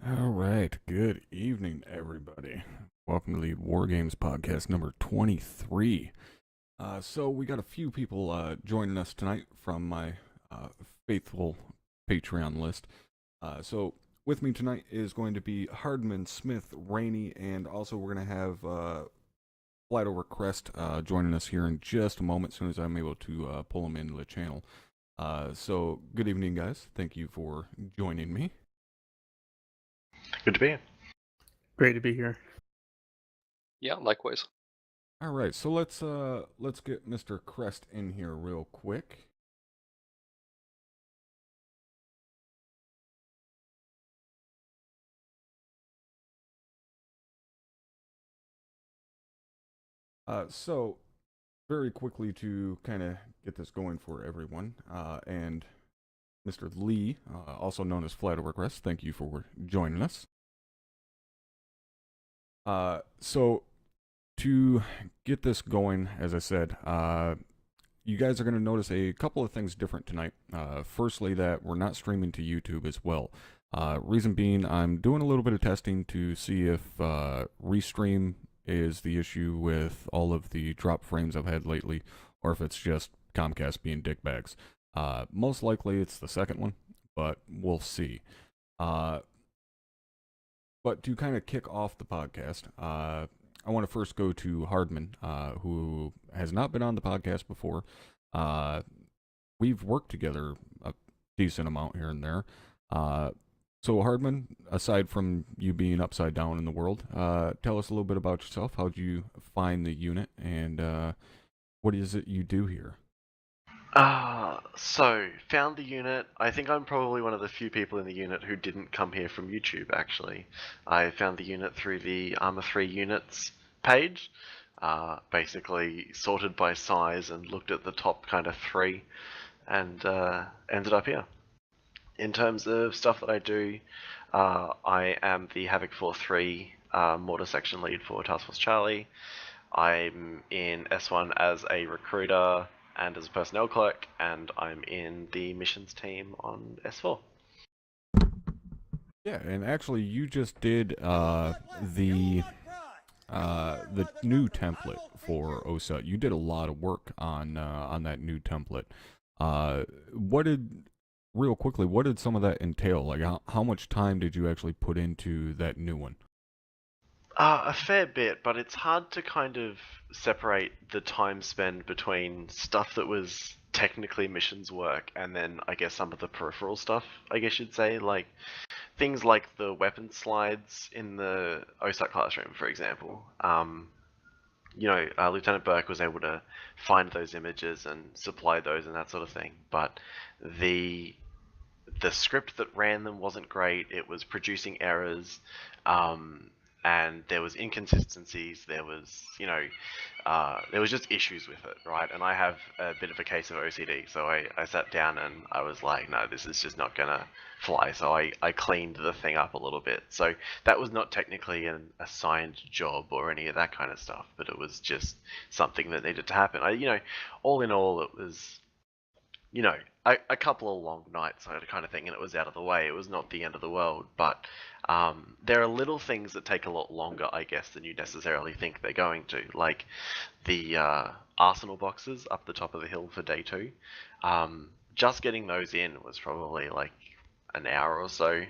All right. Good evening, everybody. Welcome to the Wargames podcast number 23. So we got a few people joining us tonight from my faithful Patreon list. So with me tonight is going to be Hardman, Smith, Rainey, and also we're going to have Flight Over Crest joining us here in just a moment, as soon as I'm able to pull them into the channel. So good evening, guys. Thank you for joining me. Good to be here. Great to be here. Yeah, likewise. All right, so let's get Mr. Crest in here real quick. So very quickly to kind of get this going for everyone, and Mr. Lee, also known as Flight Over Crest, thank you for joining us. So to get this going, as I said, you guys are going to notice a couple of things different tonight. Firstly, that we're not streaming to YouTube as well. Reason being, I'm doing a little bit of testing to see if restream is the issue with all of the drop frames I've had lately, or if it's just Comcast being dickbags. Most likely it's the second one, but we'll see. But to kind of kick off the podcast, I want to first go to Hardman, who has not been on the podcast before. We've worked together a decent amount here and there. So Hardman, aside from you being upside down in the world, tell us a little bit about yourself. How'd you find the unit, and what is it you do here? So found the unit. I think I'm probably one of the few people in the unit who didn't come here from YouTube, actually. I found the unit through the ArmA 3 units page, basically sorted by size and looked at the top kind of three, and ended up here. In terms of stuff that I do, I am the Havoc 4-3 mortar section lead for Task Force Charlie. I'm in S1 as a recruiter and as a personnel clerk, and I'm in the missions team on S4. Yeah, and actually, you just did the new template for OSA. You did a lot of work on that new template. What did real quickly? What did some of that entail? Like, how much time did you actually put into that new one? A fair bit, but it's hard to kind of separate the time spent between stuff that was technically missions work and then I guess some of the peripheral stuff, I guess you'd say, like things like the weapon slides in the OSAT classroom, for example. Lieutenant Burke was able to find those images and supply those and that sort of thing, but the the script that ran them wasn't great. It was producing errors, um, and there was inconsistencies. There was just issues with it, right? And I have a bit of a case of OCD, so I sat down and I was like, no, this is just not gonna fly. So I cleaned the thing up a little bit. So that was not technically an assigned job or any of that kind of stuff, but it was just something that needed to happen. All in all, it was a couple of long nights kind of thing, and it was out of the way. It was not the end of the world, but there are little things that take a lot longer, I guess, than you necessarily think they're going to. Like the arsenal boxes up the top of the hill for day 2. Just getting those in was probably like an hour or so,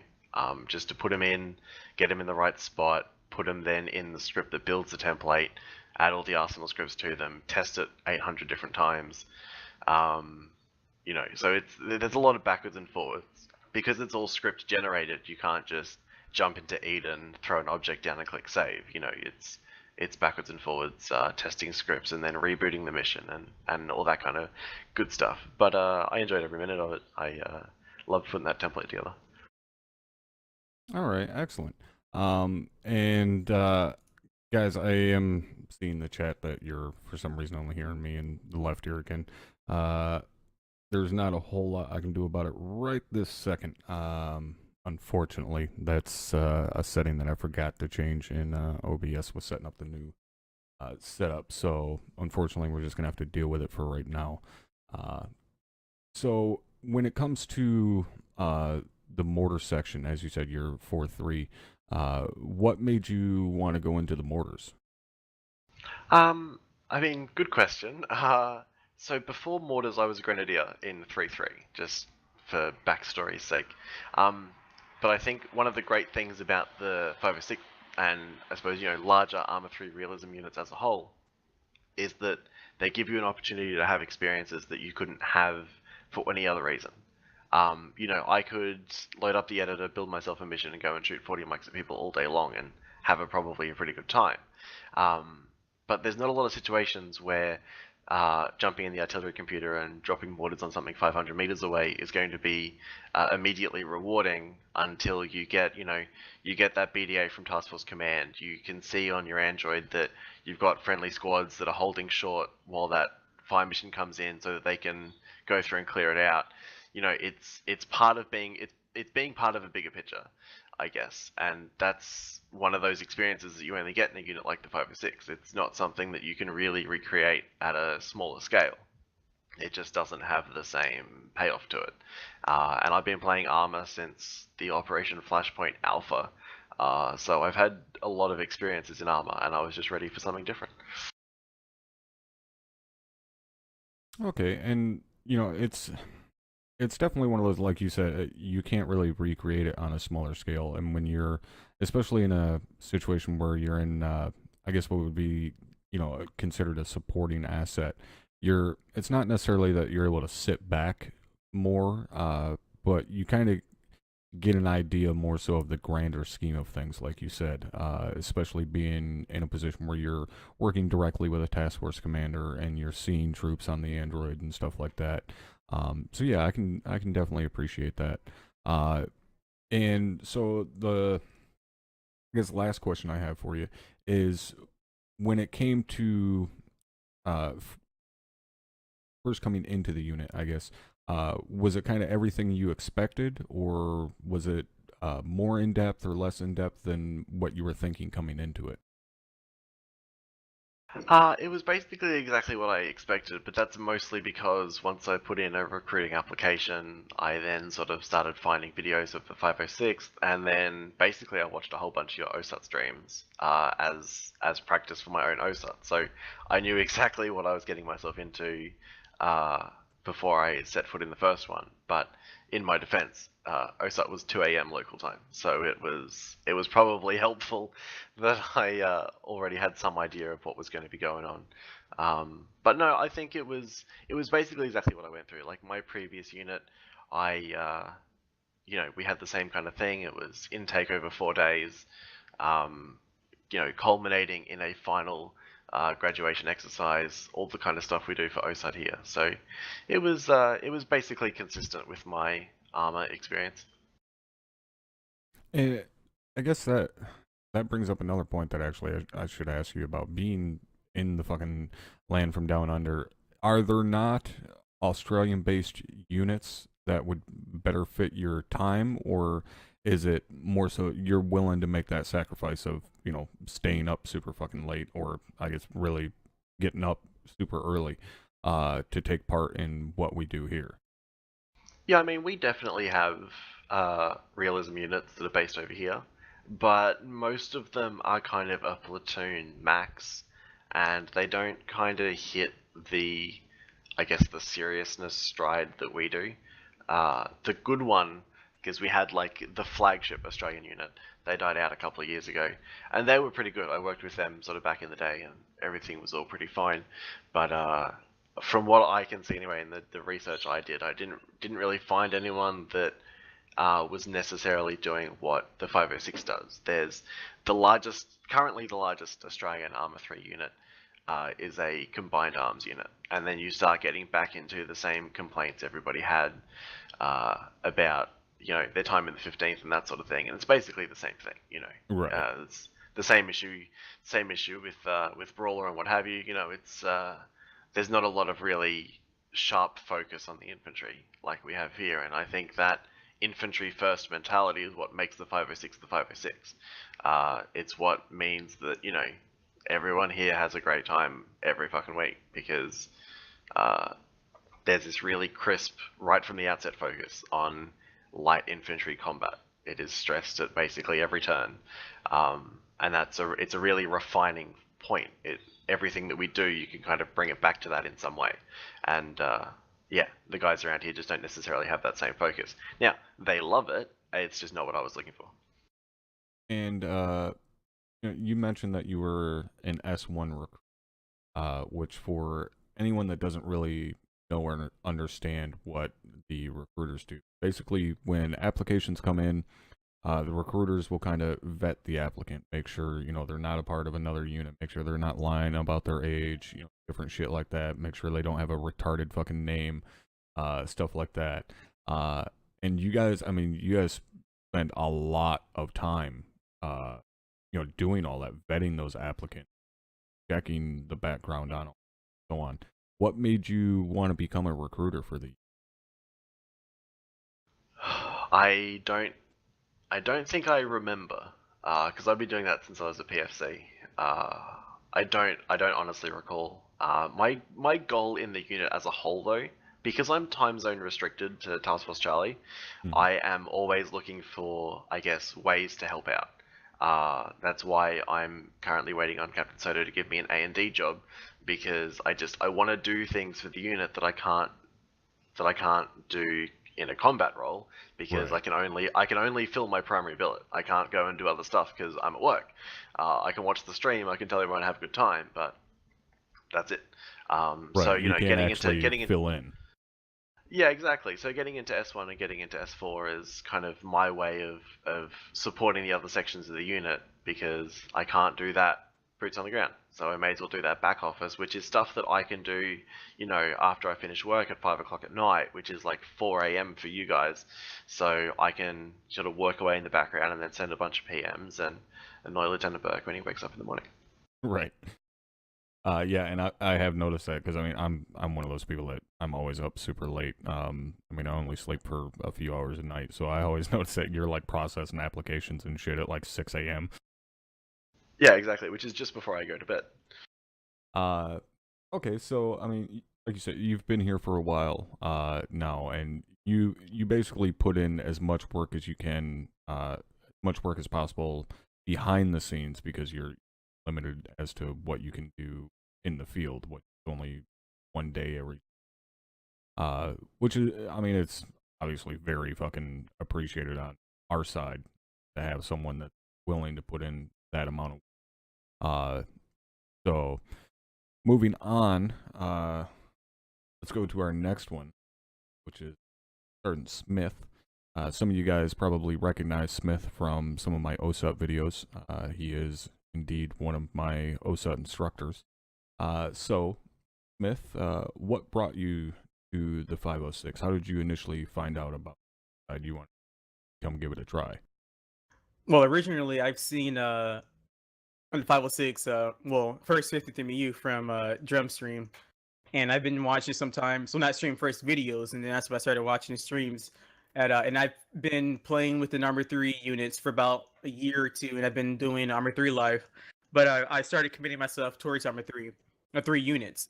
just to put them in, get them in the right spot, put them then in the script that builds the template, add all the arsenal scripts to them, test it 800 different times. So there's a lot of backwards and forwards. Because it's all script generated, you can't just jump into Eden, throw an object down and click save. It's backwards and forwards, testing scripts and then rebooting the mission and all that kind of good stuff. But I enjoyed every minute of it. I loved putting that template together. All right, excellent. And guys, I am seeing the chat that you're for some reason only hearing me in the left ear again. There's not a whole lot I can do about it right this second. Unfortunately, that's a setting that I forgot to change in OBS was setting up the new setup. So unfortunately, we're just gonna have to deal with it for right now. So when it comes to the mortar section, as you said, you're 4-3. What made you want to go into the mortars? Good question. So before Mortars, I was a Grenadier in 3-3, just for backstory's sake. But I think one of the great things about the 506 and I suppose, larger ArmA 3 realism units as a whole is that they give you an opportunity to have experiences that you couldn't have for any other reason. I could load up the editor, build myself a mission, and go and shoot 40 mics at people all day long and have probably a pretty good time. But there's not a lot of situations where jumping in the artillery computer and dropping mortars on something 500 meters away is going to be immediately rewarding until you get that BDA from Task Force Command. You can see on your Android that you've got friendly squads that are holding short while that fire mission comes in so that they can go through and clear it out. It's part of being part of a bigger picture, I guess, and that's one of those experiences that you only get in a unit like the 506. It's not something that you can really recreate at a smaller scale. It just doesn't have the same payoff to it. And I've been playing ArmA since the Operation Flashpoint Alpha, so I've had a lot of experiences in ArmA, and I was just ready for something different. Okay, and it's definitely one of those, like you said, you can't really recreate it on a smaller scale. And when you're, especially in a situation where you're in, I guess what would be, considered a supporting asset, it's not necessarily that you're able to sit back more, but you kind of get an idea more so of the grander scheme of things, like you said, especially being in a position where you're working directly with a task force commander and you're seeing troops on the Android and stuff like that. So yeah, I can definitely appreciate that. And so I guess last question I have for you is when it came to first coming into the unit, I guess, was it kind of everything you expected, or was it more in depth or less in depth than what you were thinking coming into it? It was basically exactly what I expected, but that's mostly because once I put in a recruiting application, I then sort of started finding videos of the 506, and then basically I watched a whole bunch of your OSUT streams as practice for my own OSUT. So I knew exactly what I was getting myself into before I set foot in the first one. But in my defense, OSUT was 2 a.m. local time, so it was probably helpful that I already had some idea of what was going to be going on. But no, I think it was basically exactly what I went through. Like my previous unit, we had the same kind of thing. It was intake over 4 days, culminating in a final graduation exercise, all the kind of stuff we do for OSUT here. So it was basically consistent with my ArmA experience. And I guess that brings up another point that actually I should ask you about being in the fucking land from down under. Are there not Australian-based units that would better fit your time, or is it more so you're willing to make that sacrifice of, staying up super fucking late, or I guess really getting up super early to take part in what we do here? Yeah, I mean, we definitely have realism units that are based over here, but most of them are kind of a platoon max, and they don't kind of hit the, I guess, the seriousness stride that we do. The good one, because we had like the flagship Australian unit, they died out a couple of years ago, and they were pretty good. I worked with them sort of back in the day, and everything was all pretty fine. But from what I can see anyway, in the research I did, I didn't really find anyone that was necessarily doing what the 506 does. There's currently the largest Australian ArmA 3 unit is a combined arms unit, and then you start getting back into the same complaints everybody had about their time in the 15th and that sort of thing, and it's basically the same thing. Right. It's the same issue with Brawler and what have you. It's there's not a lot of really sharp focus on the infantry like we have here, and I think that infantry first mentality is what makes the 506 the 506. It's what means that everyone here has a great time every fucking week, because there's this really crisp, right from the outset focus on light infantry combat. It is stressed at basically every turn, and it's a really refining point. Everything that we do, you can kind of bring it back to that in some way, and the guys around here just don't necessarily have that same focus. Now, they love it. It's just not what I was looking for. And you mentioned that you were an S1 recruit, which for anyone that doesn't really know or understand what the recruiters do, basically when applications come in, the recruiters will kind of vet the applicant, make sure they're not a part of another unit, make sure they're not lying about their age, different shit like that, make sure they don't have a retarded fucking name, stuff like that. And you guys spend a lot of time doing all that, vetting those applicants, checking the background on them, so on. What made you want to become a recruiter for the? I don't think I remember, because I've been doing that since I was a PFC. I don't honestly recall. My goal in the unit as a whole, though, because I'm time zone restricted to Task Force Charlie, I am always looking for, I guess, ways to help out. That's why I'm currently waiting on Captain Soto to give me an A&D job, because I want to do things for the unit that I can't do in a combat role, because Right. I can only fill my primary billet. I can't go and do other stuff because I'm at work. I can watch the stream, I can tell everyone to have a good time, but that's it. Right. So you can't actually fill in. in. Yeah, exactly. So getting into S1 and getting into S4 is kind of my way of supporting the other sections of the unit, because I can't do that boots on the ground. So I may as well do that back office, which is stuff that I can do, after I finish work at 5 o'clock at night, which is like 4 a.m. for you guys. So I can sort of work away in the background and then send a bunch of PMs and annoy Lieutenant Burke when he wakes up in the morning. Right. Yeah, and I have noticed that, because I'm one of those people that I'm always up super late. I only sleep for a few hours a night, so I always notice that you're like processing applications and shit at like 6 a.m. Yeah, exactly, which is just before I go to bed. Okay, so I mean, like you said, you've been here for a while now, and you basically put in as much work as you can, much work as possible behind the scenes because you're limited as to what you can do in the field. What only one day every, which is, I mean, it's obviously very fucking appreciated on our side to have someone that's willing to put in that amount of, so. Moving on, let's go to our next one, which is Sergeant Smith. Some of you guys probably recognize Smith from some of my OSUT videos. He is indeed one of my OSUT instructors. So, Smith, what brought you to the 506? How did you initially find out about it? Do you want to come give it a try? Well, originally I've seen on the 506, well, first 53 MU from Drumstream, and I've been watching sometimes. So not stream first videos, and then that's when I started watching the streams. And I've been playing with the number 3 units for about a year or two, and I've been doing Armor 3 live. But I started committing myself towards Armor 3, 3 units.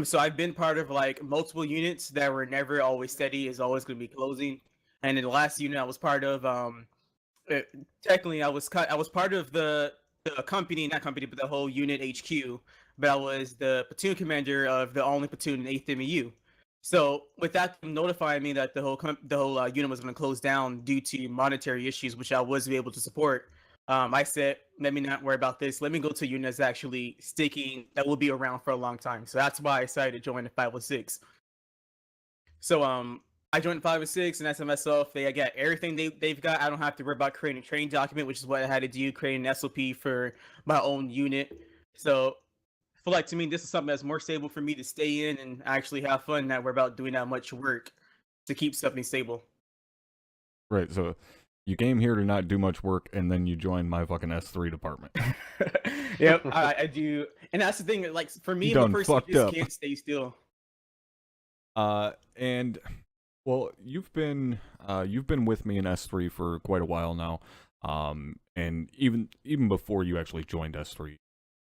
So I've been part of like multiple units that were never always steady, is always going to be closing. And in the last unit I was part of, technically I was part of the company, not company, but the whole unit HQ. But I was the platoon commander of the only platoon in 8th MU. So with that notifying me that the whole unit was going to close down due to monetary issues, which I was able to support, I said, let me not worry about this. Let me go to a unit that's actually sticking, that will be around for a long time. So that's why I decided to join the 506. So I joined 506, and I said myself, they got everything they've got. I don't have to worry about creating a training document, which is what I had to do, creating an SOP for my own unit. So I feel like, to me, this is something that's more stable for me to stay in and actually have fun, not worry about doing that much work to keep something stable. Right, so you came here to not do much work, and then you joined my fucking S3 department. Yep, I do. And that's the thing, like, for me, You I'm a done person who fucked just up. can't stay still. And well, you've been with me in S3 for quite a while now. And even before you actually joined S3,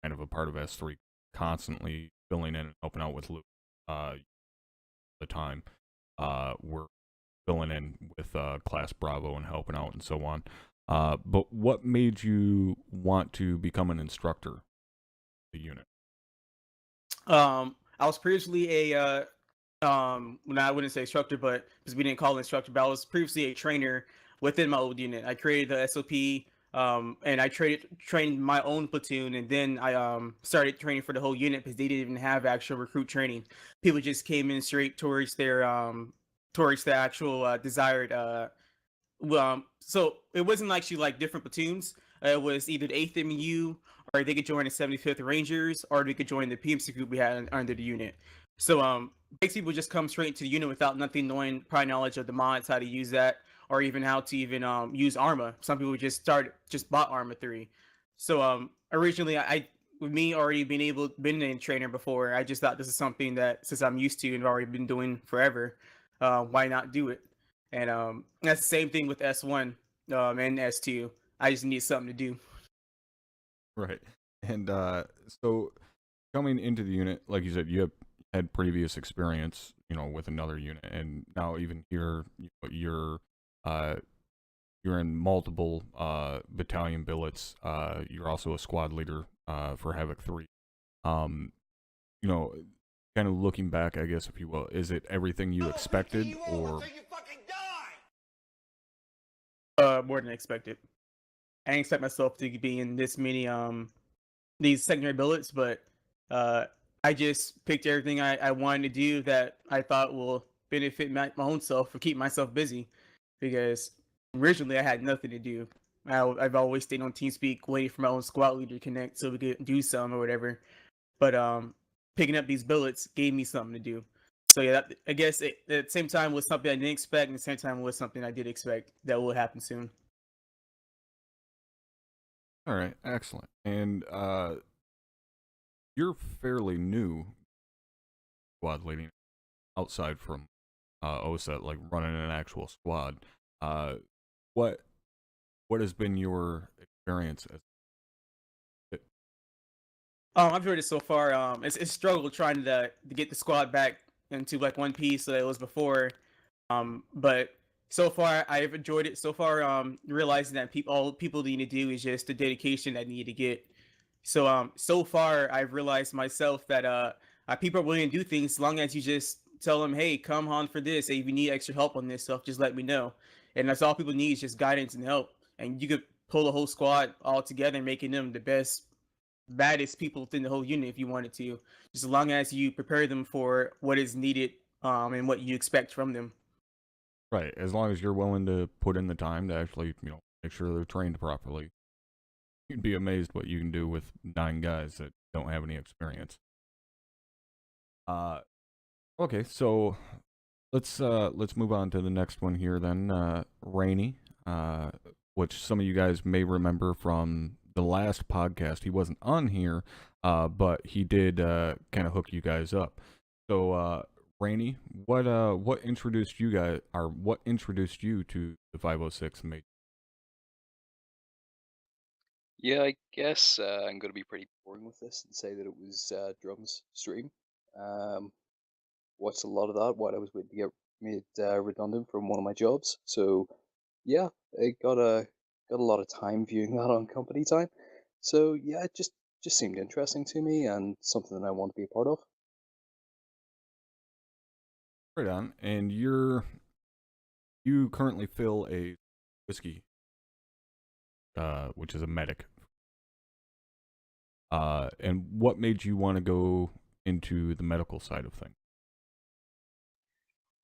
kind of a part of S3, constantly filling in and helping out with Luke. The time, we're filling in with Class Bravo and helping out and so on. But what made you want to become an instructor of the unit? I was previously a when I wouldn't say instructor, but because we didn't call it instructor, but I was previously a trainer within my old unit. I created the SOP, and I trained my own platoon, and then I started training for the whole unit because they didn't even have actual recruit training. People just came in straight towards their towards the actual desired so it wasn't actually like different platoons. It was either the 8th MU, or they could join the 75th Rangers, or they could join the PMC group we had under the unit. So basically, people just come straight into the unit without nothing knowing prior knowledge of the mods, how to use that, or even how to even use ArmA. Some people just bought ArmA 3. So originally, I with me already been a trainer before, I just thought this is something that, since I'm used to and already been doing forever, why not do it? And that's the same thing with S1 and S2. I just need something to do. Right. And so coming into the unit, like you said, you have had previous experience, with another unit, and now even here, you're in multiple battalion billets. You're also a squad leader for Havoc 3. You know, kind of looking back, I guess, if you will, is it everything you expected, or? More than expected. I didn't expect myself to be in this many these secondary billets, but I just picked everything I wanted to do that I thought will benefit my own self, or keep myself busy, because originally I had nothing to do. I've always stayed on TeamSpeak waiting for my own squad leader to connect so we could do some or whatever. But picking up these billets gave me something to do. So yeah, I guess at the same time was something I didn't expect, and at the same time was something I did expect that will happen soon. All right, excellent. And you're fairly new squad leading outside from OSET, like running an actual squad. What has been your experience as I've enjoyed it so far. It's a struggle trying to get the squad back into like one piece that it was before. But so far I've enjoyed it. So far, realizing that all people need to do is just the dedication that need to get. So far I've realized myself that people are willing to do things as long as you just tell them, hey, come on for this. Hey, if you need extra help on this stuff, just let me know. And that's all people need is just guidance and help. And you could pull the whole squad all together, making them the baddest people within the whole unit if you wanted to, just as long as you prepare them for what is needed and what you expect from them. Right. As long as you're willing to put in the time to actually, make sure they're trained properly. You'd be amazed what you can do with 9 guys that don't have any experience. Okay, so let's move on to the next one here then. Rainy, which some of you guys may remember from the last podcast. He wasn't on here, but he did kind of hook you guys up. So Rainy, what introduced you guys, or what introduced you to the 506 and made? Yeah, I guess I'm going to be pretty boring with this and say that it was drums stream. Watched a lot of that while I was waiting to get made redundant from one of my jobs. So yeah, I got a lot of time viewing that on company time. So yeah, it just seemed interesting to me and something that I want to be a part of. Right on. And you currently fill a whiskey, which is a medic. And what made you want to go into the medical side of things?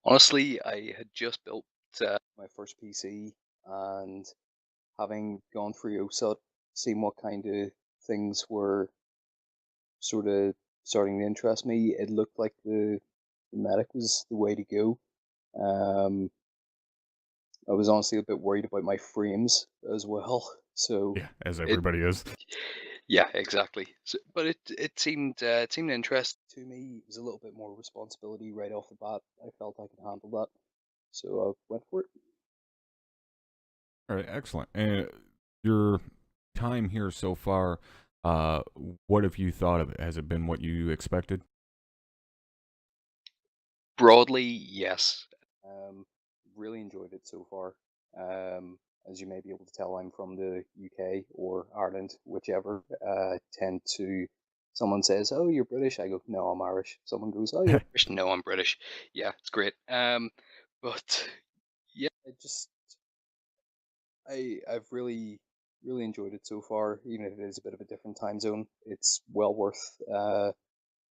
Honestly, I had just built my first PC, and having gone through OSUT, seeing what kind of things were sort of starting to interest me, it looked like the medic was the way to go. I was honestly a bit worried about my frames as well. So Yeah, as it, everybody is. yeah, exactly. So, but it seemed interesting to me. It was a little bit more responsibility right off the bat. I felt I could handle that, so I went for it. All right, excellent. And your time here so far, what have you thought of it? Has it been what you expected? Broadly, yes. Really enjoyed it so far. As you may be able to tell, I'm from the UK or Ireland, whichever. Tend to, someone says, "Oh, you're British." I go, "No, I'm Irish." Someone goes, "Oh, you're Irish." No, I'm British. Yeah, it's great. But yeah, I've really enjoyed it so far. Even if it is a bit of a different time zone, it's well worth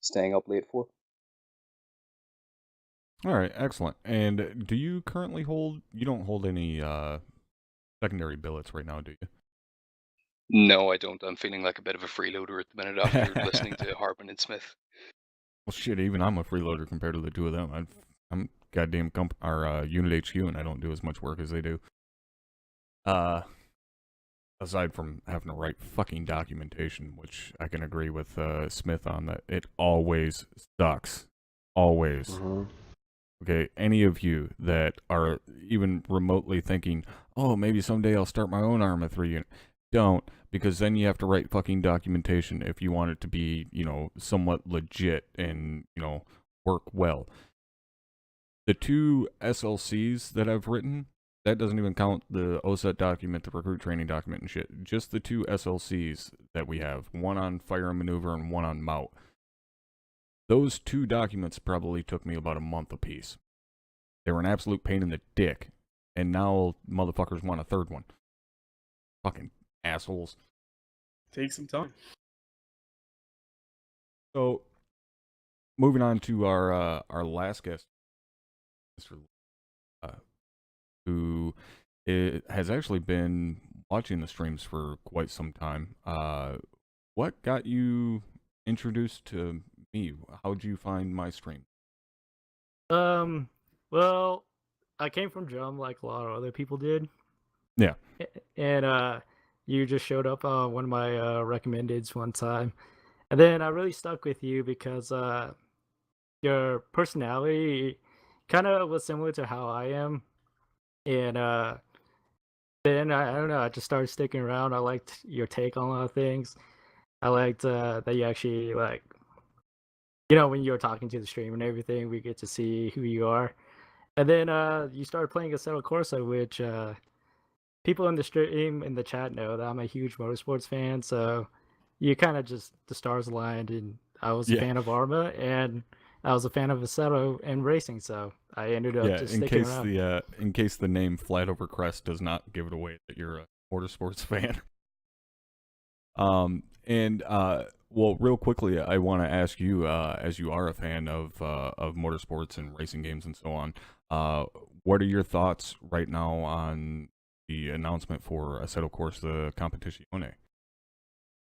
staying up late for. All right, excellent. And do you currently you don't hold any secondary billets right now, do you? No, I don't. I'm feeling like a bit of a freeloader at the minute after listening to Hartman and Smith. Well, shit, even I'm a freeloader compared to the two of them. I'm goddamn Unit HQ, and I don't do as much work as they do. Aside from having to write fucking documentation, which I can agree with Smith on, that it always sucks. Always. Mm-hmm. Okay, any of you that are even remotely thinking, oh, maybe someday I'll start my own ArmA 3 unit, don't, because then you have to write fucking documentation if you want it to be, somewhat legit and, work well. The 2 SLCs that I've written, that doesn't even count the OSET document, the recruit training document and shit. Just the 2 SLCs that we have, one on fire and maneuver and one on MOUT. Those 2 documents probably took me about a month apiece. They were an absolute pain in the dick. And now motherfuckers want a 3rd one. Fucking assholes. Take some time. So, moving on to our last guest, Mr. Who has actually been watching the streams for quite some time. What got you introduced to me? How'd you find my stream? Well, I came from drum like a lot of other people did. Yeah. And you just showed up on one of my recommendeds one time. And then I really stuck with you because your personality kind of was similar to how I am. And then I don't know, I just started sticking around. I liked your take on a lot of things. I liked that you actually like, you know, when you're talking to the stream and everything, we get to see who you are. And then you started playing Assetto Corsa, which people in the stream in the chat know that I'm a huge motorsports fan. So you kind of just the stars aligned, and I was a Yeah. fan of ArmA, and I was a fan of Assetto and racing. So I ended up Yeah, just in sticking case around. in case the name Flat Over Crest does not give it away that you're a motorsports fan. And well, real quickly, I want to ask you, as you are a fan of motorsports and racing games and so on, what are your thoughts right now on the announcement for Assetto Corsa Competizione?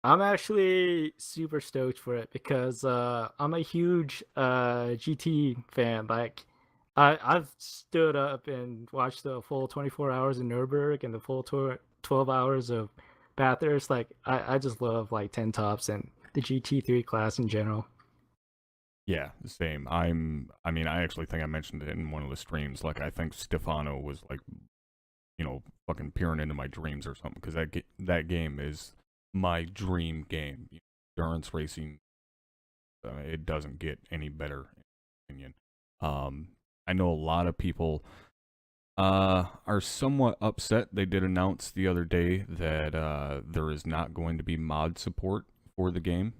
I'm actually super stoked for it because I'm a huge GT fan. Like, I've stood up and watched the full 24 hours in Nürburgring and the full 12 hours of Bathurst. Like, I just love like 10 tops and the GT3 class in general. Yeah, same. I mean, I actually think I mentioned it in one of the streams. Like, I think Stefano was like, you know, fucking peering into my dreams or something, because that game is my dream game. Endurance racing, it doesn't get any better, in my opinion. I know a lot of people are somewhat upset. They did announce the other day that there is not going to be mod support for the game,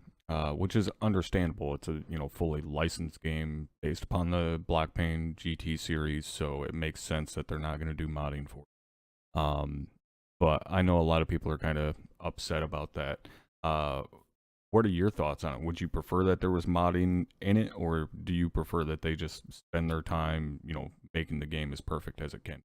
which is understandable. It's a fully licensed game based upon the Blackpain GT series, so it makes sense that they're not going to do modding for it. But I know a lot of people are kind of upset about that. What are your thoughts on it? Would you prefer that there was modding in it, or do you prefer that they just spend their time, making the game as perfect as it can?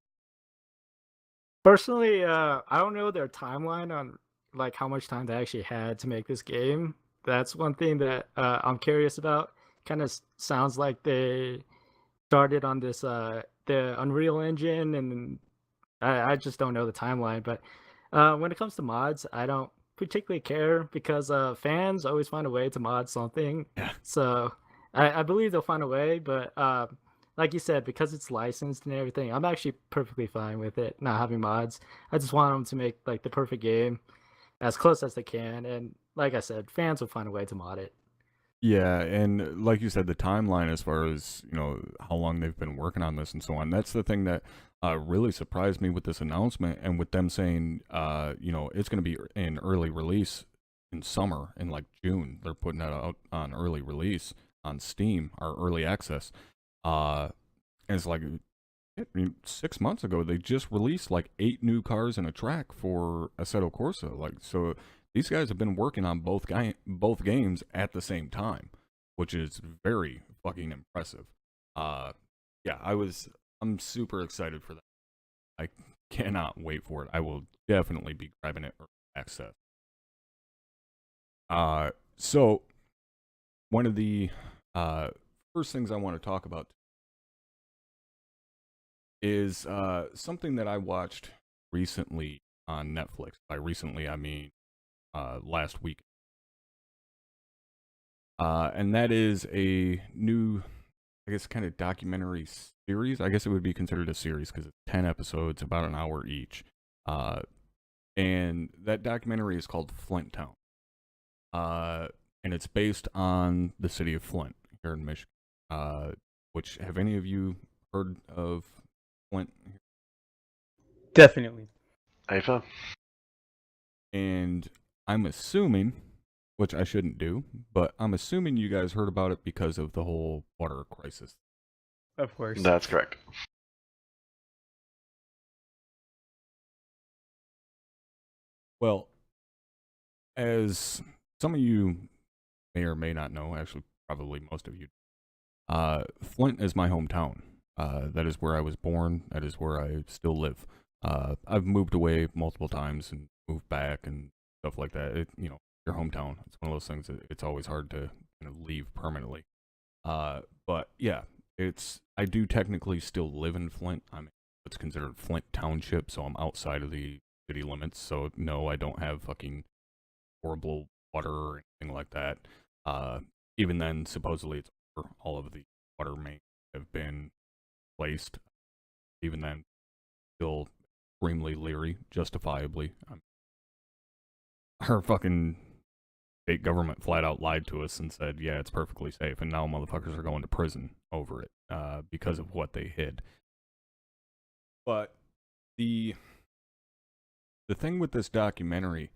Personally, I don't know their timeline on like how much time they actually had to make this game. That's one thing that I'm curious about. Kind of sounds like they started on this the Unreal Engine, and I just don't know the timeline. But when it comes to mods, I don't particularly care because fans always find a way to mod something. Yeah. So I believe they'll find a way, but like you said, because it's licensed and everything, I'm actually perfectly fine with it not having mods. I just want them to make like the perfect game as close as they can, and like I said, fans will find a way to mod it. Yeah, and like you said, the timeline as far as, how long they've been working on this and so on, that's the thing that really surprised me with this announcement, and with them saying, it's going to be in early release in summer, in like June. They're putting that out on early release on Steam, or early access. And it's like, I mean, 6 months ago, they just released like 8 new cars and a track for Assetto Corsa. Like, so these guys have been working on both games at the same time, which is very fucking impressive. Yeah, I'm super excited for that. I cannot wait for it. I will definitely be grabbing it early access. So one of the first things I want to talk about is something that I watched recently on Netflix. By recently, I mean last week. And that is a new, I guess, kind of documentary series. I guess it would be considered a series because it's 10 episodes, about an hour each. And that documentary is called Flint Town. And it's based on the city of Flint here in Michigan. Which, have any of you heard of Flint? Definitely. Ava? And I'm assuming, which I shouldn't do, but I'm assuming you guys heard about it because of the whole water crisis. Of course. That's correct. Well, as some of you may or may not know, actually probably most of you, Flint is my hometown. That is where I was born. That is where I still live. I've moved away multiple times and moved back and stuff like that. Your hometown. It's one of those things that it's always hard to leave permanently. But yeah, I do technically still live in Flint. I'm what's considered Flint Township, so I'm outside of the city limits. So no, I don't have fucking horrible water or anything like that. Even then, supposedly it's over. All of the water mains have been placed. Even then, still extremely leery, justifiably. Our fucking state government flat out lied to us and said, yeah, it's perfectly safe, and now motherfuckers are going to prison over it because of what they hid. But the thing with this documentary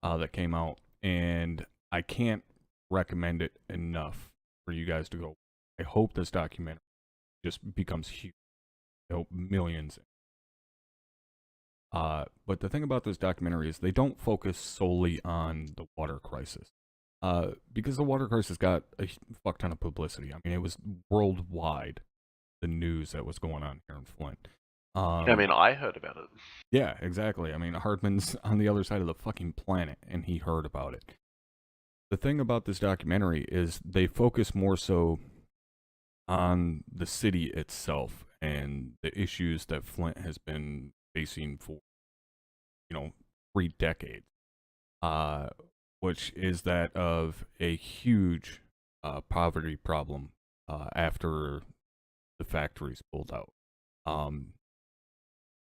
that came out, and I can't recommend it enough for you guys to go. I hope this documentary just becomes huge. I hope millions. But the thing about this documentary is they don't focus solely on the water crisis. Because the water crisis got a fuck ton of publicity. I mean, it was worldwide, the news that was going on here in Flint. I mean, I heard about it. Yeah, exactly. I mean, Hardman's on the other side of the fucking planet, and he heard about it. The thing about this documentary is they focus more so on the city itself and the issues that Flint has been facing for, 3 decades, which is that of a huge poverty problem after the factories pulled out.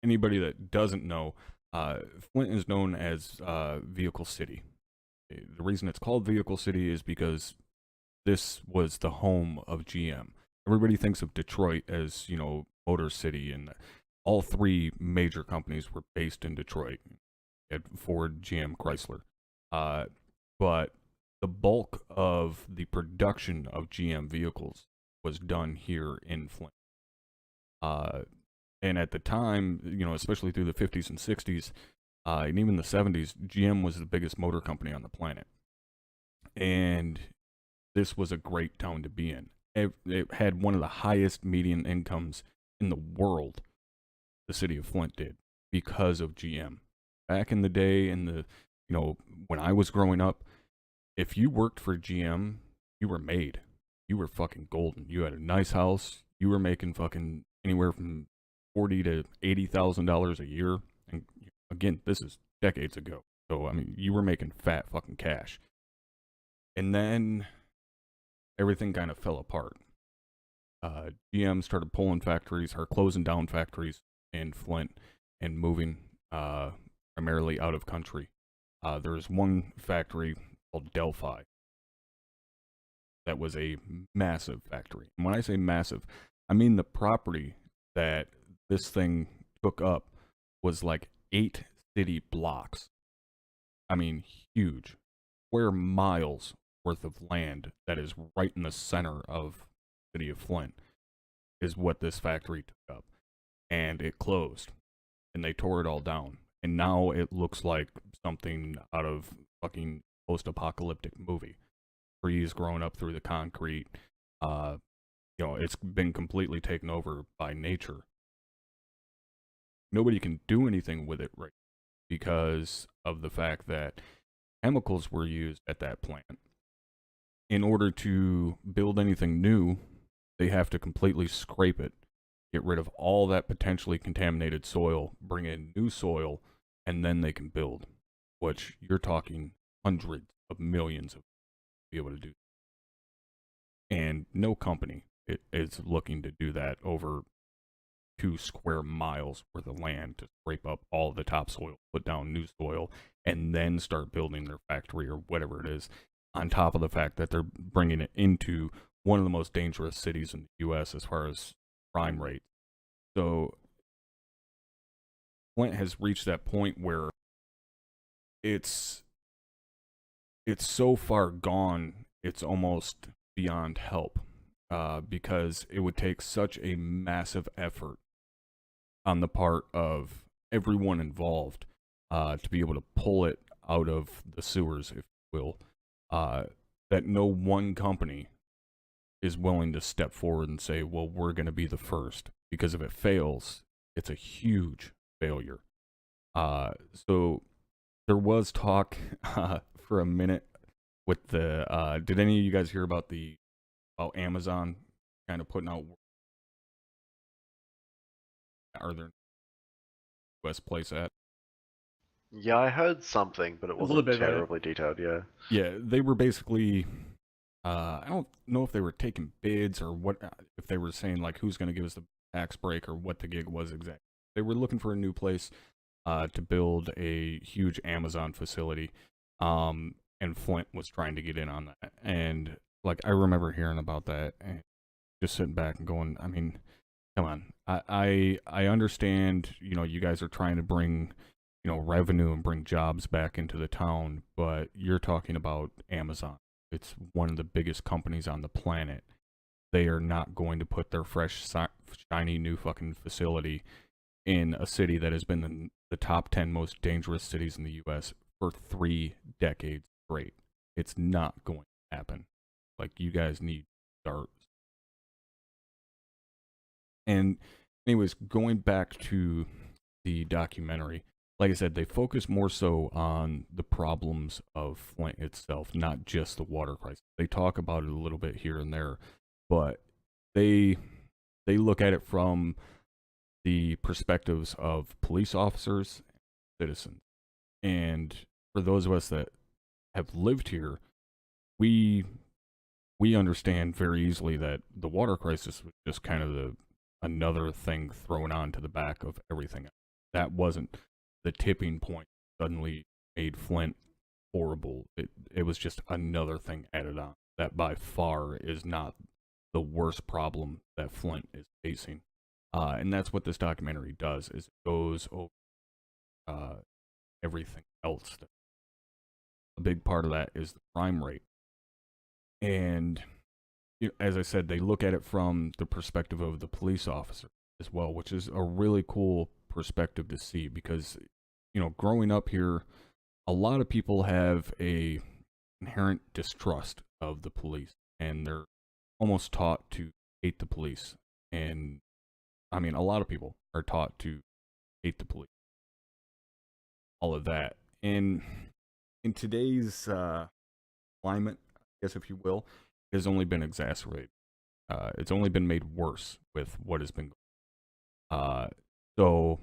Anybody that doesn't know, Flint is known as Vehicle City. The reason it's called Vehicle City is because this was the home of GM. Everybody thinks of Detroit as, Motor City, and all 3 major companies were based in Detroit at Ford, GM, Chrysler. But the bulk of the production of GM vehicles was done here in Flint. And at the time, especially through the 50s and 60s, and even the 70s, GM was the biggest motor company on the planet. And this was a great town to be in. It had one of the highest median incomes in the world, the city of Flint did, because of GM. Back in the day, when I was growing up, if you worked for GM, you were made. You were fucking golden. You had a nice house. You were making fucking anywhere from $40,000 to $80,000 a year. And again, this is decades ago. So, I mean, you were making fat fucking cash. And then everything kind of fell apart. GM started pulling factories, or closing down factories in Flint and moving primarily out of country. There's one factory called Delphi that was a massive factory. And when I say massive, I mean the property that this thing took up was like 8 city blocks. I mean, huge. Square miles worth of land that is right in the center of the city of Flint is what this factory took up. And it closed. And they tore it all down. And now it looks like something out of fucking post-apocalyptic movie. Trees growing up through the concrete. It's been completely taken over by nature. Nobody can do anything with it right because of the fact that chemicals were used at that plant. In order to build anything new, they have to completely scrape it, get rid of all that potentially contaminated soil, bring in new soil, and then they can build, which you're talking hundreds of millions of be able to do. And no company is looking to do that over 2 square miles worth of land to scrape up all the topsoil, put down new soil, and then start building their factory or whatever it is, on top of the fact that they're bringing it into one of the most dangerous cities in the U.S. as far as crime rate. So Flint has reached that point where it's so far gone, it's almost beyond help, because it would take such a massive effort on the part of everyone involved to be able to pull it out of the sewers, if you will, that no one company is willing to step forward and say, well, we're going to be the first, because if it fails, it's a huge failure. So there was talk for a minute with the did any of you guys hear about Amazon kind of putting out, are there US place at? Yeah, I heard something, but it wasn't terribly detailed, Yeah, they were basically I don't know if they were taking bids or what, if they were saying like who's going to give us the tax break or what the gig was exactly. They were looking for a new place to build a huge Amazon facility. And and Flint was trying to get in on that. And like I remember hearing about that and just sitting back and going, I mean, come on. I understand, you know, you guys are trying to bring, you know, revenue and bring jobs back into the town, but you're talking about Amazon. It's one of the biggest companies on the planet. They are not going to put their fresh, shiny new fucking facility in a city that has been the top 10 most dangerous cities in the U.S. for 3 decades straight. It's not going to happen. Like, you guys need to start. And anyways, going back to the documentary, like I said, they focus more so on the problems of Flint itself, not just the water crisis. They talk about it a little bit here and there, but they look at it from the perspectives of police officers and citizens. And for those of us that have lived here, we understand very easily that the water crisis was just kind of another thing thrown on to the back of everything. That wasn't the tipping point that suddenly made Flint horrible. It was just another thing added on. That by far is not the worst problem that Flint is facing. And that's what this documentary does, is it goes over everything else. A big part of that is the crime rate. And you know, as I said, they look at it from the perspective of the police officer as well, which is a really cool perspective to see because, you know, growing up here, a lot of people have a inherent distrust of the police, and they're almost taught to hate the police. And I mean, a lot of people are taught to hate the police. All of that. And in today's climate, I guess if you will, it has only been exacerbated. It's only been made worse with what has been going on. So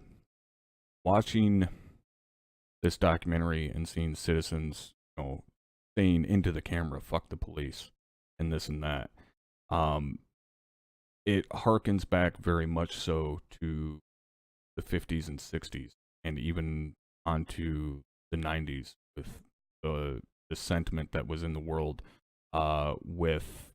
watching this documentary and seeing citizens, you know, saying into the camera, fuck the police, and this and that, it harkens back very much so to the 50s and 60s, and even onto the 90s with the sentiment that was in the world with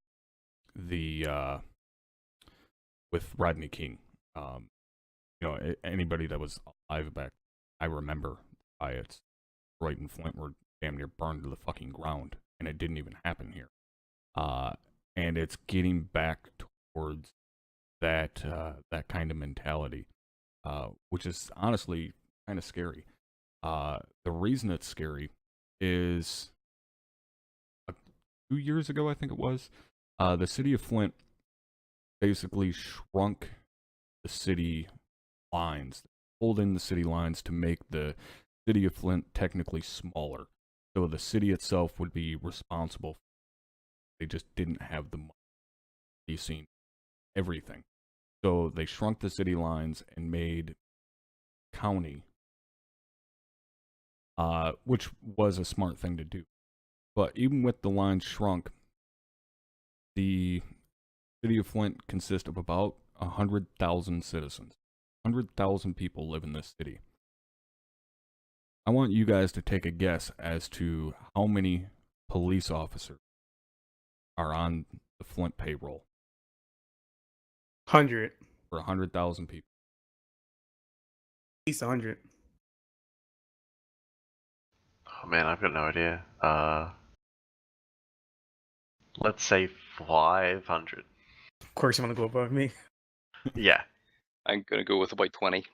Rodney King. You know, anybody that was alive back, I remember riots. Detroit and Flint were damn near burned to the fucking ground, and it didn't even happen here. And it's getting back towards that kind of mentality, which is honestly kind of scary. The reason it's scary is 2 years ago, I think it was, the city of Flint basically shrunk the city lines, pulled in the city lines to make the city of Flint technically smaller. So the city itself would be responsible. They just didn't have the money to see everything. So they shrunk the city lines and made county, which was a smart thing to do. But even with the lines shrunk, the city of Flint consists of about 100,000 citizens. 100,000 people live in this city. I want you guys to take a guess as to how many police officers are on the Flint payroll 100. for 100,000 people. At least 100. Oh man, I've got no idea. Let's say 500. Of course, you want to go above me. Yeah. I'm gonna go with about 20.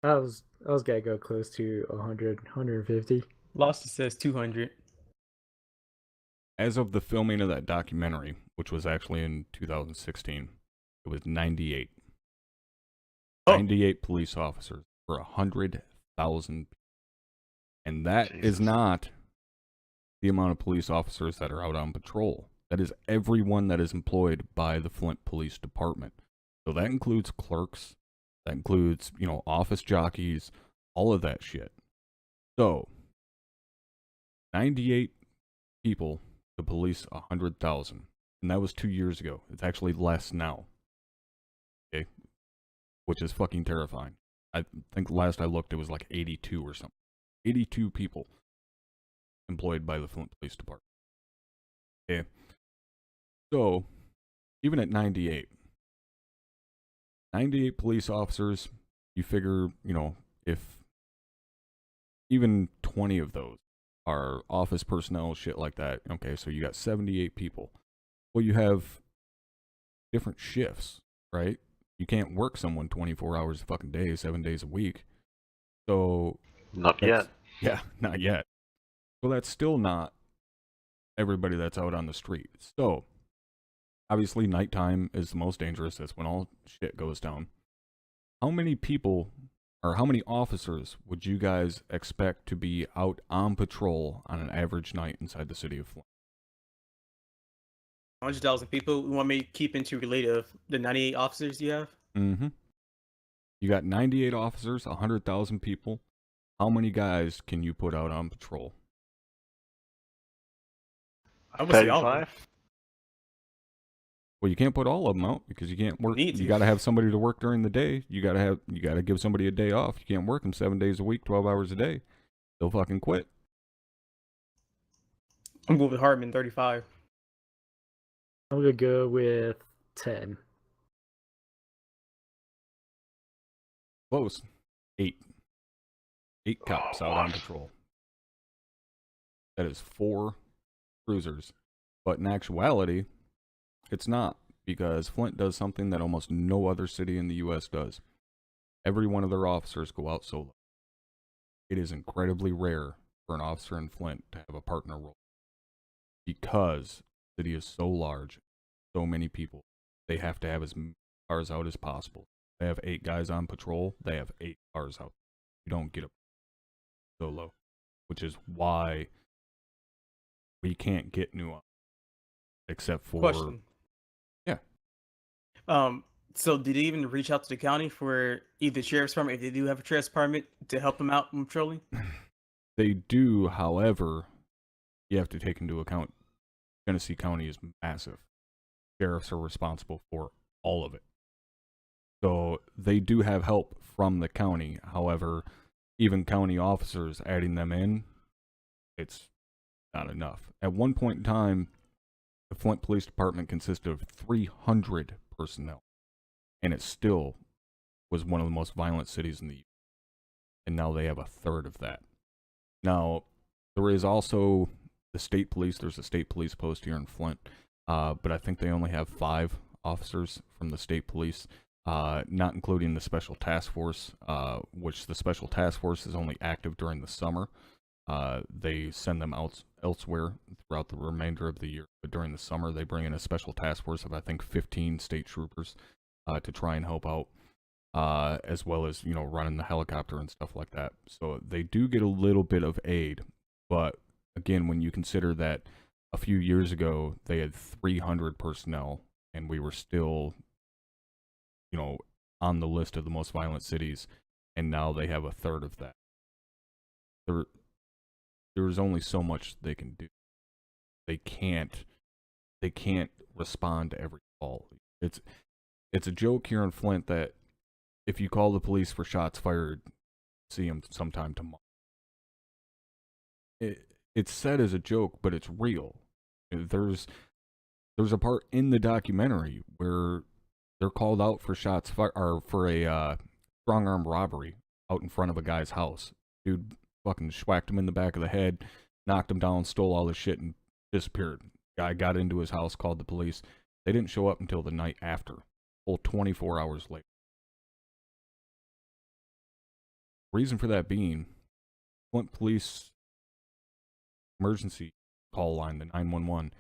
I was gonna go close to 100, 150. Lost says 200. As of the filming of that documentary, which was actually in 2016, it was 98. Oh. 98 police officers for 100,000 people. And that is Jesus. not the amount of police officers that are out on patrol. That is everyone that is employed by the Flint Police Department. So that includes clerks, that includes, you know, office jockeys, all of that shit. So, 98 people to police 100,000. And that was 2 years ago. It's actually less now. Okay? Which is fucking terrifying. I think last I looked it was like 82 or something. 82 people. employed by the Flint Police Department. Okay. So, even at 98 police officers, you figure, if even 20 of those are office personnel, shit like that, okay, so you got 78 people. Well, you have different shifts, right? You can't work someone 24 hours a fucking day, 7 days a week. So, Not yet. yeah, not yet. Well, that's still not everybody that's out on the street. So, obviously, nighttime is the most dangerous. That's when all shit goes down. How many people or how many officers would you guys expect to be out on patrol on an average night inside the city of Flint? 100,000 people. We want me to keep interrelated the 98 officers you have? Mm-hmm. You got 98 officers, 100,000 people. How many guys can you put out on patrol? I would say all of them. 35? Well, you can't put all of them out because you can't work. Need to. You got to have somebody to work during the day. You got to give somebody a day off. You can't work them 7 days a week, 12 hours a day. They'll fucking quit. I'm going with Hartman, 35. I'm gonna go with 10. Close. 8. 8 cops out on what? patrol. That is 4 cruisers. But in actuality, it's not, because Flint does something that almost no other city in the U.S. does. Every one of their officers go out solo. It is incredibly rare for an officer in Flint to have a partner role, because the city is so large, so many people. They have to have as many cars out as possible. They have 8 guys on patrol. They have 8 cars out. You don't get a solo, which is why we can't get new officers, except for Question. Yeah. So did they even reach out to the county for either sheriff's department, if they do have a sheriff's department, to help them out in patrolling? They do, however, you have to take into account Genesee County is massive. Sheriffs are responsible for all of it. So they do have help from the county. However, even county officers, adding them in, it's not enough. At one point in time, the Flint Police Department consisted of 300 personnel, and it still was one of the most violent cities in the U.S. And now they have a third of that. Now, there is also the state police. There's a state police post here in Flint, but I think they only have 5 officers from the state police, not including the special task force, which the special task force is only active during the summer. They send them out elsewhere throughout the remainder of the year, but during the summer they bring in a special task force of, I think, 15 state troopers to try and help out, as well as, running the helicopter and stuff like that. So they do get a little bit of aid, but again, when you consider that a few years ago they had 300 personnel and we were still, on the list of the most violent cities, and now they have a third of that. There's only so much they can do. They can't respond to every call. It's a joke here in Flint that if you call the police for shots fired, see them sometime tomorrow. It's said as a joke, but it's real. There's a part in the documentary where they're called out for shots fired, or for a strong arm robbery out in front of a guy's house. Dude fucking schwacked him in the back of the head, knocked him down, stole all his shit, and disappeared. Guy got into his house, called the police. They didn't show up until the night after, full 24 hours later. Reason for that being, Flint Police emergency call line, the 911,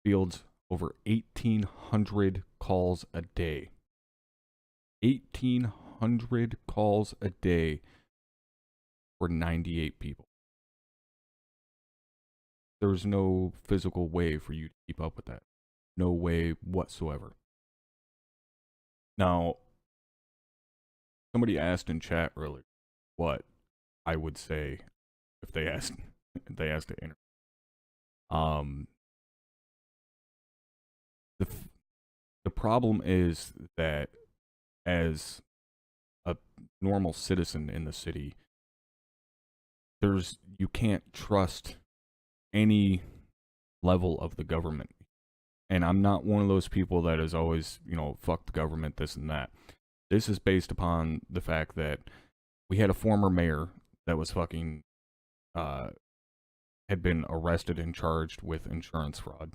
fields over 1,800 calls a day. 1,800 calls a day for 98 people. There's no physical way for you to keep up with that. No way whatsoever. Now, somebody asked in chat earlier what I would say if they asked to interview. The problem is that as a normal citizen in the city, you can't trust any level of the government. And I'm not one of those people that is always, you know, fuck the government, this and that. This is based upon the fact that we had a former mayor that was fucking, had been arrested and charged with insurance fraud.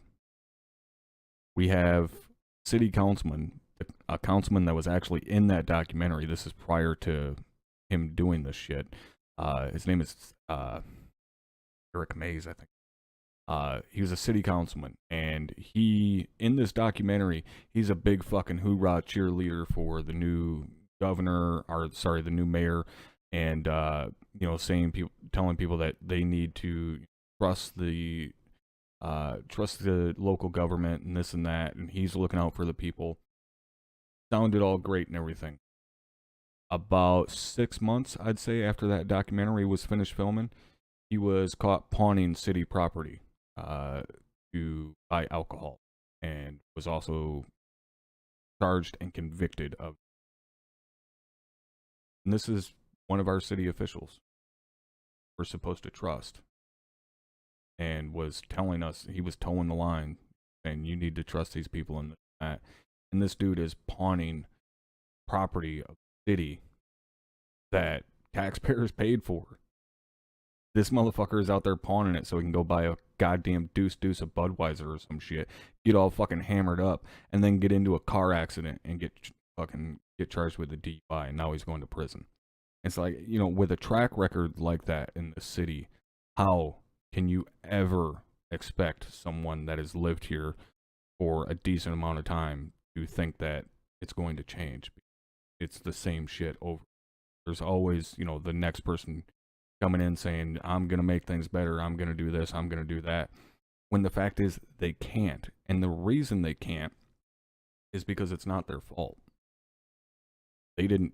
We have city councilman, a councilman that was actually in that documentary. This is prior to him doing this shit. His name is Eric Mays, I think. He was a city councilman, and he, in this documentary, he's a big fucking hoorah cheerleader for the new governor, or sorry, the new mayor, and you know, telling people that they need to trust the local government and this and that, and he's looking out for the people. Sounded all great and everything. About 6 months, I'd say, after that documentary was finished filming, he was caught pawning city property to buy alcohol, and was also charged and convicted of. And this is one of our city officials we're supposed to trust, and was telling us, he was towing the line, saying you need to trust these people and that. And this dude is pawning property of the city that taxpayers paid for. This motherfucker is out there pawning it so he can go buy a goddamn deuce of Budweiser or some shit, get all fucking hammered up, and then get into a car accident and get charged with a DUI, and now he's going to prison. It's like, you know, with a track record like that in the city, how can you ever expect someone that has lived here for a decent amount of time to think that it's going to change? It's the same shit over. There's always, you know, the next person coming in saying, I'm going to make things better, I'm going to do this, I'm going to do that. When the fact is, they can't. And the reason they can't is because it's not their fault. They didn't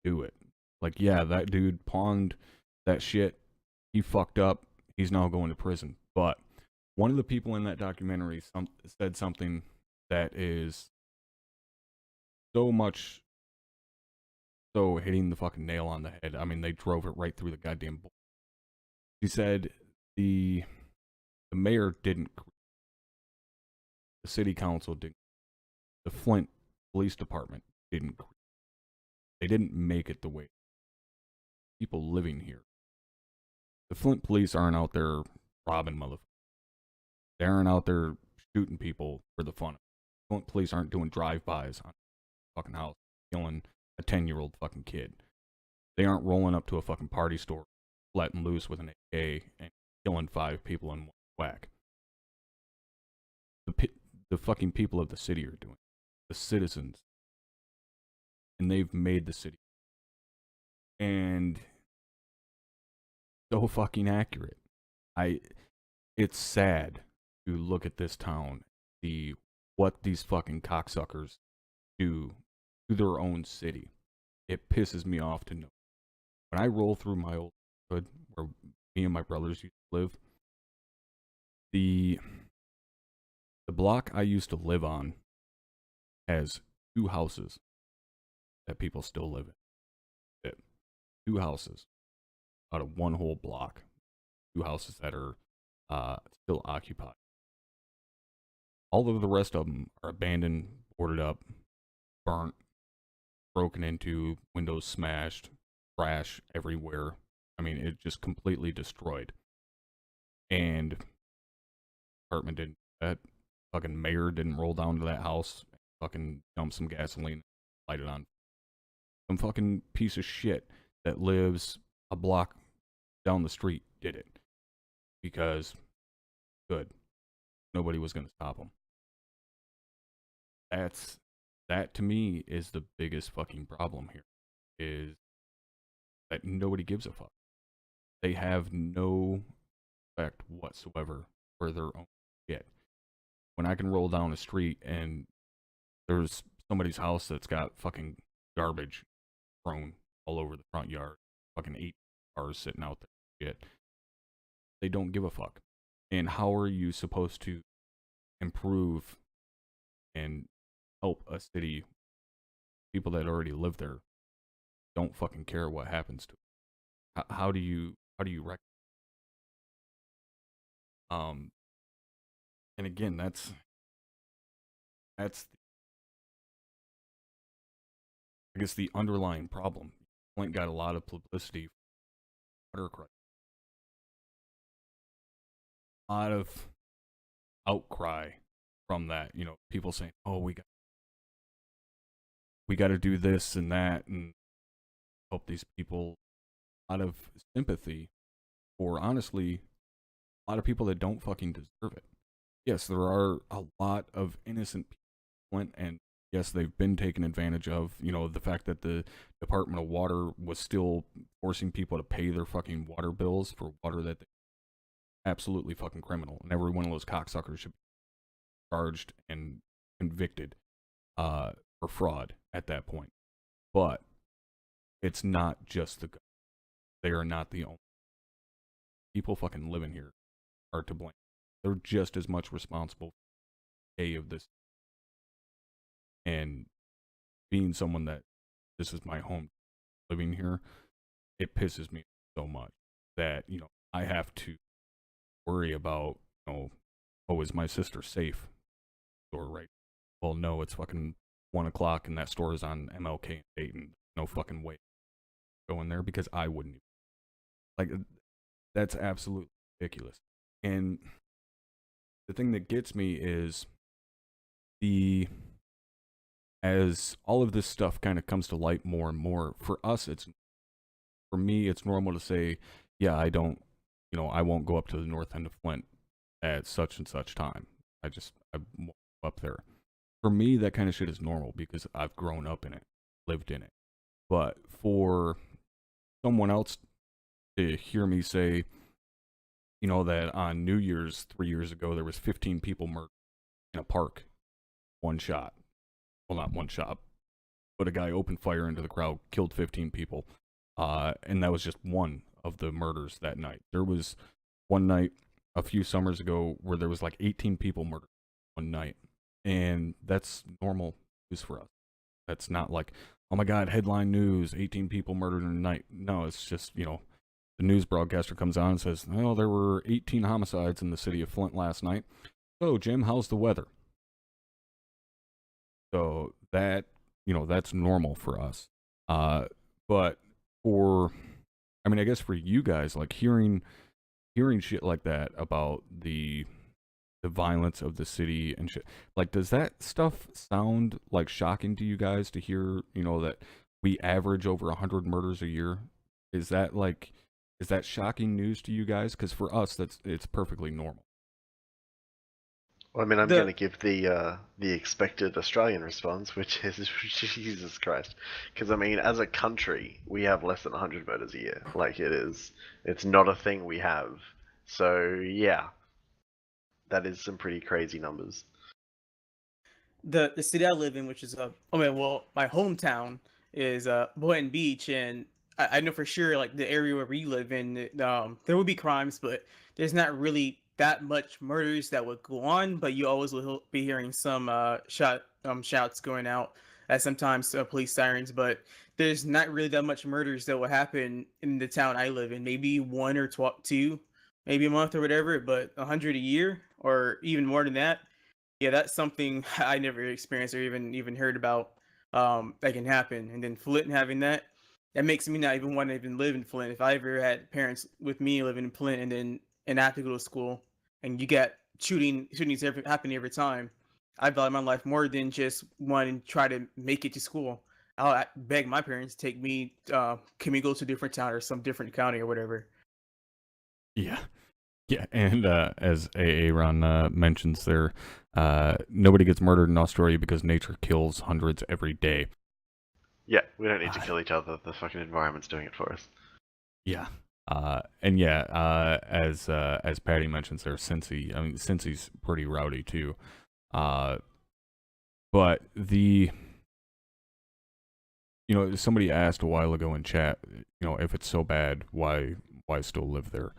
do it. Like, yeah, that dude pawned that shit. He fucked up. He's now going to prison. But one of the people in that documentary said something that is so hitting the fucking nail on the head. I mean, they drove it right through the goddamn bull. He said the mayor didn't, the city council didn't, the Flint police department didn't, they didn't make it the way people living here. The Flint police aren't out there robbing motherfuckers. They aren't out there shooting people for the fun of it. Flint police aren't doing drive-bys on a fucking house, killing a 10-year-old fucking kid. They aren't rolling up to a fucking party store, letting loose with an AK and killing 5 people in one whack. The fucking people of the city are doing it. The citizens. And they've made the city. And so fucking accurate. It's sad to look at this town, see what these fucking cocksuckers do to their own city. It pisses me off to know. When I roll through my old hood, where me and my brothers used to live, the block I used to live on has 2 houses that people still live in. 2 houses out of one whole block. 2 houses that are still occupied. All of the rest of them are abandoned, boarded up, burnt, broken into, windows smashed, trash everywhere. I mean, it just completely destroyed. And apartment didn't, that fucking mayor didn't roll down to that house, fucking dump some gasoline, light it on. Some fucking piece of shit that lives a block down the street did it. Because, good, nobody was going to stop him. That to me is the biggest fucking problem here, is that nobody gives a fuck. They have no respect whatsoever for their own shit. When I can roll down a street and there's somebody's house that's got fucking garbage thrown all over the front yard, fucking 8 cars sitting out there, shit, they don't give a fuck. And how are you supposed to improve and help a city? People that already live there don't fucking care what happens to them. How do you And again, that's I guess the underlying problem. Flint got a lot of publicity for water crisis. A lot of outcry from that. You know, people saying, "Oh, we got to do this and that and help these people." A lot of sympathy for, honestly, a lot of people that don't fucking deserve it. Yes, there are a lot of innocent people, and yes, they've been taken advantage of. You know, the fact that the Department of Water was still forcing people to pay their fucking water bills for water that they absolutely fucking criminal, and every one of those cocksuckers should be charged and convicted for fraud at that point. But it's not just the government. They are not the only people fucking living here are to blame. They're just as much responsible for the decay of this. And being someone that this is my home, living here, it pisses me so much that, you know, I have to worry about, you know, oh, is my sister safe? Or right? Well, no, it's fucking 1 o'clock and that store is on MLK and Dayton. No fucking way go in there because I wouldn't. Like, that's absolutely ridiculous. And the thing that gets me is as all of this stuff kind of comes to light more and more, for me, it's normal to say, yeah, I won't go up to the north end of Flint at such and such time. I won't go up there. For me, that kind of shit is normal because I've grown up in it, lived in it. But for someone else to hear me say, you know, that on New Year's 3 years ago, there was 15 people murdered in a park, one shot. Well, not one shot, but a guy opened fire into the crowd, killed 15 people. And that was just one of the murders that night. There was one night a few summers ago where there was like 18 people murdered one night. And that's normal news for us. That's not like, oh my God, headline news, 18 people murdered in a night. No, it's just, you know, the news broadcaster comes on and says, oh, there were 18 homicides in the city of Flint last night. So, Jim, how's the weather? So that, you know, that's normal for us. But I guess for you guys, like hearing shit like that about the violence of the city and shit, like, does that stuff sound like shocking to you guys to hear, you know, that we average over 100 murders a year? Is that shocking news to you guys? Because for us, it's perfectly normal. Well, I mean, I'm going to give the expected Australian response, which is Jesus Christ. Because I mean, as a country, we have less than 100 murders a year. Like, it's not a thing we have. So yeah, that is some pretty crazy numbers. The city I live in, which is my hometown is Boynton Beach, and I know for sure, like, the area where we live in, there would be crimes, but there's not really that much murders that would go on. But you always will be hearing some shouts going out, as sometimes police sirens. But there's not really that much murders that will happen in the town I live in. Maybe one or two, maybe a month or whatever. But 100 a year, or even more than that. Yeah, that's something I never experienced or even heard about that can happen. And then Flint having that makes me not even want to even live in Flint. If I ever had parents with me living in Flint and I have to go to school and you get shootings happening every time, I value my life more than just want to try to make it to school. I'll beg my parents to take me, can we go to a different town or some different county or whatever. Yeah. Yeah, and as Aaron mentions there, nobody gets murdered in Australia because nature kills hundreds every day. Yeah, we don't need to kill each other. The fucking environment's doing it for us. Yeah. And yeah, as Patty mentions there, Cincy's pretty rowdy too. But somebody asked a while ago in chat, if it's so bad, why still live there?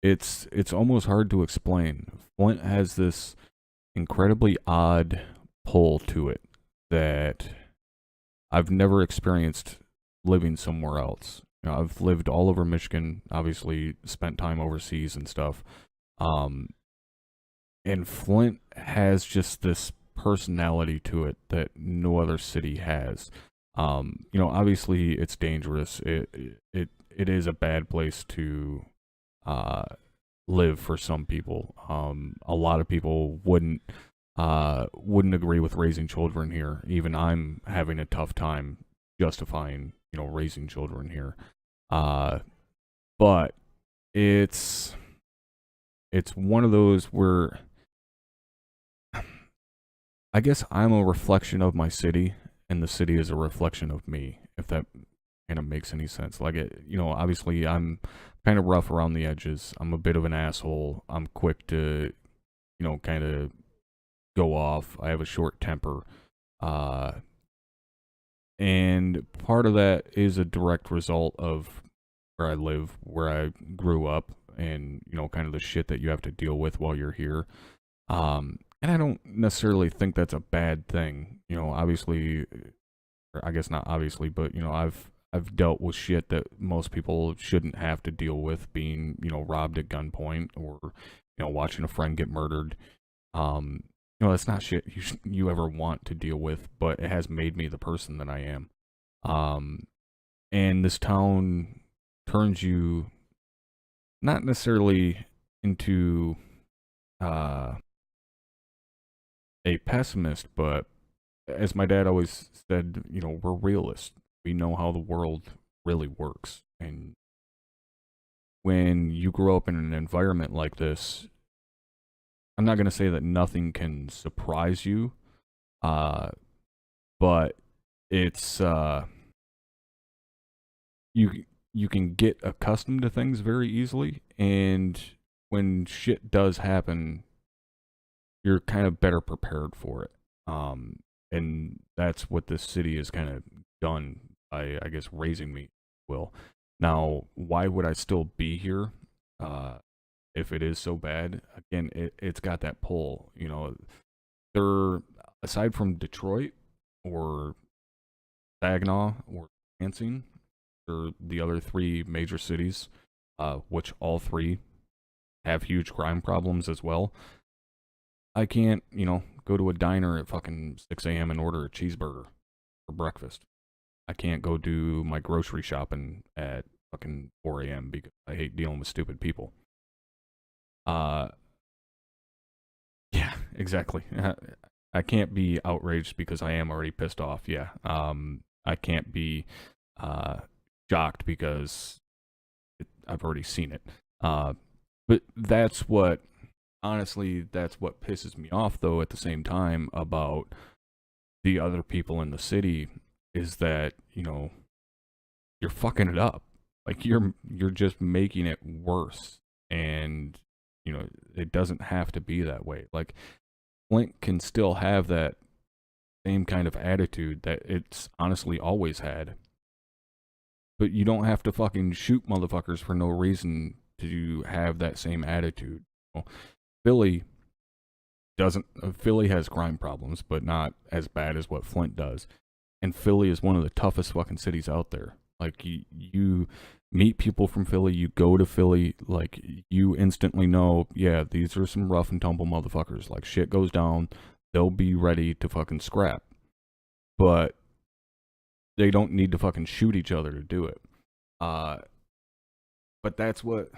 It's almost hard to explain. Flint has this incredibly odd pull to it that I've never experienced living somewhere else. I've lived all over Michigan, obviously spent time overseas and stuff. And Flint has just this personality to it that no other city has. Obviously it's dangerous. It is a bad place to live for some people. A lot of people wouldn't agree with raising children here. Even I'm having a tough time justifying, raising children here. But it's one of those where I guess I'm a reflection of my city, and the city is a reflection of me, if that kind of makes any sense. Like, obviously I'm kind of rough around the edges. I'm a bit of an asshole. I'm quick to, kind of go off. I have a short temper. And part of that is a direct result of where I live, where I grew up, and, kind of the shit that you have to deal with while you're here. And I don't necessarily think that's a bad thing. Obviously, or I guess not obviously, but, I've dealt with shit that most people shouldn't have to deal with, being, robbed at gunpoint, or, watching a friend get murdered. That's not shit you ever want to deal with, but it has made me the person that I am. And this town turns you not necessarily into a pessimist, but as my dad always said, we're realists. We know how the world really works. And when you grow up in an environment like this, I'm not going to say that nothing can surprise you, but it's you can get accustomed to things very easily, and when shit does happen, you're kind of better prepared for it. And that's what this city has kind of done by, I guess, raising me, will. Now, why would I still be here if it is so bad? Again, it's got that pull. They're, aside from Detroit or Saginaw or Lansing, they're the other three major cities, which all three have huge crime problems as well. I can't, go to a diner at fucking 6 a.m. and order a cheeseburger for breakfast. I can't go do my grocery shopping at fucking 4 a.m. because I hate dealing with stupid people. Yeah, exactly. I can't be outraged because I am already pissed off. Yeah. I can't be shocked because I've already seen it. But that's what, honestly, that's what pisses me off, though, at the same time, about the other people in the city, is that, you're fucking it up. Like, you're just making it worse. And, it doesn't have to be that way. Like, Flint can still have that same kind of attitude that it's honestly always had. But you don't have to fucking shoot motherfuckers for no reason to have that same attitude. Philly has crime problems, but not as bad as what Flint does. And Philly is one of the toughest fucking cities out there. Like, you meet people from Philly, you go to Philly, like, you instantly know, yeah, these are some rough and tumble motherfuckers. Like, shit goes down, they'll be ready to fucking scrap. But they don't need to fucking shoot each other to do it. But that's what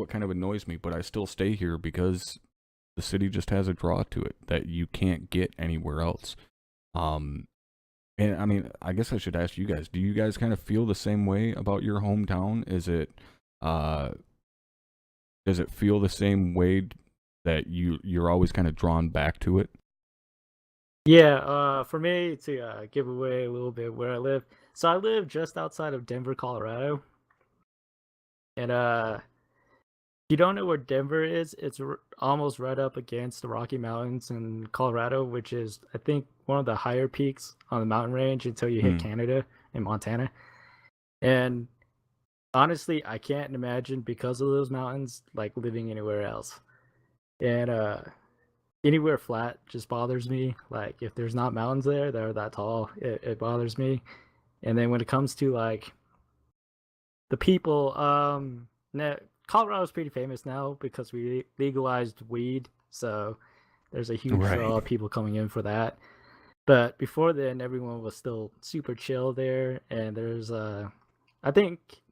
kind of annoys me. But I still stay here because the city just has a draw to it that you can't get anywhere else. And I mean, I guess I should ask you guys, do you guys kind of feel the same way about your hometown? Does it feel the same way that you're always kind of drawn back to it? Yeah, for me, to give away a little bit where I live. So I live just outside of Denver, Colorado. And if you don't know where Denver is, it's almost right up against the Rocky Mountains in Colorado, which is, I think, one of the higher peaks on the mountain range until you hit Canada and Montana. And honestly, I can't imagine, because of those mountains, like, living anywhere else. And anywhere flat just bothers me. Like, if there's not mountains there that are that tall, it bothers me. And then when it comes to, like, the people. Colorado's pretty famous now because we legalized weed, so there's a huge Right. draw of people coming in for that. But before then, everyone was still super chill there, and there's I think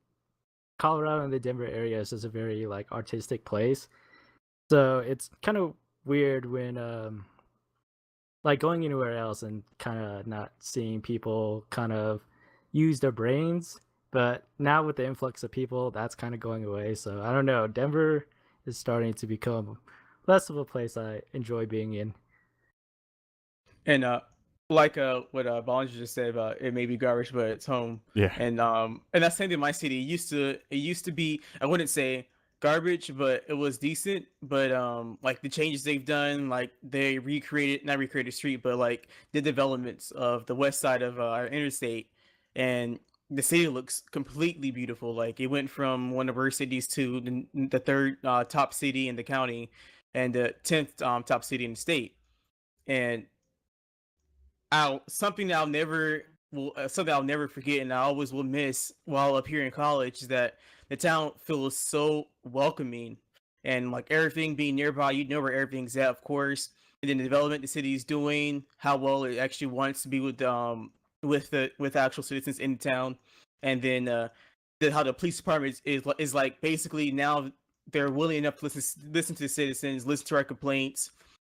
Colorado and the Denver area is just a very like artistic place. So it's kind of weird when like going anywhere else and kind of not seeing people kind of use their brains. But now with the influx of people, that's kind of going away. So I don't know. Denver is starting to become less of a place I enjoy being in. And like what Bollinger just said about it may be garbage, but it's home. Yeah. And that's same thing in my city. It used to be, I wouldn't say garbage, but it was decent. But like the changes they've done, like they not recreated the street, but like the developments of the west side of our interstate, and the city looks completely beautiful. Like it went from one of our cities to the third top city in the county, and the 10th top city in the state. And something I'll never forget, and I always will miss while up here in college, is that the town feels so welcoming, and like everything being nearby, you know where everything's at, of course. And then the development the city is doing, how well it actually wants to be with actual citizens in town, and then how the police department is like basically now they're willing enough to listen to the citizens, listen to our complaints,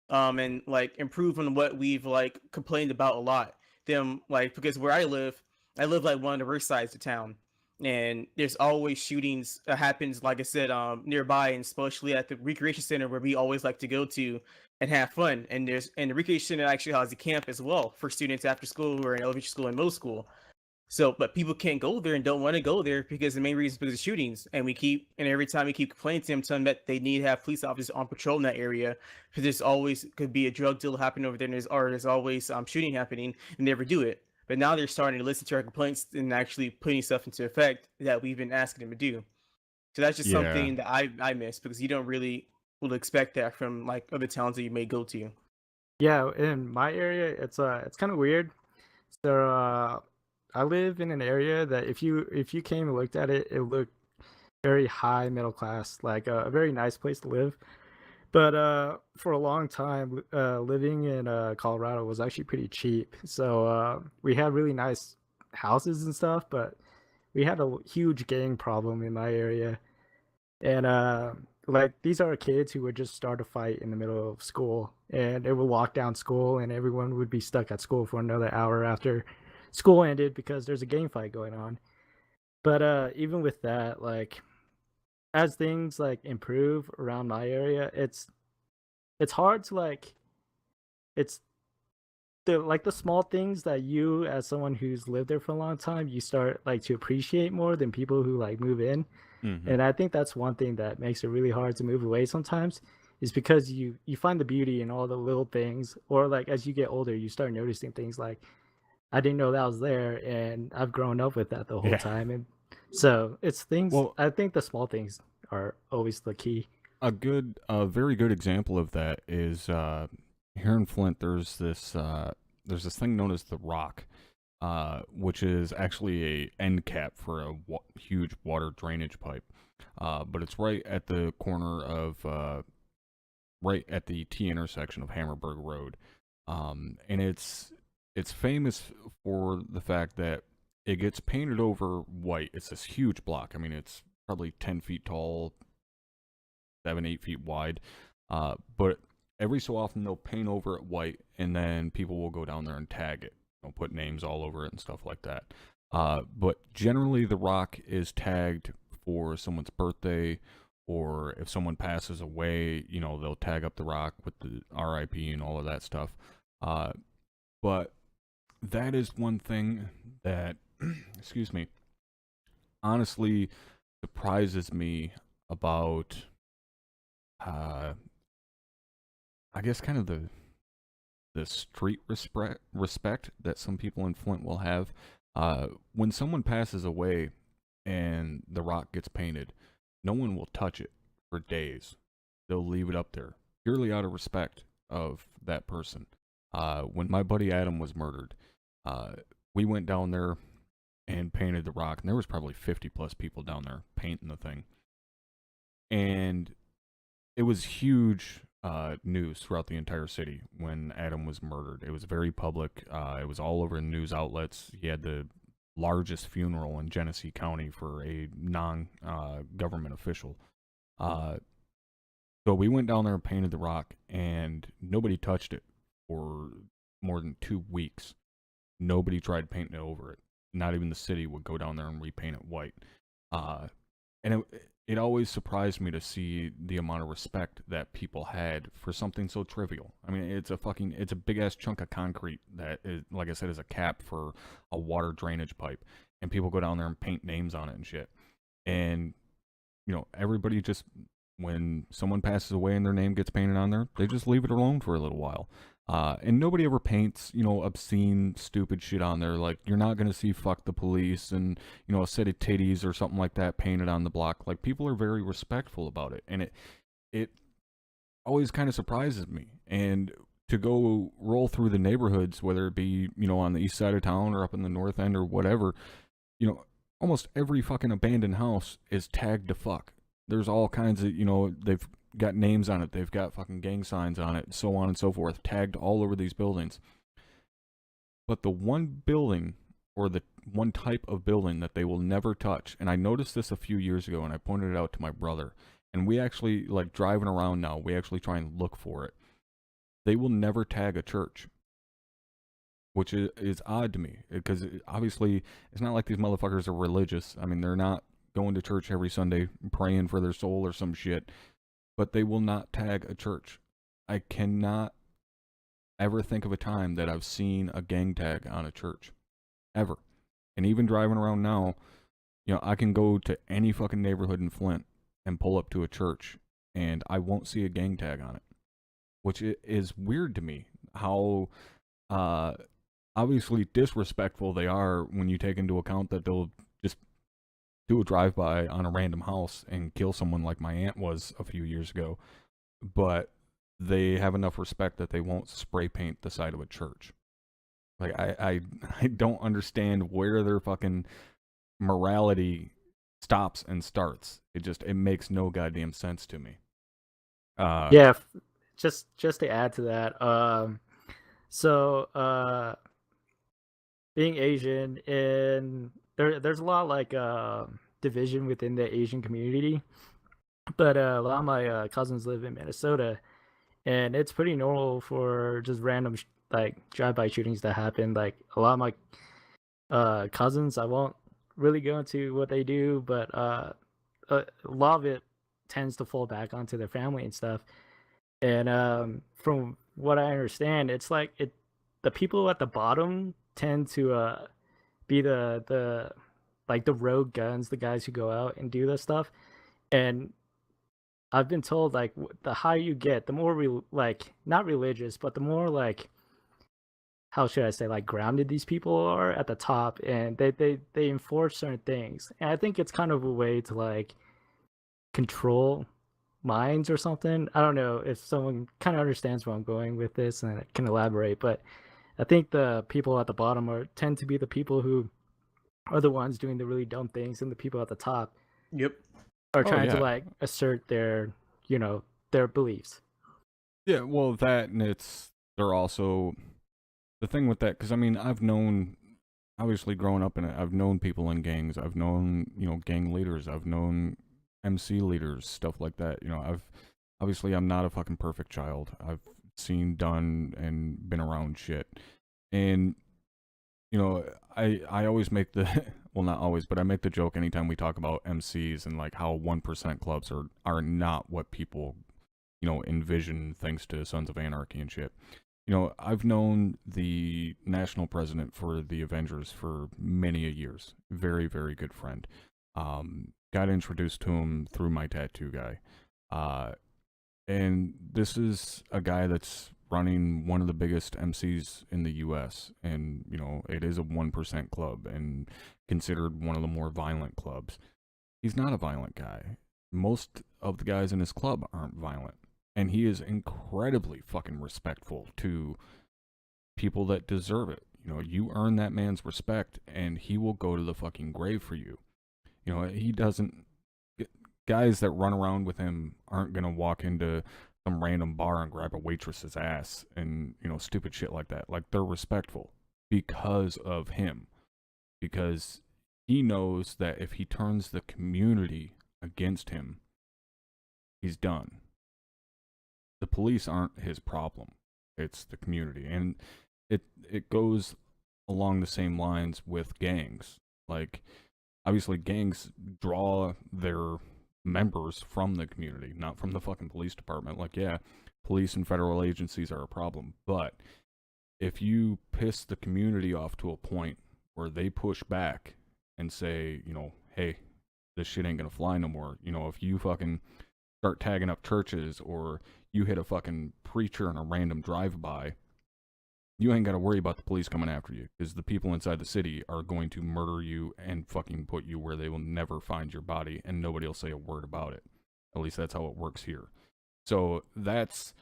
and like improve on what we've like complained about a lot. Them like, because where I live like one of the worst sides of town, and there's always shootings that happens, like I said, nearby, and especially at the recreation center where we always like to go to and have fun. And the recreation center actually has a camp as well for students after school who are in elementary school and middle school. So, but people can't go there and don't want to go there because the main reason is because of shootings. And every time we keep complaining to them, telling them that they need to have police officers on patrol in that area, because there's always could be a drug deal happening over there, and there's always shooting happening, and they never do it. But now they're starting to listen to our complaints and actually putting stuff into effect that we've been asking them to do. So that's just Yeah. something that I miss, because you don't really will expect that from like other towns that you may go to. Yeah, in my area, it's kind of weird. So I live in an area that if you came and looked at it, it looked very high middle class, like a very nice place to live. But for a long time, living in Colorado was actually pretty cheap. So we had really nice houses and stuff, but we had a huge gang problem in my area. And like these are kids who would just start a fight in the middle of school, and it would lock down school, and everyone would be stuck at school for another hour after school ended because there's a gang fight going on. But even with that, like as things like improve around my area, it's hard to like it's the small things that you, as someone who's lived there for a long time, you start like to appreciate more than people who like move in. Mhm. And I think that's one thing that makes it really hard to move away sometimes, is because you find the beauty in all the little things, or like as you get older you start noticing things like, I didn't know that was there, and I've grown up with that the whole Yeah. time. And so it's things. Well- I think the small things are always the key. A very good example of that is here in Flint. There's this thing known as the Rock, which is actually a end cap for a huge water drainage pipe. But it's right at the corner of right at the T intersection of Hammerberg Road, and it's famous for the fact that it gets painted over white. It's this huge block. I mean, it's probably 10 feet tall, 7-8 feet wide, but every so often they'll paint over it white, and then people will go down there and tag it. They'll put names all over it and stuff like that. But generally the Rock is tagged for someone's birthday, or if someone passes away, you know, they'll tag up the Rock with the RIP and all of that stuff. But that is one thing that, excuse me, honestly surprises me about, I guess, kind of the street respect that some people in Flint will have. When someone passes away and the Rock gets painted, no one will touch it for days. They'll leave it up there purely out of respect of that person. When my buddy Adam was murdered, we went down there and painted the rock. And there was probably 50 plus people down there painting the thing. And it was huge news throughout the entire city when Adam was murdered. It was very public. It was all over the news outlets. He had the largest funeral in Genesee County for a non-government official. So we went down there and painted the rock, and nobody touched it for more than 2 weeks. Nobody tried painting it over it. Not even the city would go down there and repaint it white. And it always surprised me to see the amount of respect that people had for something so trivial. I mean, it's a big ass chunk of concrete that is, like I said, is a cap for a water drainage pipe, and people go down there and paint names on it and shit. And you know, everybody just, when someone passes away and their name gets painted on there, they just leave it alone for a little while. And nobody ever paints, you know, obscene, stupid shit on there. Like, you're not gonna see "fuck the police" and, you know, a set of titties or something like that painted on the block. Like, people are very respectful about it, and it always kind of surprises me. And to go roll through the neighborhoods, whether it be, you know, on the east side of town or up in the north end or whatever, you know, almost every fucking abandoned house is tagged to fuck. There's all kinds of, you know, they've got names on it, they've got fucking gang signs on it, so on and so forth, tagged all over these buildings. But the one building, or the one type of building that they will never touch, and I noticed this a few years ago and I pointed it out to my brother, and we actually, like, driving around now, we actually try and look for it. They will never tag a church, which is odd to me, because obviously it's not like these motherfuckers are religious. I mean, they're not going to church every Sunday praying for their soul or some shit, but they will not tag a church. I cannot ever think of a time that I've seen a gang tag on a church, ever. And even driving around now, you know, I can go to any fucking neighborhood in Flint and pull up to a church, and I won't see a gang tag on it, which is weird to me. How obviously disrespectful they are when you take into account that they'll just do a drive-by on a random house and kill someone like my aunt was a few years ago. But they have enough respect that they won't spray paint the side of a church. Like, I don't understand where their fucking morality stops and starts. It makes no goddamn sense to me. Yeah, just to add to that, so being Asian, and there's a lot of, like, division within the Asian community, but a lot of my cousins live in Minnesota, and it's pretty normal for just random like drive-by shootings to happen. Like, a lot of my cousins, I won't really go into what they do, but a lot of it tends to fall back onto their family and stuff. And from what I understand, it's like the people at the bottom tend to be the like the rogue guns, the guys who go out and do this stuff. And I've been told, like, the higher you get, the more like, not religious, but the more, like, how should I say, like, grounded these people are at the top, and they enforce certain things. And I think it's kind of a way to, like, control minds or something. I don't know if someone kind of understands where I'm going with this and can elaborate, but I think the people at the bottom tend to be the people who are the ones doing the really dumb things, and the people at the top are trying to, like, assert their, you know, their beliefs. Yeah, well, that, and they're also, the thing with that, because I mean, I've known, obviously growing up in it, I've known people in gangs, I've known, you know, gang leaders, I've known MC leaders, stuff like that. You know, obviously I'm not a fucking perfect child. I've seen, done, and been around shit. And, you know, I always make the, well, not always, but I make the joke anytime we talk about MCs and, like, how 1% clubs are not what people, you know, envision thanks to Sons of Anarchy and shit. You know, I've known the national president for the Avengers for many a years. Very, very good friend. Got introduced to him through my tattoo guy. And this is a guy that's running one of the biggest MCs in the US, and, you know, it is a 1% club and considered one of the more violent clubs. He's not a violent guy. Most of the guys in his club aren't violent, and he is incredibly fucking respectful to people that deserve it. You know, you earn that man's respect, and he will go to the fucking grave for you. You know, he doesn't. Guys that run around with him aren't gonna walk into some random bar and grab a waitress's ass and, you know, stupid shit like that. Like, they're respectful because of him. Because he knows that if he turns the community against him, he's done. The police aren't his problem. It's the community. And it goes along the same lines with gangs. Like, obviously gangs draw their members from the community, not from the fucking police department. Like, yeah, police and federal agencies are a problem, but if you piss the community off to a point where they push back and say, you know, hey, this shit ain't gonna fly no more. You know, if you fucking start tagging up churches, or you hit a fucking preacher in a random drive-by, you ain't got to worry about the police coming after you, because the people inside the city are going to murder you and fucking put you where they will never find your body, and nobody will say a word about it. At least that's how it works here. So that's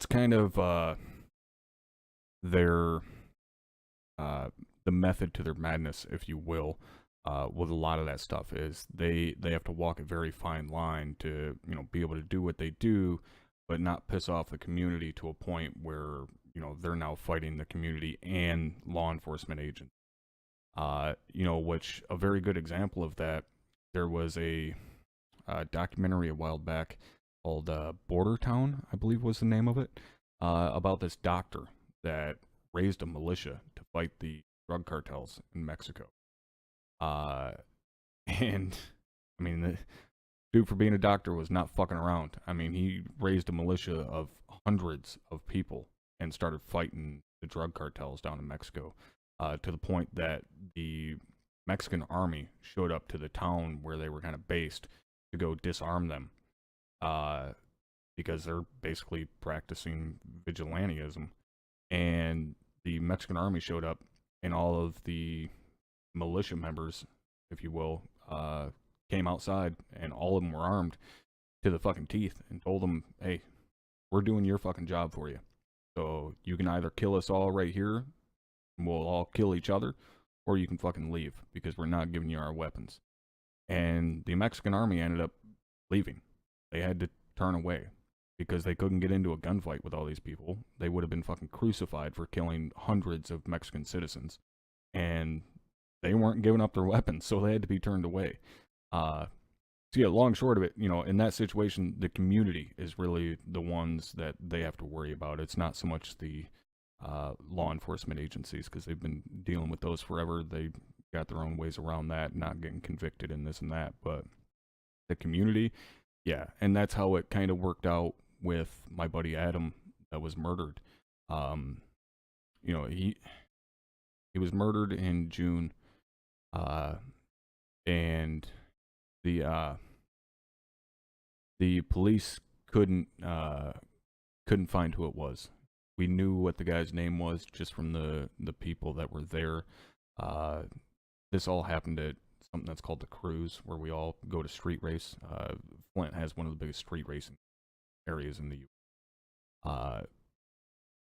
kind of their the method to their madness, if you will. With a lot of that stuff is they have to walk a very fine line to, you know, be able to do what they do, but not piss off the community to a point where, you know, they're now fighting the community and law enforcement agents. You know, which a very good example of that, there was a documentary a while back called Border Town, I believe was the name of it, about this doctor that raised a militia to fight the drug cartels in Mexico. And I mean, the dude, for being a doctor, was not fucking around. I mean, he raised a militia of hundreds of people and started fighting the drug cartels down in Mexico, to the point that the Mexican army showed up to the town where they were kind of based to go disarm them, because they're basically practicing vigilantism. And the Mexican army showed up, and all of the militia members, if you will, came outside, and all of them were armed to the fucking teeth, and told them, hey, we're doing your fucking job for you. So you can either kill us all right here, and we'll all kill each other, or you can fucking leave, because we're not giving you our weapons. And the Mexican army ended up leaving. They had to turn away, because they couldn't get into a gunfight with all these people. They would have been fucking crucified for killing hundreds of Mexican citizens. And they weren't giving up their weapons, so they had to be turned away. So yeah, long short of it, you know, in that situation, the community is really the ones that they have to worry about. It's not so much the law enforcement agencies, because they've been dealing with those forever. They got their own ways around that, not getting convicted in this and that. But the community, yeah, and that's how it kind of worked out with my buddy Adam that was murdered. You know, he was murdered in June. And the police couldn't find who it was. We knew what the guy's name was just from the people that were there. This all happened at something that's called the Cruise, where we all go to street race. Flint has one of the biggest street racing areas in the U.S.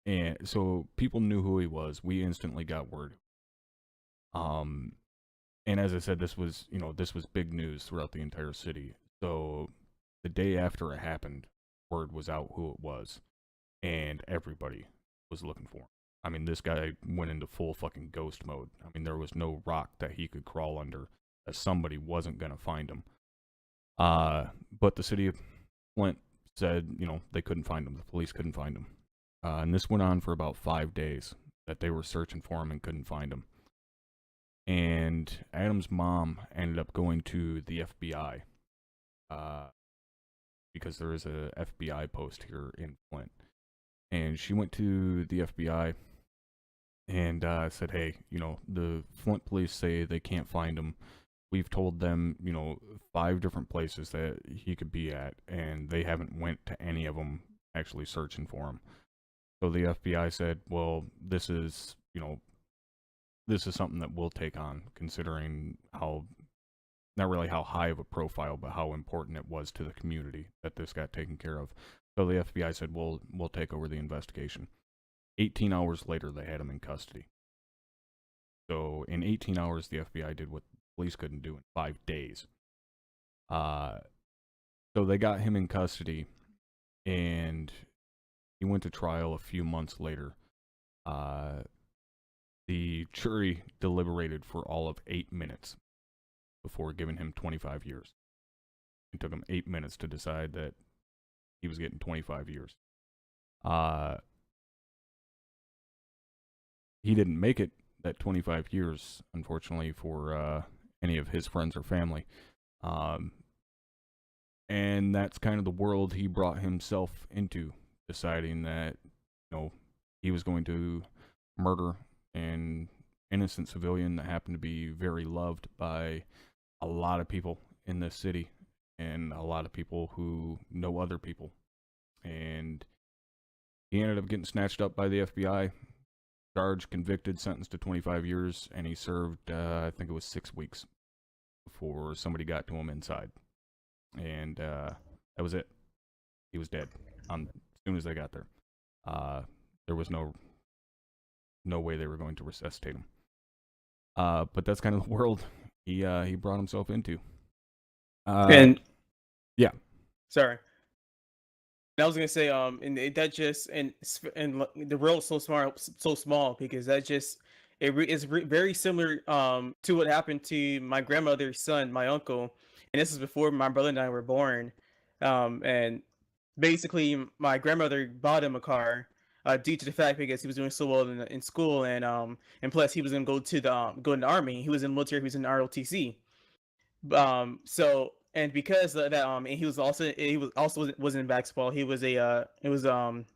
And so people knew who he was. We instantly got word. And as I said, this was big news throughout the entire city. So the day after it happened, word was out who it was, and everybody was looking for him. I mean, this guy went into full fucking ghost mode. I mean, there was no rock that he could crawl under that somebody wasn't gonna find him. But the city of Flint said, you know, they couldn't find him. The police couldn't find him. And this went on for about 5 days, that they were searching for him and couldn't find him. And Adam's mom ended up going to the FBI, because there is a FBI post here in Flint. And she went to the FBI and said, hey, you know, the Flint police say they can't find him. We've told them, you know, 5 different places that he could be at, and they haven't went to any of them actually searching for him. So the FBI said, well, this is something that we'll take on, considering how, not really how high of a profile, but how important it was to the community that this got taken care of. So the FBI said, we'll take over the investigation. 18 hours later, they had him in custody. So in 18 hours, the FBI did what the police couldn't do in 5 days. So they got him in custody, and he went to trial a few months later. The jury deliberated for all of 8 minutes before giving him 25 years. It took him 8 minutes to decide that he was getting 25 years. He didn't make it that 25 years, unfortunately, for any of his friends or family. And that's kind of the world he brought himself into, deciding that, he was going to murder an innocent civilian that happened to be very loved by a lot of people in this city and a lot of people who know other people. And he ended up getting snatched up by the FBI, charged, convicted, sentenced to 25 years, and he served, I think it was 6 weeks before somebody got to him inside. And that was it. He was dead as soon as they got there. There was no way they were going to resuscitate him. But that's kind of the world he brought himself into. And yeah, sorry. And I was gonna say, that just and the world's so small because that just is very similar to what happened to my grandmother's son, my uncle, and this is before my brother and I were born. And basically, my grandmother bought him a car due to the fact because he was doing so well in school, and plus he was gonna go to the army. He was in the military. He was in ROTC. So and because of that, and he was also wasn't in basketball. He was I wouldn't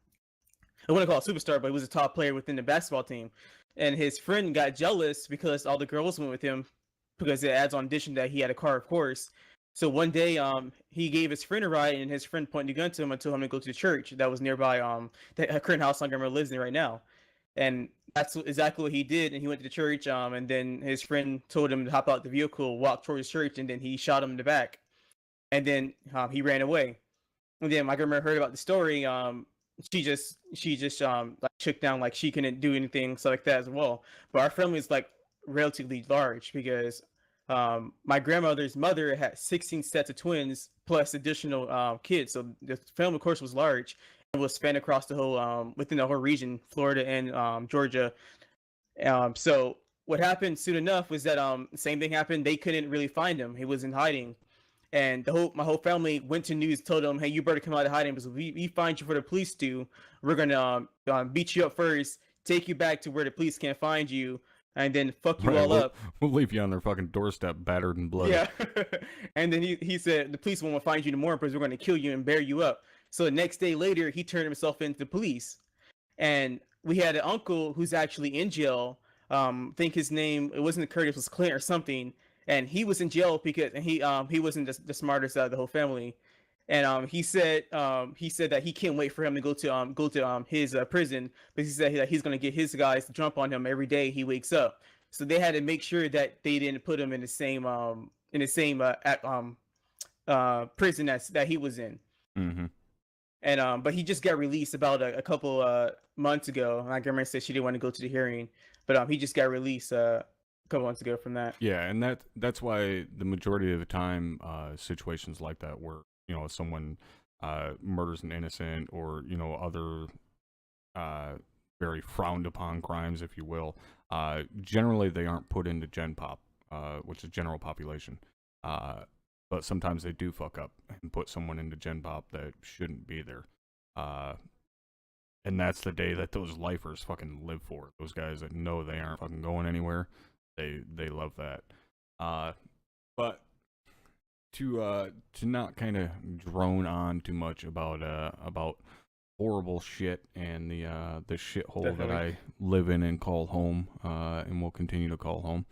call it a superstar, but he was a top player within the basketball team. And his friend got jealous because all the girls went with him because it adds on addition that he had a car, of course. So one day, he gave his friend a ride, and his friend pointed a gun to him and told him to go to the church that was nearby, the current house my grandma lives in right now. And that's exactly what he did. And he went to the church, and then his friend told him to hop out the vehicle, walk towards the church, and then he shot him in the back. And then he ran away. And then my grandma heard about the story. She just like shook down, like she couldn't do anything, so like that as well. But our family is like relatively large because my grandmother's mother had 16 sets of twins plus additional kids. So the family, of course, was large and was span across the whole within the whole region, Florida and Georgia. So what happened soon enough was that same thing happened. They couldn't really find him. He was in hiding. And my whole family went to news, told them, "Hey, you better come out of hiding because we find you for the police do. We're gonna beat you up first, take you back to where the police can't find you, and then fuck you all up. We'll leave you on their fucking doorstep, battered and bloody." Yeah. And then he said the police won't find you anymore because we're gonna kill you and bury you up. So the next day later, he turned himself into the police, and we had an uncle who's actually in jail. I think his name, it wasn't Curtis, it was Clint or something. And he was in jail because he wasn't the smartest out of the whole family, and he said that he can't wait for him to go to his prison because he said that he's gonna get his guys to jump on him every day he wakes up. So they had to make sure that they didn't put him in the same prison that he was in. Mm-hmm. And but he just got released about a couple months ago. My grandma said she didn't want to go to the hearing, but he just got released couple months ago from that. Yeah, and that's why the majority of the time situations like that where someone murders an innocent or other very frowned upon crimes, if you will, generally they aren't put into Gen Pop, which is general population, but sometimes they do fuck up and put someone into Gen Pop that shouldn't be there, and that's the day that those lifers fucking live for. Those guys that know they aren't fucking going anywhere. They love that, but to not kind of drone on too much about horrible shit and the shithole Definitely. that I live in and call home, and will continue to call home.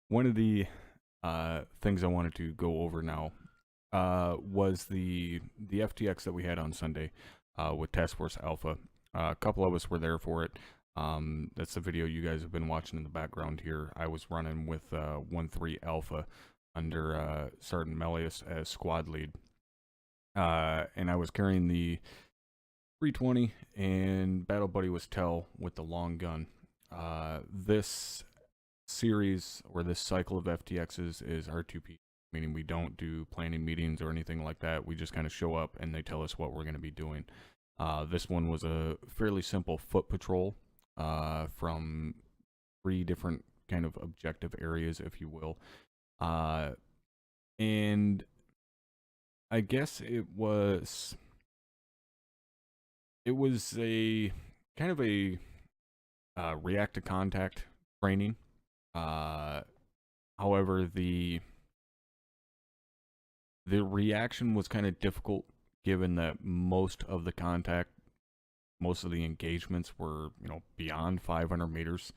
One of the things I wanted to go over now was the FTX that we had on Sunday with Task Force Alpha. A couple of us were there for it. That's the video you guys have been watching in the background here. I was running with 1-3 Alpha under Sergeant Melius as squad lead, and I was carrying the 320, and Battle Buddy was Tell with the long gun. This series or this cycle of FTXs is R2P, meaning we don't do planning meetings or anything like that. We just kind of show up and they tell us what we're going to be doing. This one was a fairly simple foot patrol from 3 different kind of objective areas, if you will. And I guess it was a kind of a react to contact training. However, the reaction was kind of difficult given that most of the engagements were, beyond 500 meters.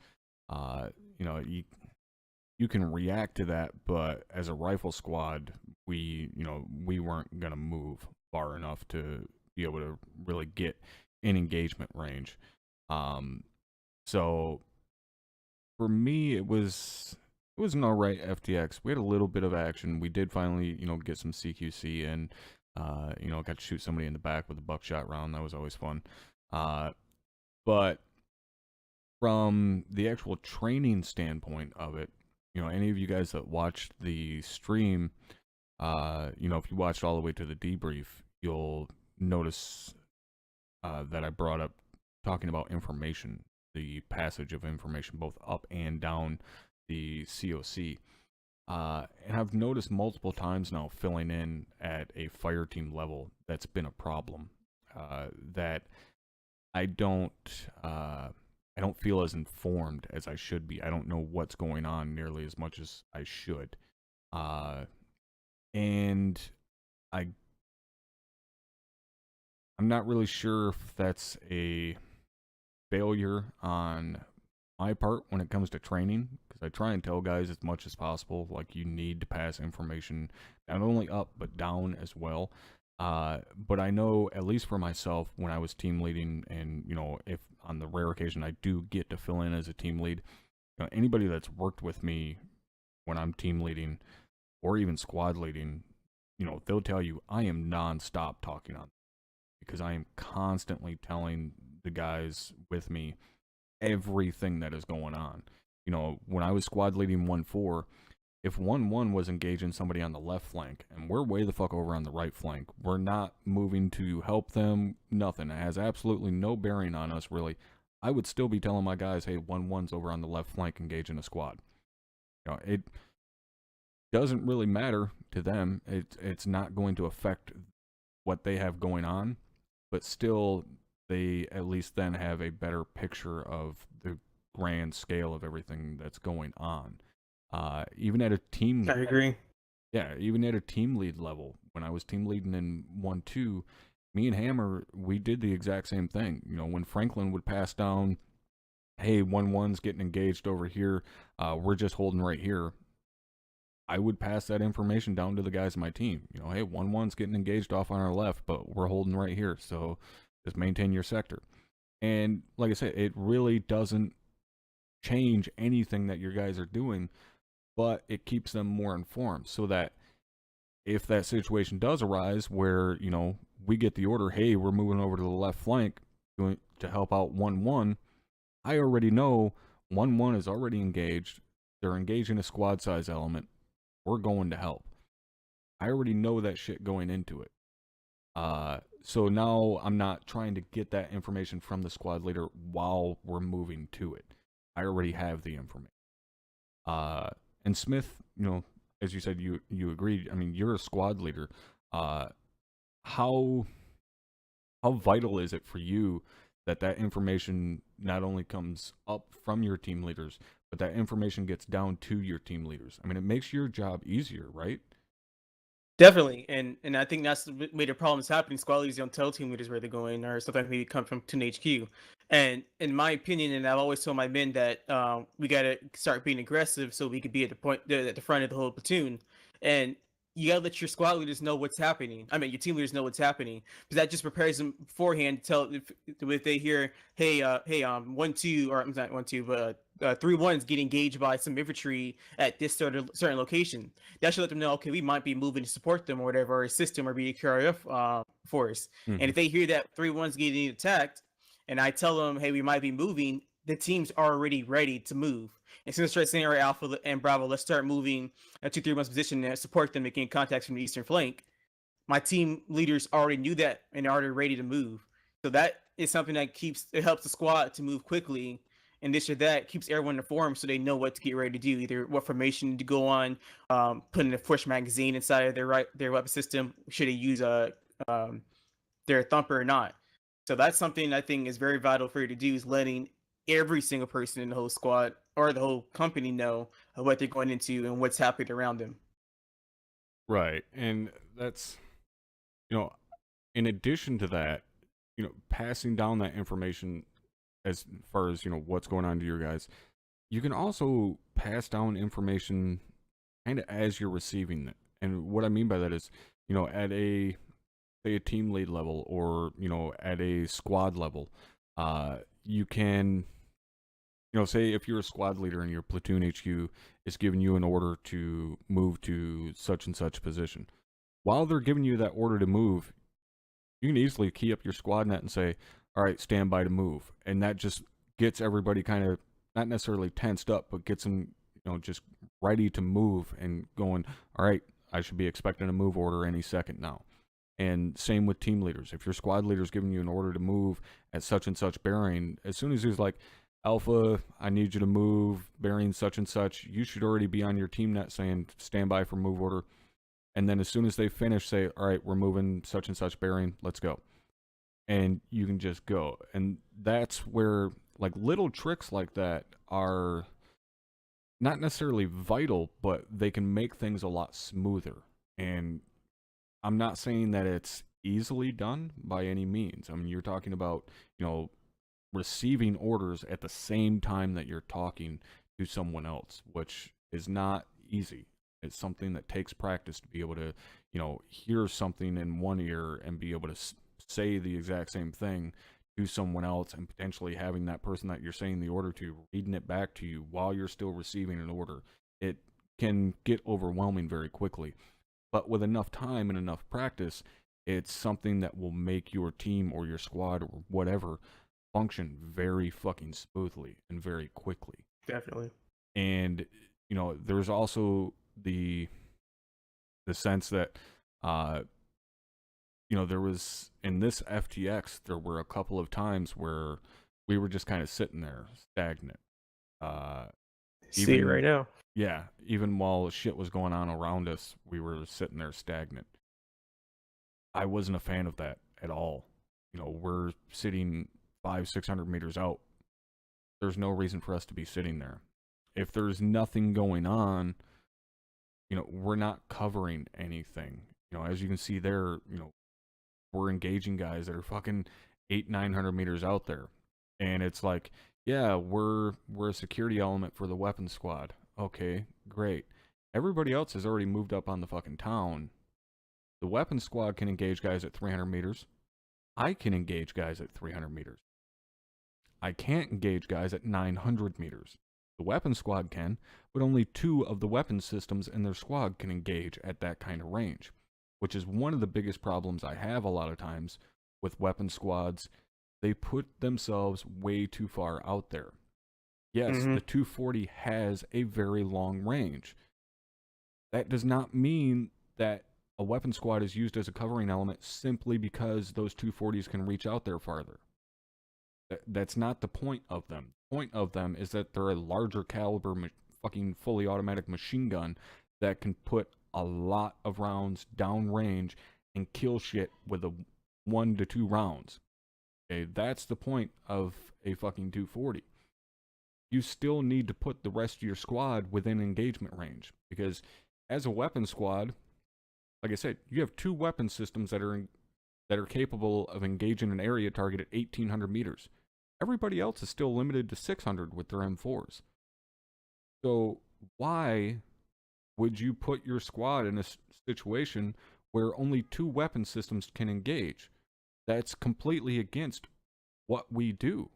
You can react to that, but as a rifle squad, we weren't gonna move far enough to be able to really get in engagement range. So for me, it was an alright FTX. We had a little bit of action. We did finally, get some CQC in. Got to shoot somebody in the back with a buckshot round. That was always fun. But from the actual training standpoint of it, any of you guys that watched the stream, if you watched all the way to the debrief, you'll notice that I brought up talking about information, the passage of information both up and down the COC. And I've noticed multiple times now filling in at a fire team level that's been a problem, that I don't feel as informed as I should be. I don't know what's going on nearly as much as I should. And I'm not really sure if that's a failure on my part when it comes to training, because I try and tell guys as much as possible, like, you need to pass information not only up but down as well. But I know, at least for myself, when I was team leading, and if on the rare occasion I do get to fill in as a team lead, anybody that's worked with me when I'm team leading or even squad leading, they'll tell you I am non-stop talking on, because I am constantly telling the guys with me everything that is going on. When I was squad leading 1-4, if 1-1 was engaging somebody on the left flank and we're way the fuck over on the right flank, we're not moving to help them, nothing. It has absolutely no bearing on us, really. I would still be telling my guys, hey, 1-1's over on the left flank engaging a squad. It doesn't really matter to them. It's not going to affect what they have going on, but still, they at least then have a better picture of the grand scale of everything that's going on. Even at a team, I agree. Yeah, even at a team lead level, when I was team leading in 1-2, me and Hammer, we did the exact same thing. When Franklin would pass down, hey, 1-1's getting engaged over here, we're just holding right here, I would pass that information down to the guys in my team. Hey, 1-1's getting engaged off on our left, but we're holding right here, so just maintain your sector. And like I said, it really doesn't change anything that your guys are doing, but it keeps them more informed, so that if that situation does arise where, we get the order, hey, we're moving over to the left flank to help out 1-1, I already know 1-1 is already engaged. They're engaging a squad size element. We're going to help. I already know that shit going into it. So now I'm not trying to get that information from the squad leader while we're moving to it. I already have the information. And Smith, as you said, you agreed. I mean, you're a squad leader. How vital is it for you that information not only comes up from your team leaders, but that information gets down to your team leaders? I mean, it makes your job easier, right? Definitely, and I think that's the way the problem is happening. Squad leaders don't tell team leaders where they're going, or sometimes maybe come from Tune HQ. And in my opinion, and I've always told my men that we got to start being aggressive so we could be at the front of the whole platoon. And you gotta let your squad leaders know what's happening. I mean, your team leaders know what's happening, because that just prepares them beforehand to tell if they hear, hey, 1-2, or I'm not 1-2, but 3-1's getting engaged by some infantry at this certain location. That should let them know, okay, we might be moving to support them or whatever, or assist them or be a QRF force. And if they hear that 3-1's getting attacked, and I tell them, hey, we might be moving, the team's already ready to move. As soon as start saying, all right, Alpha and Bravo, let's start moving a 2-3-1's position and support them and gain contacts from the eastern flank. My team leaders already knew that and are already ready to move. So that is something that helps the squad to move quickly, and this or that keeps everyone informed so they know what to get ready to do, either what formation to go on, putting a push magazine inside of their weapon system, should they use their thumper or not. So that's something I think is very vital for you to do, is letting every single person in the whole squad or the whole company know what they're going into and what's happening around them. Right. And that's, in addition to that, passing down that information as far as, what's going on to your guys, you can also pass down information kind of as you're receiving it. And what I mean by that is, at a team lead level, or, at a squad level, you can, say if you're a squad leader and your platoon HQ is giving you an order to move to such and such position. While they're giving you that order to move, you can easily key up your squad net and say, all right, stand by to move. And that just gets everybody kind of, not necessarily tensed up, but gets them, just ready to move and going, all right, I should be expecting a move order any second now. And same with team leaders. If your squad leader is giving you an order to move at such and such bearing, as soon as he's like, Alpha, I need you to move bearing such and such, you should already be on your team net saying, stand by for move order. And then as soon as they finish, say, all right, we're moving such and such bearing, let's go. And you can just go. And that's where, like, little tricks like that are not necessarily vital, but they can make things a lot smoother. And I'm not saying that it's easily done by any means. I mean, you're talking about, receiving orders at the same time that you're talking to someone else, which is not easy. It's something that takes practice to be able to, hear something in one ear and be able to say the exact same thing to someone else, and potentially having that person that you're saying the order to reading it back to you while you're still receiving an order. It can get overwhelming very quickly. But with enough time and enough practice, it's something that will make your team or your squad or whatever function very fucking smoothly and very quickly. Definitely. And, there's also the sense that, there was, in this FTX, there were a couple of times where we were just kind of sitting there stagnant. See it right now. Yeah, even while shit was going on around us, we were sitting there stagnant. I wasn't a fan of that at all. We're sitting 500-600 meters out. There's no reason for us to be sitting there. If there's nothing going on, we're not covering anything. As you can see there, we're engaging guys that are fucking 800-900 meters out there. And it's like, yeah, we're a security element for the weapons squad. Okay, great. Everybody else has already moved up on the fucking town. The weapons squad can engage guys at 300 meters. I can engage guys at 300 meters. I can't engage guys at 900 meters. The weapons squad can, but only 2 of the weapons systems in their squad can engage at that kind of range, which is one of the biggest problems I have a lot of times with weapons squads. They put themselves way too far out there. Yes, the 240 has a very long range. That does not mean that a weapon squad is used as a covering element simply because those 240s can reach out there farther. That's not the point of them. The point of them is that they're a larger caliber fucking fully automatic machine gun that can put a lot of rounds downrange and kill shit with a 1 to 2 rounds. Okay, that's the point of a fucking 240. You still need to put the rest of your squad within engagement range, because as a weapon squad, like I said, you have 2 weapon systems that are capable of engaging an area target at 1,800 meters. Everybody else is still limited to 600 with their M4s. So why would you put your squad in a situation where only 2 weapon systems can engage? That's completely against what we do.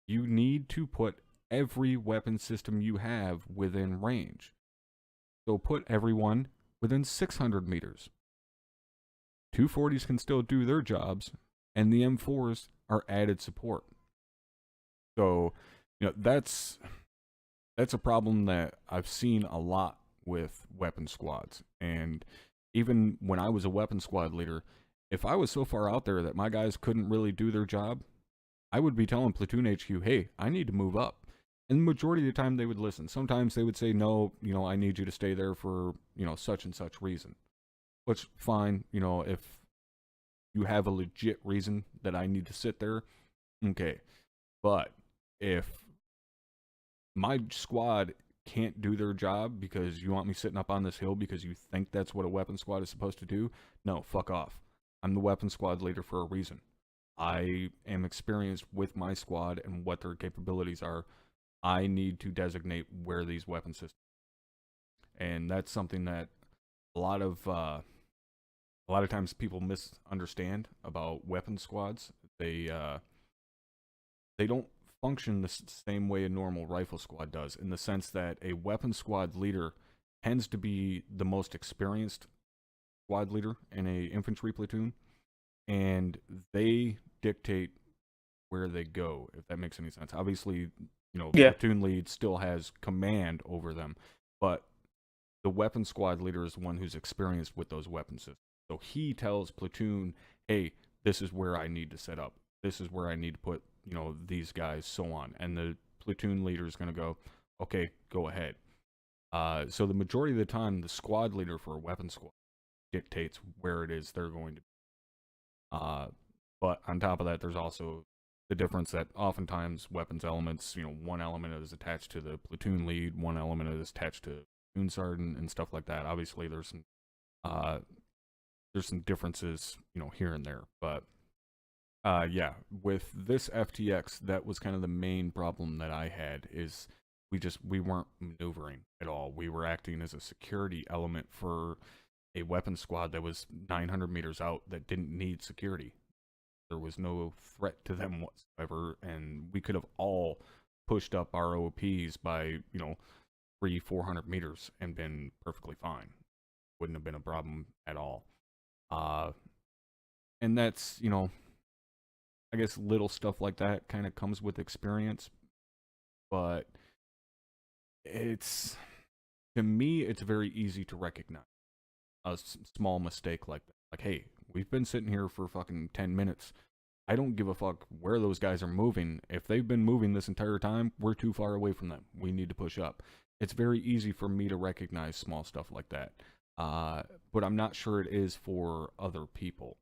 You need to put every weapon system you have within range. So put everyone within 600 meters. 240s can still do their jobs, and the M4s are added support. So, that's a problem that I've seen a lot with weapon squads. And even when I was a weapon squad leader, if I was so far out there that my guys couldn't really do their job, I would be telling Platoon HQ, hey, I need to move up. And the majority of the time they would listen. Sometimes they would say, no, I need you to stay there for, such and such reason. Which, fine, if you have a legit reason that I need to sit there, okay. But if my squad can't do their job because you want me sitting up on this hill because you think that's what a weapon squad is supposed to do, no, fuck off. I'm the weapon squad leader for a reason. I am experienced with my squad and what their capabilities are. I need to designate where these weapon systems. And that's something that a lot of times people misunderstand about weapon squads. They don't function the same way a normal rifle squad does, in the sense that a weapon squad leader tends to be the most experienced squad leader in a infantry platoon, and they dictate where they go, if that makes any sense. Obviously, platoon lead still has command over them, but the weapon squad leader is the one who's experienced with those weapon systems. So he tells platoon, hey, this is where I need to set up. This is where I need to put, these guys, so on. And the platoon leader is going to go, okay, go ahead. So the majority of the time, the squad leader for a weapon squad dictates where it is they're going to be. But on top of that, there's also the difference that oftentimes weapons elements, one element is attached to the platoon lead, one element is attached to platoon sergeant and stuff like that. Obviously, there's some differences, here and there. But yeah, with this FTX, that was kind of the main problem that I had, is we weren't maneuvering at all. We were acting as a security element for a weapon squad that was 900 meters out that didn't need security. There was no threat to them whatsoever, and we could have all pushed up our OPs by, 300-400 meters and been perfectly fine. Wouldn't have been a problem at all. And that's, I guess little stuff like that kind of comes with experience, but to me, it's very easy to recognize a small mistake like that. Like, hey, we've been sitting here for fucking 10 minutes. I don't give a fuck where those guys are moving. If they've been moving this entire time, we're too far away from them. We need to push up. It's very easy for me to recognize small stuff like that. But I'm not sure it is for other people.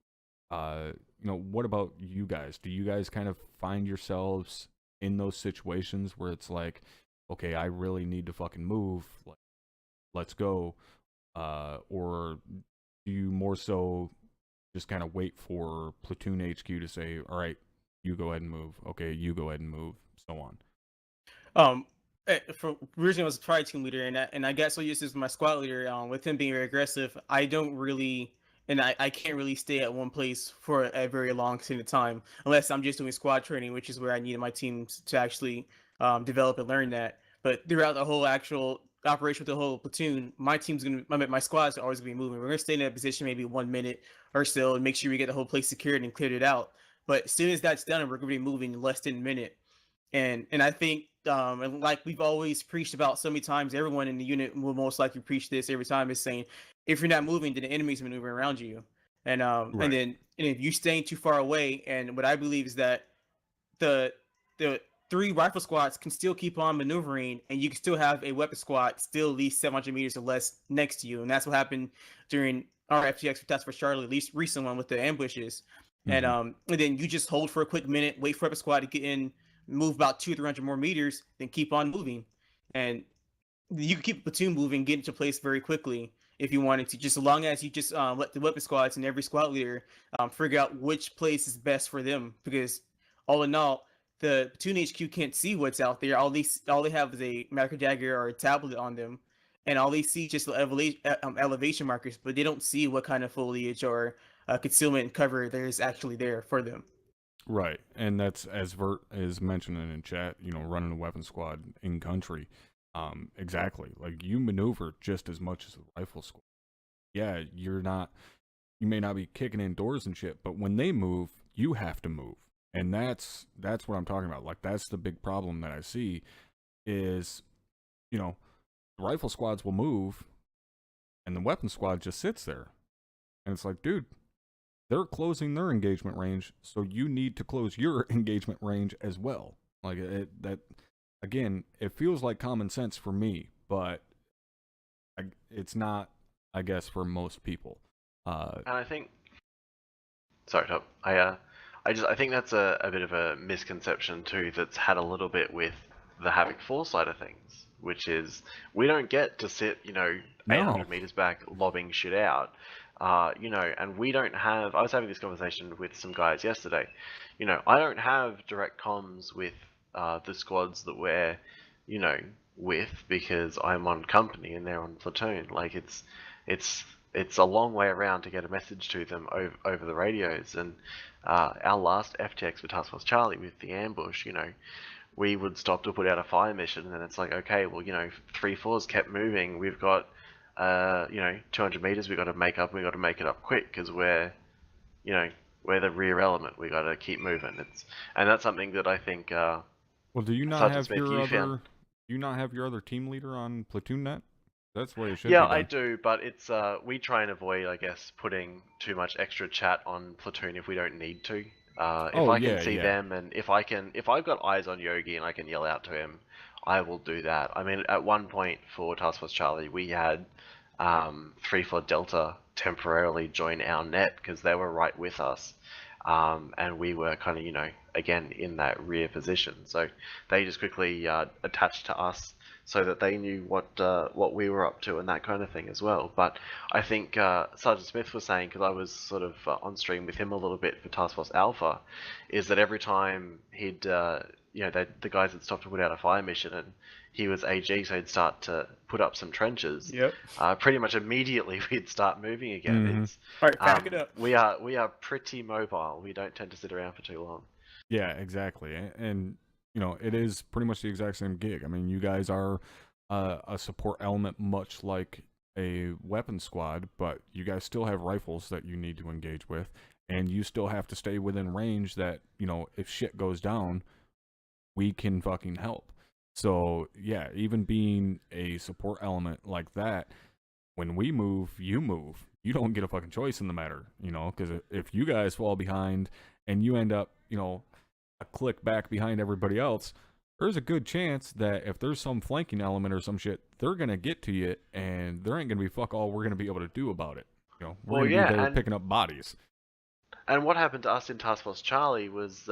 What about you guys? Do you guys kind of find yourselves in those situations where it's like, okay, I really need to fucking move, like, let's go? Or do you more so just kind of wait for platoon HQ to say, all right, you go ahead and move. Okay, you go ahead and move, so on. For originally I was a tri team leader, and I got so used to my squad leader, with him being very aggressive, I don't really, and I can't really stay at one place for a very long extended time unless I'm just doing squad training, which is where I needed my teams to actually develop and learn that. But throughout the whole actual operation with the whole platoon, my squads are always gonna be moving. We're gonna stay in that position maybe 1 minute or so and make sure we get the whole place secured and cleared it out. But as soon as that's done, we're gonna be moving in less than a minute. And I think, and like we've always preached about so many times, everyone in the unit will most likely preach this every time, is saying, if you're not moving, then the enemy's maneuvering around you. And Right. and if you're staying too far away, and what I believe is that the 3 rifle squads can still keep on maneuvering, and you can still have a weapon squad still at least 700 meters or less next to you. And that's what happened during our FTX Task Force Charlie, at least recent one with the ambushes. And then you just hold for a quick minute, wait for weapon squad to get in, move about 200 or 300 more meters, then keep on moving. And you can keep the platoon moving, get into place very quickly if you wanted to, just as long as you just let the weapon squads and every squad leader figure out which place is best for them. Because all in all, the platoon HQ can't see what's out there. All they have is a macro dagger or a tablet on them, and all they see just the elevation markers, but they don't see what kind of foliage or concealment cover there's actually there for them. Right, and that's as Vert is mentioning in chat. Running a weapon squad in country, exactly. Like you maneuver just as much as the rifle squad. Yeah, you may not be kicking in doors and shit, but when they move, you have to move, and that's what I'm talking about. Like that's the big problem that I see is, the rifle squads will move, and the weapon squad just sits there, and it's like, dude. They're closing their engagement range, so you need to close your engagement range as well. Like again, it feels like common sense for me, but it's not, I guess, for most people. And I think, sorry, Top. I think that's a bit of a misconception too. That's had a little bit with the Havoc 4 side of things, which is we don't get to sit, 800 meters back lobbing shit out. And we don't have. I was having this conversation with some guys yesterday. I don't have direct comms with the squads that we're, with because I'm on company and they're on platoon. Like it's a long way around to get a message to them over the radios. And our last FTX with Task Force Charlie with the ambush, we would stop to put out a fire mission, and it's like, okay, well, 3-4s kept moving. We've got 200 meters we got to make up. We got to make it up quick because we're the rear element. We got to keep moving. And that's something that I think. Well, do you not Sergeant have Smith, your you other? found... Do you not have your other team leader on platoon net? That's the way it should Yeah, be done. I do, but it's we try and avoid, I guess, putting too much extra chat on platoon if we don't need to. If I can see them, and if I've got eyes on Yogi and I can yell out to him, I will do that. I mean, at one point for Task Force Charlie, we had 3-4 Delta temporarily join our net because they were right with us, and we were kind of, again in that rear position. So they just quickly attached to us so that they knew what we were up to and that kind of thing as well. But I think Sergeant Smith was saying, because I was sort of on stream with him a little bit for Task Force Alpha, is that every time he'd, the guys had stopped to put out a fire mission and he was AG, so he'd start to put up some trenches. Yep. Pretty much immediately we'd start moving again. Mhm. It's, All right, back it up. We are pretty mobile. We don't tend to sit around for too long. Yeah, exactly. And it is pretty much the exact same gig. I mean, you guys are a support element, much like a weapon squad, but you guys still have rifles that you need to engage with, and you still have to stay within range that, if shit goes down, we can fucking help. So, yeah, even being a support element like that, when we move, you move. You don't get a fucking choice in the matter, because if you guys fall behind and you end up, a click back behind everybody else, there's a good chance that if there's some flanking element or some shit, they're going to get to you, and there ain't going to be fuck all we're going to be able to do about it. We're going to be there picking up bodies. And what happened to us in Task Force Charlie was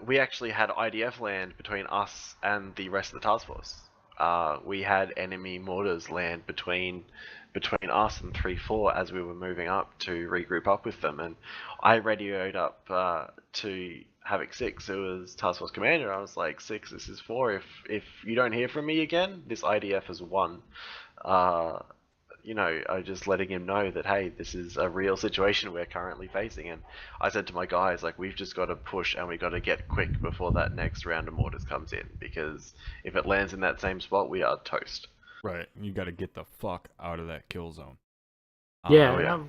we actually had IDF land between us and the rest of the task force. We had enemy mortars land between us and 3-4 as we were moving up to regroup up with them, and I radioed up to Havoc 6, who was Task Force Commander. I was like, 6, this is 4. If you don't hear from me again, this IDF has won. I just letting him know that, hey, this is a real situation we're currently facing. And I said to my guys, like, we've just got to push and we've got to get quick before that next round of mortars comes in, because if it lands in that same spot, we are toast. Right. You got to get the fuck out of that kill zone. Yeah,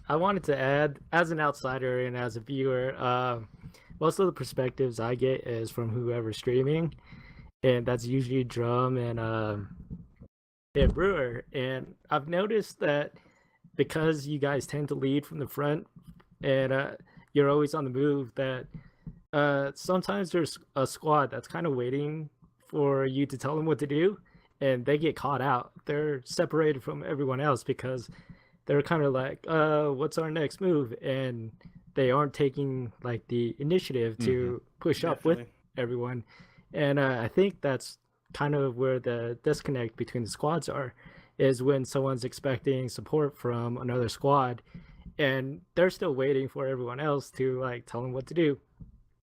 I wanted to add, as an outsider and as a viewer, most of the perspectives I get is from whoever's streaming, and that's usually Drum and Brewer. And I've noticed that because you guys tend to lead from the front and you're always on the move, that sometimes there's a squad that's kind of waiting for you to tell them what to do, and they get caught out. They're separated from everyone else because they're kind of like, what's our next move? And they aren't taking like the initiative to push up with everyone. And I think that's kind of where the disconnect between the squads are, is when someone's expecting support from another squad and they're still waiting for everyone else to like tell them what to do.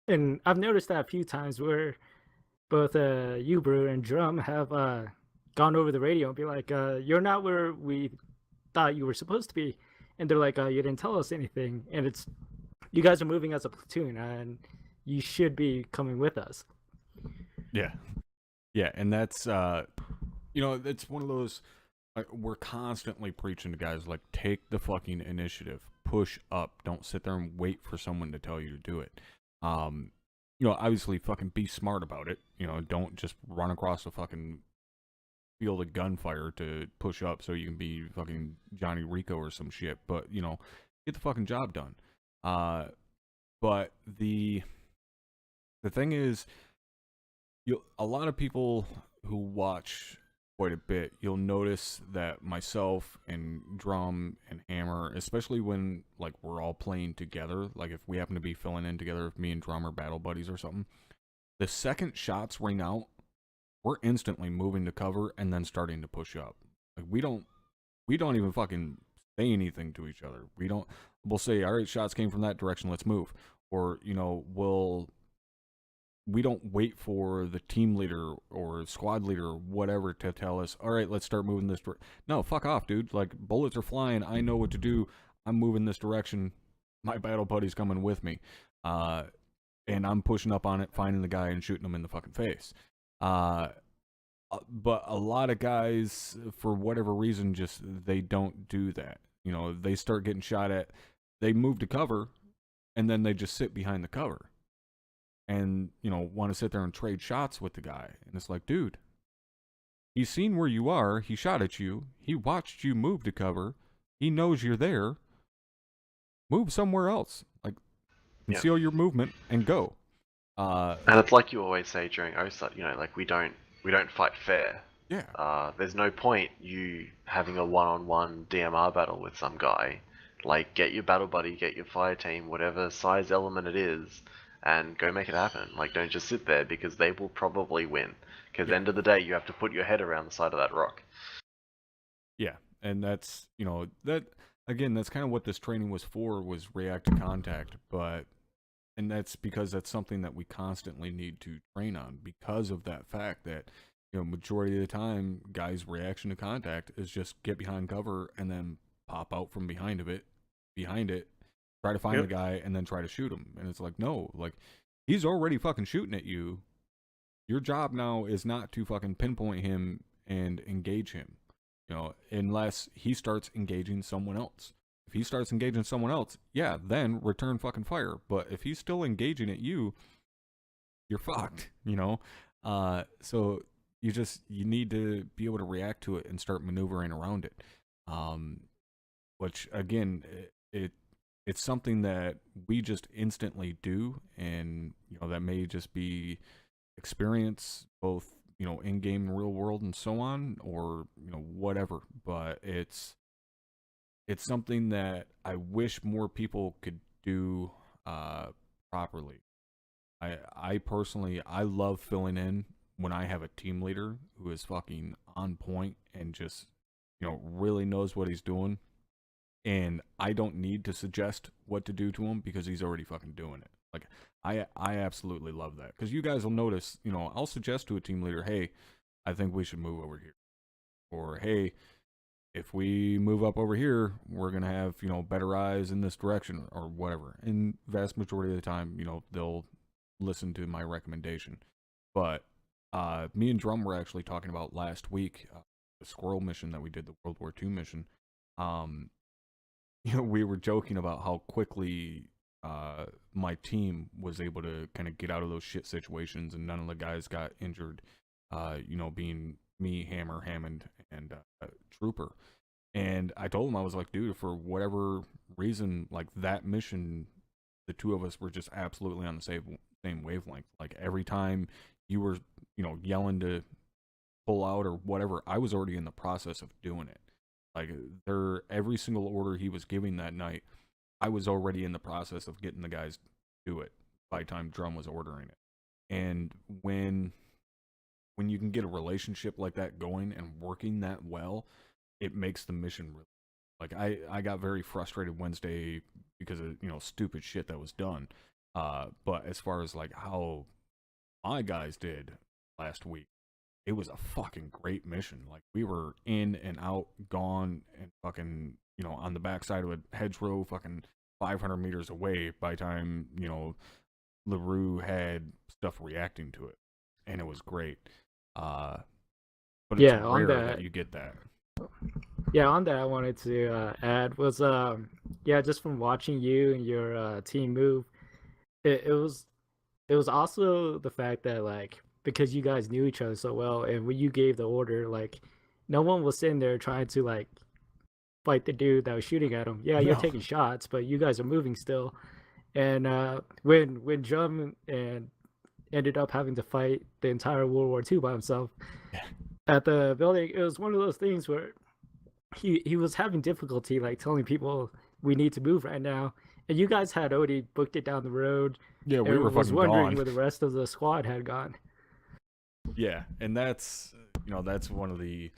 And I've noticed that a few times where both you, Brewer, and Drum have gone over the radio and be like, you're not where we thought you were supposed to be. And they're like, you didn't tell us anything. And it's, you guys are moving as a platoon and you should be coming with us. Yeah. Yeah. And that's, it's one of those, we're constantly preaching to guys like, take the fucking initiative, push up. Don't sit there and wait for someone to tell you to do it. Obviously fucking be smart about it. Don't just run across a fucking field of gunfire to push up so you can be fucking Johnny Rico or some shit. But, get the fucking job done. But the thing is, a lot of people who watch quite a bit, you'll notice that myself and Drum and Hammer, especially when like we're all playing together, like if we happen to be filling in together, if me and Drum are battle buddies or something, the second shots ring out, we're instantly moving to cover and then starting to push up. Like we don't even fucking say anything to each other. We'll say, all right, shots came from that direction, let's move. Or, we don't wait for the team leader or squad leader or whatever to tell us, all right, let's start moving this direction. No, fuck off, dude. Like, bullets are flying. I know what to do. I'm moving this direction. My battle buddy's coming with me. And I'm pushing up on it, finding the guy and shooting him in the fucking face. But a lot of guys, for whatever reason, just, they don't do that. They start getting shot at. They move to cover, and then they just sit behind the cover. And, want to sit there and trade shots with the guy. And it's like, dude, he's seen where you are. He shot at you. He watched you move to cover. He knows you're there. Move somewhere else. Like, conceal your movement and go. And it's like you always say during OSUT, like we don't fight fair. Yeah. There's no point you having a one-on-one DMR battle with some guy. Like, get your battle buddy, get your fire team, whatever size element it is, and go make it happen. Like, don't just sit there, because they will probably win. Because at the end of the day, you have to put your head around the side of that rock. Yeah, and that's, again, that's kind of what this training was for, was react to contact, and that's because that's something that we constantly need to train on, because of that fact that, majority of the time, guys' reaction to contact is just get behind cover and then pop out from behind it, try to find the guy, and then try to shoot him. And it's like, no, like, he's already fucking shooting at you. Your job now is not to fucking pinpoint him and engage him, unless he starts engaging someone else. If he starts engaging someone else, yeah, then return fucking fire. But if he's still engaging at you, you're fucked, So you need to be able to react to it and start maneuvering around it. Which, again, it's something that we just instantly do, and that may just be experience, both in game, real world, and so on, or whatever. But it's something that I wish more people could do properly. I personally, I love filling in when I have a team leader who is fucking on point and just really knows what he's doing. And I don't need to suggest what to do to him, because he's already fucking doing it. Like, I absolutely love that. Because you guys will notice, I'll suggest to a team leader, hey, I think we should move over here. Or, hey, if we move up over here, we're going to have, better eyes in this direction, or whatever. And vast majority of the time, they'll listen to my recommendation. But me and Drum were actually talking about last week, the Squirrel mission that we did, the World War II mission. We were joking about how quickly my team was able to kind of get out of those shit situations, and none of the guys got injured, being me, Hammer, Hammond, and Trooper. And I told him, I was like, dude, for whatever reason, like, that mission, the two of us were just absolutely on the same wavelength. Like, every time you were, yelling to pull out or whatever, I was already in the process of doing it. Like, every single order he was giving that night, I was already in the process of getting the guys to do it by the time Drum was ordering it. And when you can get a relationship like that going and working that well, it makes the mission really. Like, I got very frustrated Wednesday because of, stupid shit that was done. But as far as, like, how my guys did last week, it was a fucking great mission. Like, we were in and out, gone, and fucking, on the backside of a hedgerow, fucking 500 meters away by the time, LaRue had stuff reacting to it. And it was great. But it's Yeah, on rare that that. you get that. Yeah, on that, I wanted to add was yeah, just from watching you and your team move, it was also the fact that like because you guys knew each other so well, and when you gave the order, like no one was sitting there trying to like fight the dude that was shooting at him. Yeah, you're No. taking shots, but you guys are moving still. And when Drum and ended up having to fight the entire World War II by himself Yeah. at the building, it was one of those things where he was having difficulty like telling people we need to move right now, and you guys had already booked it down the road. Yeah, we and were was fucking wondering gone. where the rest of the squad had gone. Yeah, and that's that's one of the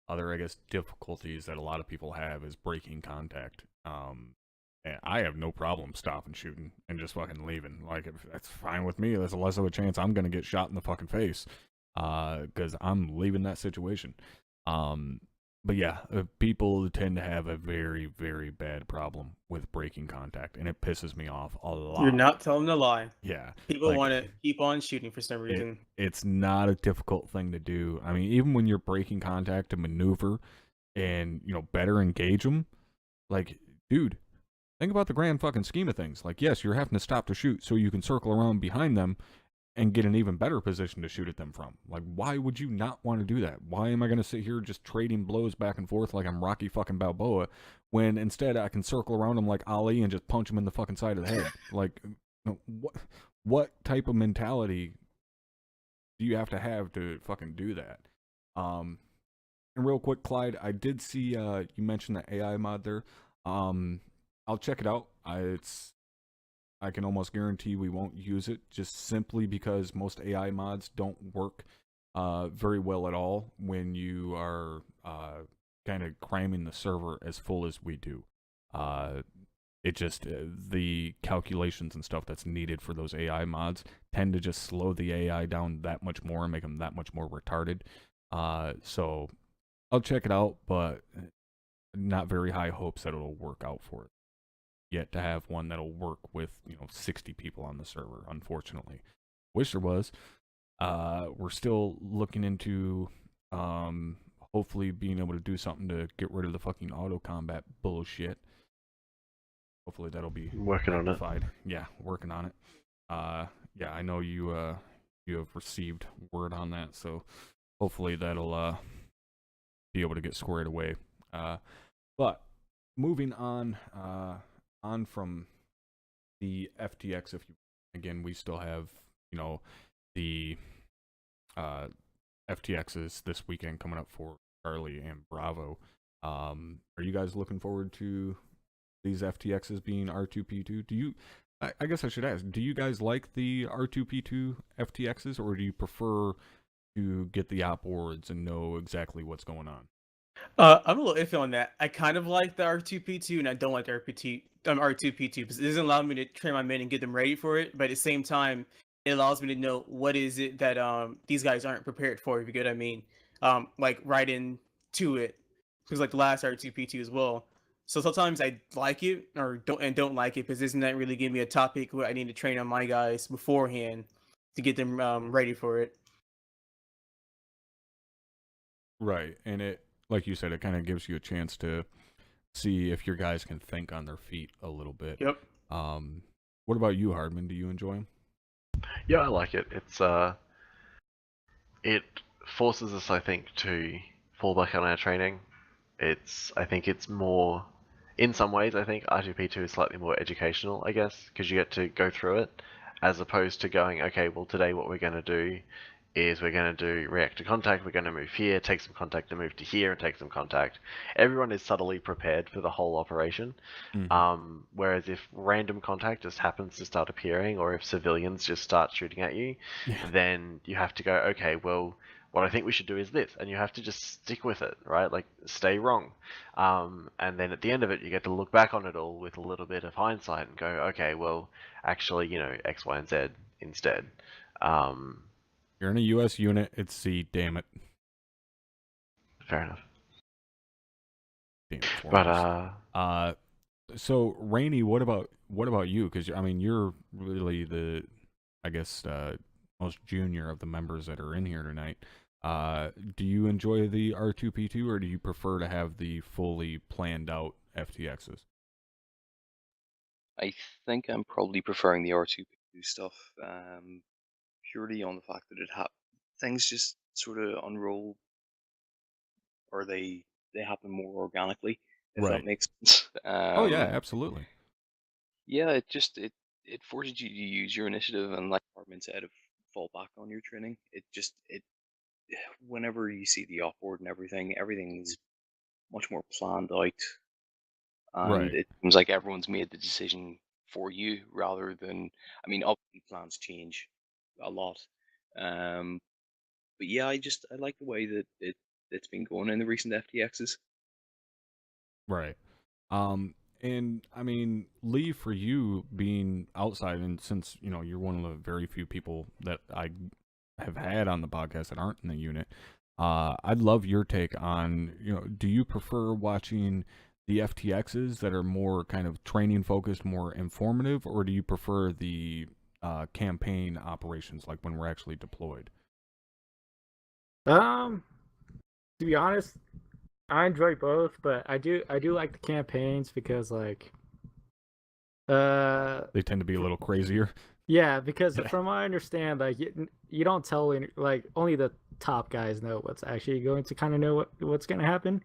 other, I guess, difficulties that a lot of people have is breaking contact. And I have no problem stopping shooting and just fucking leaving. Like, if that's fine with me. There's less of a chance I'm gonna get shot in the fucking face, because I'm leaving that situation. But yeah, people tend to have a very, very bad problem with breaking contact, and it pisses me off a lot. You're not telling a lie. Yeah, People like, want to keep on shooting for some reason. it's not a difficult thing to do. I mean, even when you're breaking contact to maneuver and, better engage them, like, dude, think about the grand fucking scheme of things. Like, yes, you're having to stop to shoot so you can circle around behind them and get an even better position to shoot at them from. Like, why would you not want to do that? Why am I going to sit here just trading blows back and forth like I'm Rocky fucking Balboa when instead I can circle around him like Ali and just punch him in the fucking side of the head? Like, what type of mentality do you have to fucking do that? And real quick, Clyde, I did see you mentioned the AI mod there. I'll check it out. I can almost guarantee we won't use it just simply because most AI mods don't work very well at all when you are kind of cramming the server as full as we do. It just, the calculations and stuff that's needed for those AI mods tend to just slow the AI down that much more and make them that much more retarded. So I'll check it out, but not very high hopes that it'll work out for it. Yet to have one that'll work with 60 people on the server, unfortunately. Wish there was. We're still looking into hopefully being able to do something to get rid of the fucking auto combat bullshit. Hopefully that'll be Working on it. rectified. Yeah, working on it. Yeah, I know you have received word on that, so hopefully that'll be able to get squared away. But moving on from the FTX, again, we still have the FTXs this weekend coming up for Charlie and Bravo. Are you guys looking forward to these FTXs being R2P2? Do you? I guess I should ask. Do you guys like the R2P2 FTXs, or do you prefer to get the op boards and know exactly what's going on? I'm a little iffy on that. I kind of like the R2P2, and I don't like the R2P2 because it doesn't allow me to train my men and get them ready for it. But at the same time, it allows me to know what is it that these guys aren't prepared for. If you get what I mean, like right into it. Because like the last R2P2 as well. So sometimes I like it or don't like it because it doesn't really give me a topic where I need to train on my guys beforehand to get them ready for it. Right, and it, like you said, it kind of gives you a chance to see if your guys can think on their feet a little bit. Yep. What about you, Hardman? Do you enjoy them? Yeah, I like it. It forces us, I think, to fall back on our training. I think it's more, in some ways, I think R2P2 is slightly more educational, I guess, because you get to go through it, as opposed to going, okay, well, today what we're going to do is we're going to do react to contact, we're going to move here, take some contact, and move to here and take some contact. Everyone is subtly prepared for the whole operation. Mm-hmm. Whereas if random contact just happens to start appearing, or if civilians just start shooting at you, then you have to go, okay, well, what I think we should do is this, and you have to just stick with it, right? Like, stay wrong. And then at the end of it, you get to look back on it all with a little bit of hindsight and go, okay, well, actually, X, Y, and Z instead. You're in a U.S. unit. It's C. Damn it. Fair enough. Damn it, But foreigners. So Rainey, what about you? Because I mean, you're really the, I guess, most junior of the members that are in here tonight. Do you enjoy the R2P2, or do you prefer to have the fully planned out FTXs? I think I'm probably preferring the R2P2 stuff, purely on the fact that things just sort of unroll, or they happen more organically, if that Right. makes sense. Oh yeah, absolutely. Yeah, it forces you to use your initiative, and like Hartman said, fall back on your training. It whenever you see the offboard and everything is much more planned out, and Right. it seems like everyone's made the decision for you rather than, I mean, obviously plans change a lot, but yeah, I like the way that it's been going in the recent FTXs. Right. And I mean, Lee, for you being outside, and since you're one of the very few people that I have had on the podcast that aren't in the unit, I'd love your take on, do you prefer watching the FTXs that are more kind of training focused, more informative, or do you prefer the campaign operations, like when we're actually deployed? To be honest, I enjoy both, but I do like the campaigns because like They tend to be a little crazier. yeah, because from what I understand, like you don't tell like only the top guys know what's actually going to kind of know what's going to happen,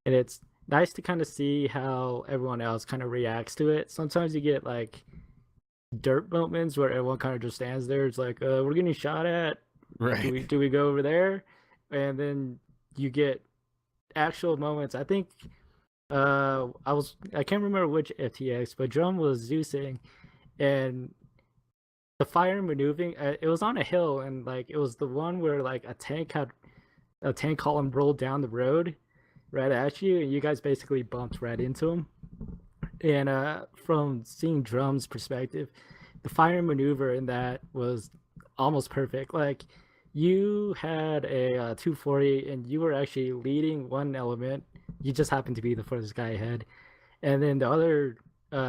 and it's nice to kind of see how everyone else kind of reacts to it. Sometimes you get like dirt moments where everyone kind of just stands there. It's like, we're getting shot at. Right. Do we go over there? And then you get actual moments. I think I can't remember which FTX, but Drum was Zeusing, and the fire maneuvering. It was on a hill, and like it was the one where like a tank column rolled down the road right at you, and you guys basically bumped right into him. And from seeing Drum's perspective, the fire maneuver in that was almost perfect. Like you had a 240 and you were actually leading one element. You just happened to be the first guy ahead, and then the other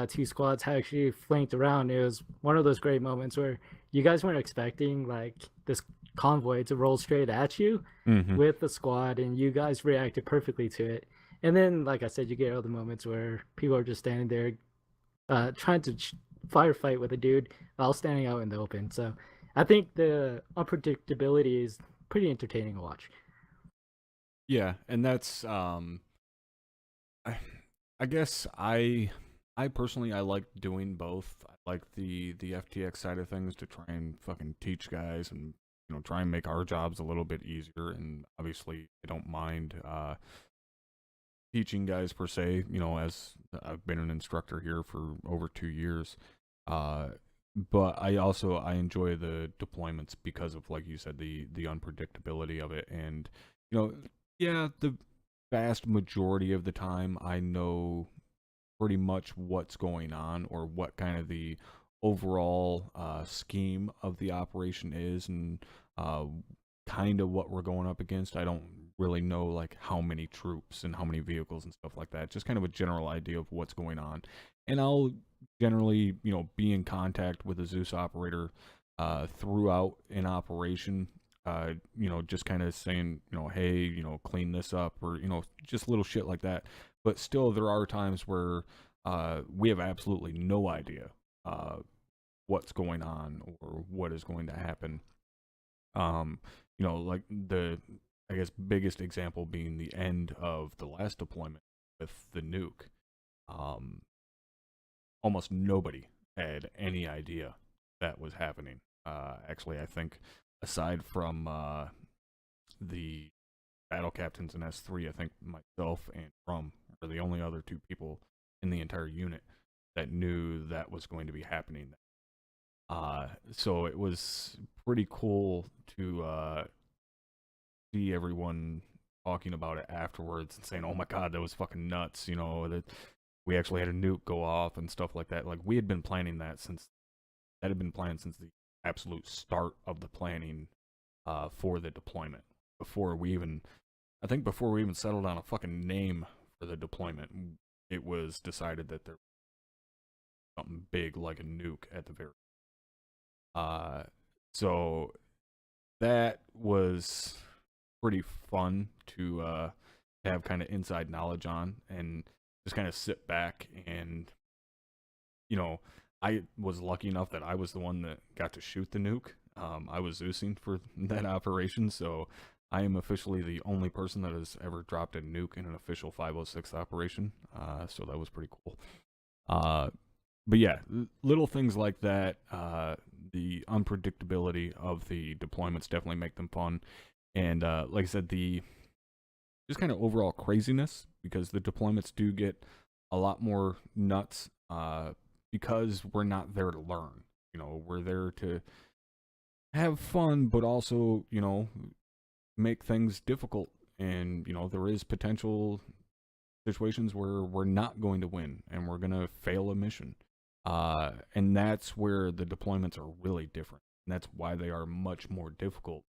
two squads had actually flanked around. It was one of those great moments where you guys weren't expecting like this convoy to roll straight at you with the squad, and you guys reacted perfectly to it. And then, like I said, you get other moments where people are just standing there trying to firefight with a dude while standing out in the open. So I think the unpredictability is pretty entertaining to watch. Yeah, and that's I guess I personally I like doing both. I like the FTX side of things to try and fucking teach guys and try and make our jobs a little bit easier. And obviously I don't mind teaching guys per se. As I've been an instructor here for over 2 years. But I enjoy the deployments because of, like you said, the unpredictability of it. And yeah, the vast majority of the time I know pretty much what's going on, or what kind of the overall scheme of the operation is, and kind of what we're going up against. I don't really know like how many troops and how many vehicles and stuff like that, just kind of a general idea of what's going on. And I'll generally be in contact with a Zeus operator throughout an operation, just kind of saying, hey, clean this up, or, just little shit like that. But still, there are times where we have absolutely no idea what's going on or what is going to happen. Like I guess, biggest example being the end of the last deployment with the nuke. Almost nobody had any idea that was happening. Actually, I think aside from the battle captains in S3, I think myself and Rum were the only other two people in the entire unit that knew that was going to be happening. So it was pretty cool to see everyone talking about it afterwards and saying, "Oh my god, that was fucking nuts!" That we actually had a nuke go off and stuff like that. Like, we had been planning that had been planned since the absolute start of the planning for the deployment. Before we even settled on a fucking name for the deployment, it was decided that there was something big like a nuke at the very. So that was pretty fun to have kind of inside knowledge on, and just kind of sit back and, you know, I was lucky enough that I was the one that got to shoot the nuke. I was Zeusing for that operation, so I am officially the only person that has ever dropped a nuke in an official 506 operation. So that was pretty cool. But yeah, little things like that, the unpredictability of the deployments definitely make them fun. And like I said, the just kind of overall craziness, because the deployments do get a lot more nuts because we're not there to learn. You know, we're there to have fun, but also, you know, make things difficult. And, you know, there is potential situations where we're not going to win and we're going to fail a mission. And that's where the deployments are really different. And that's why they are much more difficult,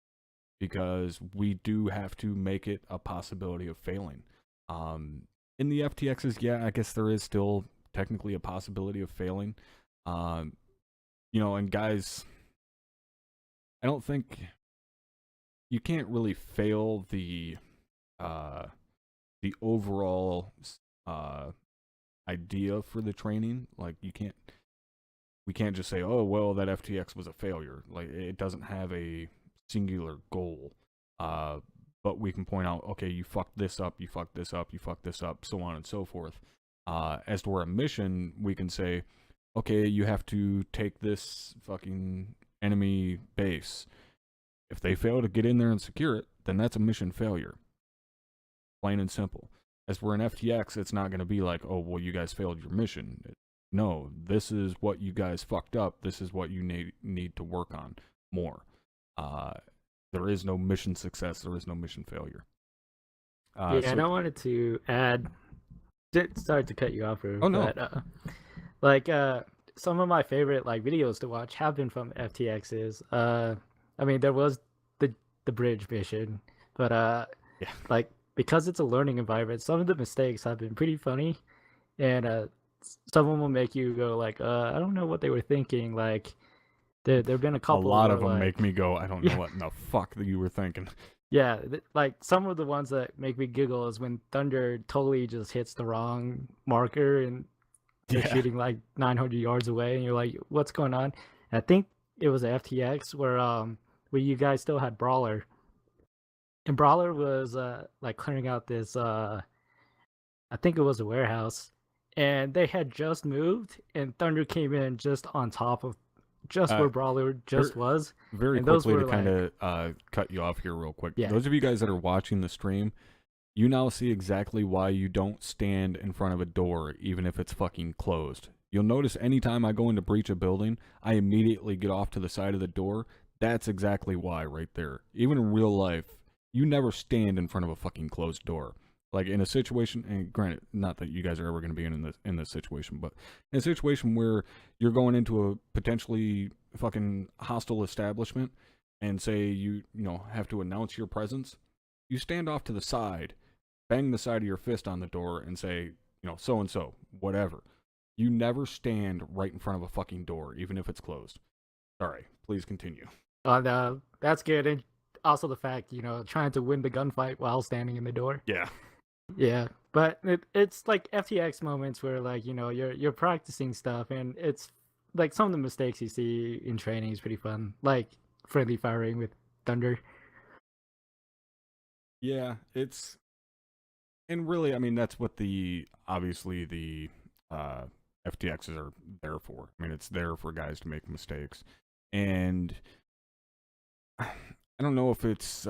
because we do have to make it a possibility of failing. In the FTXs, yeah, I guess there is still technically a possibility of failing. You know, and guys, I don't think you can't really fail the overall idea for the training. Like, we can't just say, oh well, that FTX was a failure. Like, it doesn't have a singular goal. But we can point out, okay, you fucked this up, you fucked this up, you fucked this up, so on and so forth. As to where a mission, we can say, okay, you have to take this fucking enemy base. If they fail to get in there and secure it, then that's a mission failure. Plain and simple. As we're in FTX, it's not going to be like, oh, well, you guys failed your mission. No, this is what you guys fucked up. This is what you need to work on more. There is no mission success. There is no mission failure. Yeah, and I wanted to add, sorry to cut you off, Rue, oh, no. But some of my favorite like videos to watch have been from FTXs. I mean, there was the bridge mission, but yeah, like, because it's a learning environment, some of the mistakes have been pretty funny, and some of them will make you go like, I don't know what they were thinking. Like, there've been a couple. A lot of them like, make me go, I don't know what in the fuck that you were thinking. Yeah, like some of the ones that make me giggle is when Thunder totally just hits the wrong marker and they're shooting like 900 yards away, and you're like, what's going on? And I think it was FTX where you guys still had Brawler, and Brawler was like clearing out this I think it was a warehouse, and they had just moved, and Thunder came in just on top of where Brawler was. Very and quickly, to like, kind of cut you off here real quick. Yeah. Those of you guys that are watching the stream, you now see exactly why you don't stand in front of a door, even if it's fucking closed. You'll notice anytime I go in to breach a building, I immediately get off to the side of the door. That's exactly why right there. Even in real life, you never stand in front of a fucking closed door. Like, in a situation, and granted, not that you guys are ever going to be in this situation, but in a situation where you're going into a potentially fucking hostile establishment, and say you know have to announce your presence, you stand off to the side, bang the side of your fist on the door, and say, you know, so and so, whatever. You never stand right in front of a fucking door, even if it's closed. Sorry, please continue. No, that's good. And also the fact, you know, trying to win the gunfight while standing in the door. Yeah. Yeah, but it's like FTX moments where, like, you know, you're practicing stuff, and it's like some of the mistakes you see in training is pretty fun, like friendly firing with Thunder. Yeah, and really, I mean, that's what obviously the FTXs are there for. I mean, it's there for guys to make mistakes, and I don't know if it's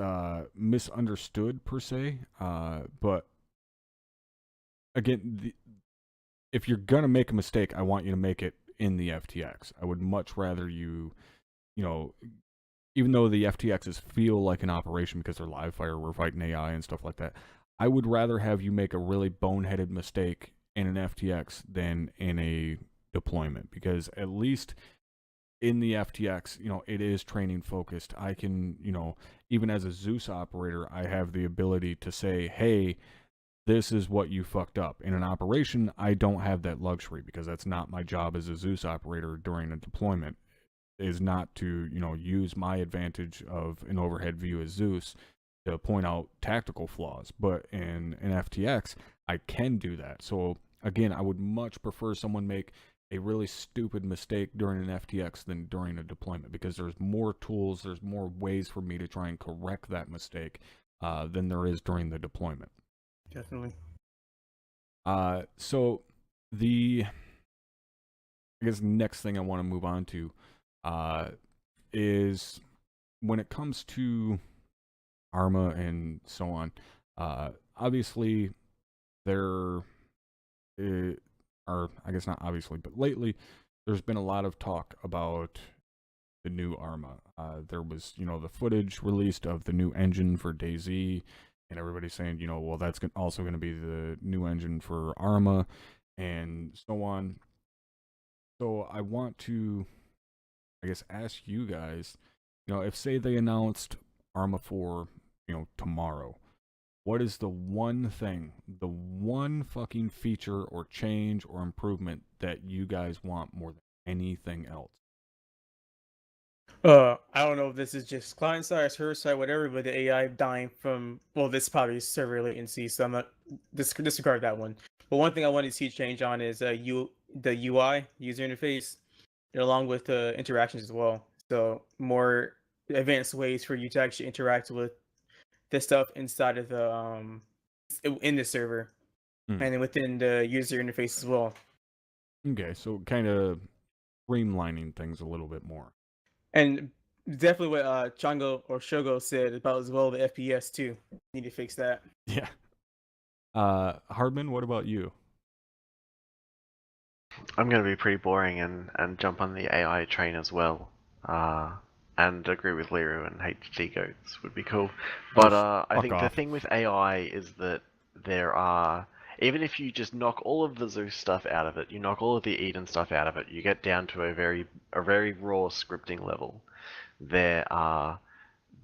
misunderstood per se, but again, if you're gonna make a mistake, I want you to make it in the FTX. I would much rather you know, even though the FTXs feel like an operation because they're live fire, we're fighting AI and stuff like that, I would rather have you make a really boneheaded mistake in an FTX than in a deployment, because at least in the FTX, it is training focused. I can, even as a Zeus operator, I have the ability to say, hey, this is what you fucked up. In an operation, I don't have that luxury because that's not my job as a Zeus operator during a deployment, is not to, use my advantage of an overhead view as Zeus to point out tactical flaws. But in an FTX, I can do that. So again, I would much prefer someone make a really stupid mistake during an FTX than during a deployment, because there's more tools, there's more ways for me to try and correct that mistake than there is during the deployment. Definitely. So the, I guess, next thing I want to move on to is when it comes to ArmA and so on. Obviously, there are, I guess not obviously, but lately there's been a lot of talk about the new ArmA. There was, the footage released of the new engine for DayZ, and everybody's saying, well, that's also going to be the new engine for ArmA, and so on. So I want to, I guess, ask you guys, if say they announced ArmA 4, tomorrow, what is the one thing, the one fucking feature or change or improvement that you guys want more than anything else? I don't know if this is just client side, server side, whatever, but the AI dying from, well, this probably is server latency, so I'm not disregard that one. But one thing I wanted to see change on is the UI, user interface, along with interactions as well. So more advanced ways for you to actually interact with the stuff inside of the in the server, and then within the user interface as well. Okay, so kind of streamlining things a little bit more. And definitely what Chongo or Shogo said about as well, the FPS too. Need to fix that. Yeah. Hardman, what about you? I'm going to be pretty boring and jump on the AI train as well. And agree with Liru and HD goats would be cool. But I think the thing with AI is that there are, even if you just knock all of the Zeus stuff out of it, you knock all of the Eden stuff out of it, you get down to a very raw scripting level. There are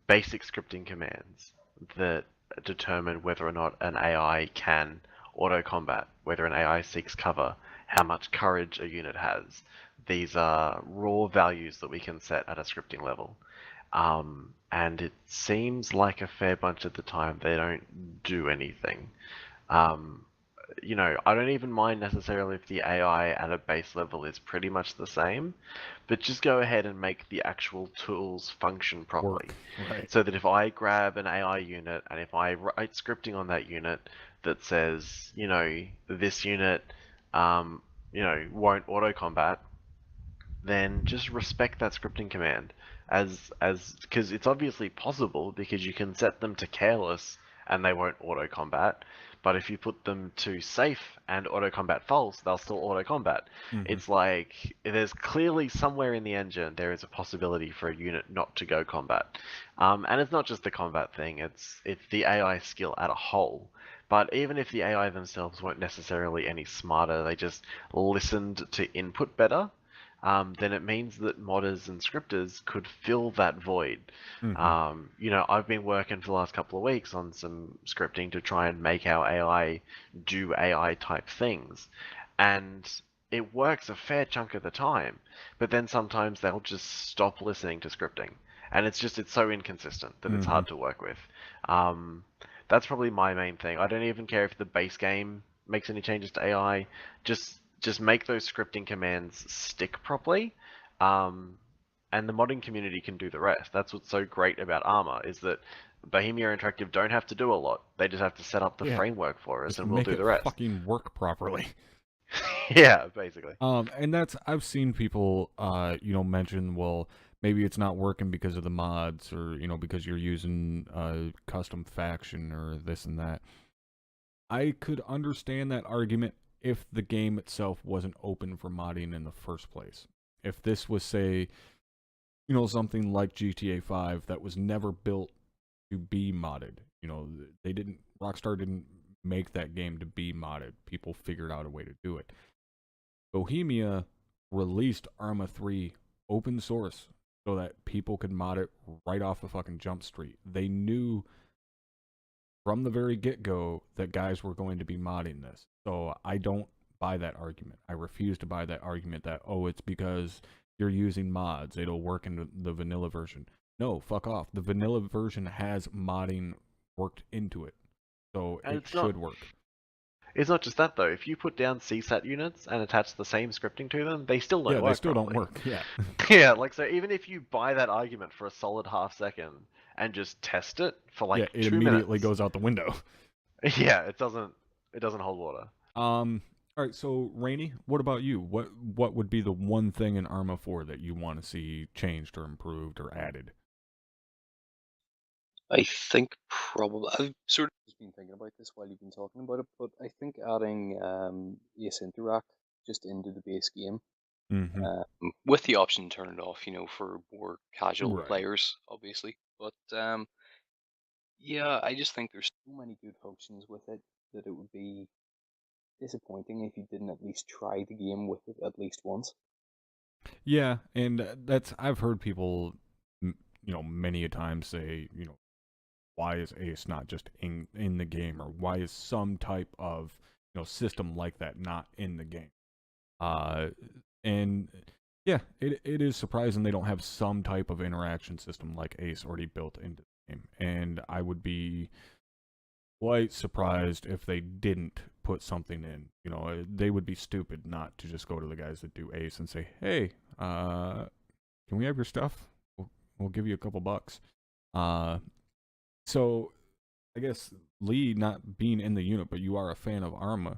basic scripting commands that determine whether or not an AI can auto-combat, whether an AI seeks cover, how much courage a unit has. These are raw values that we can set at a scripting level. And it seems like a fair bunch of the time they don't do anything. I don't even mind necessarily if the AI at a base level is pretty much the same, but just go ahead and make the actual tools function properly. Right. So that if I grab an AI unit and if I write scripting on that unit that says, this unit, won't auto-combat, then just respect that scripting command because it's obviously possible because you can set them to careless and they won't auto-combat. But if you put them to safe and auto-combat false, they'll still auto-combat. It's like there's clearly somewhere in the engine there is a possibility for a unit not to go combat. And it's not just the combat thing, it's the AI skill at a whole. But even if the AI themselves weren't necessarily any smarter, they just listened to input better, then it means that modders and scripters could fill that void. I've been working for the last couple of weeks on some scripting to try and make our AI do AI type things. And it works a fair chunk of the time, but then sometimes they'll just stop listening to scripting. And it's so inconsistent that it's hard to work with. That's probably my main thing. I don't even care if the base game makes any changes to AI. Just make those scripting commands stick properly, and the modding community can do the rest. That's what's so great about ArmA, is that Bohemia Interactive don't have to do a lot. They just have to set up the framework for us, and we'll do the rest. Fucking work properly. Yeah, basically. And that's, I've seen people, mention, well, maybe it's not working because of the mods, or because you're using a custom faction or this and that. I could understand that argument if the game itself wasn't open for modding in the first place. If this was, say, something like GTA 5 that was never built to be modded. Rockstar didn't make that game to be modded. People figured out a way to do it. Bohemia released ArmA 3 open source so that people could mod it right off of fucking Jump Street. They knew from the very get-go that guys were going to be modding this. So I don't buy that argument. I refuse to buy that argument that, oh, it's because you're using mods, it'll work in the vanilla version. No, fuck off. The vanilla version has modding worked into it. So And it should work. It's not just that though. If you put down CSAT units and attach the same scripting to them, they still don't work. Yeah, they still properly. don't work. Yeah. Yeah, like so even if you buy that argument for a solid half second and just test it for like yeah, it 2 immediately minutes, goes out the window. Yeah, it doesn't hold water. All right, so Rainey, what about you? What would be the one thing in ArmA 4 that you want to see changed or improved or added? I think probably I've sort of just been thinking about this while you've been talking about it, but I think adding Ace Interact just into the base game, with the option to turn it off, for more casual Right. players, obviously. But yeah, I just think there's so many good functions with it that it would be disappointing if you didn't at least try the game with it at least once. Yeah, and I've heard people, many a time say, why is Ace not just in the game, or why is some type of system like that not in the game? And yeah, it is surprising they don't have some type of interaction system like Ace already built into the game, and I would be quite surprised if they didn't put something in. They would be stupid not to just go to the guys that do Ace and say, hey, can we have your stuff? We'll give you a couple bucks. So I guess Lee, not being in the unit, but you are a fan of ArmA,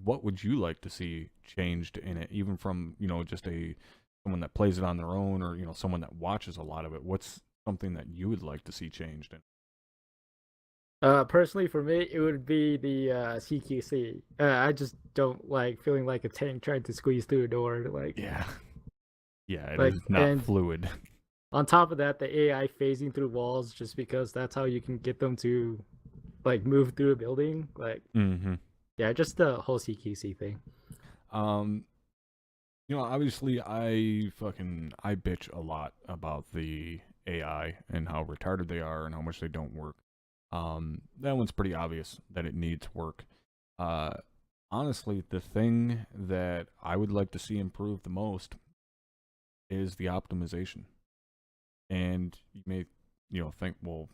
what would you like to see changed in it, even from just someone that plays it on their own, or someone that watches a lot of it? What's something that you would like to see changed in? Personally, for me, it would be the CQC. I just don't like feeling like a tank trying to squeeze through a door. Like, yeah, it like, is not fluid. On top of that, the AI phasing through walls, just because that's how you can get them to like move through a building. Like, yeah, just the whole CQC thing. Obviously, I bitch a lot about the AI and how retarded they are and how much they don't work. That one's pretty obvious that it needs work. Honestly, the thing that I would like to see improve the most is the optimization. And you may, think, well,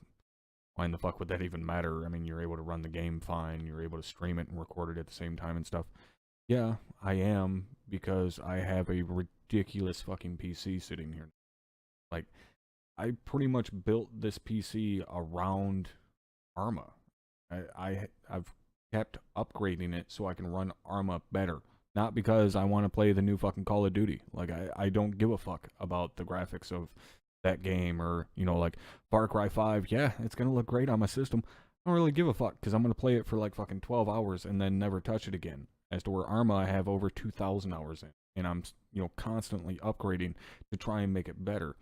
why in the fuck would that even matter? I mean, you're able to run the game fine, you're able to stream it and record it at the same time and stuff. Yeah, I am, because I have a ridiculous fucking PC sitting here. Like, I pretty much built this PC around ArmA. I've kept upgrading it so I can run ArmA better. Not because I want to play the new fucking Call of Duty. Like, I don't give a fuck about the graphics of that game, or, like Far Cry 5. Yeah, it's going to look great on my system. I don't really give a fuck, because I'm going to play it for like fucking 12 hours and then never touch it again. As to where ArmA, I have over 2,000 hours in. And I'm, constantly upgrading to try and make it better.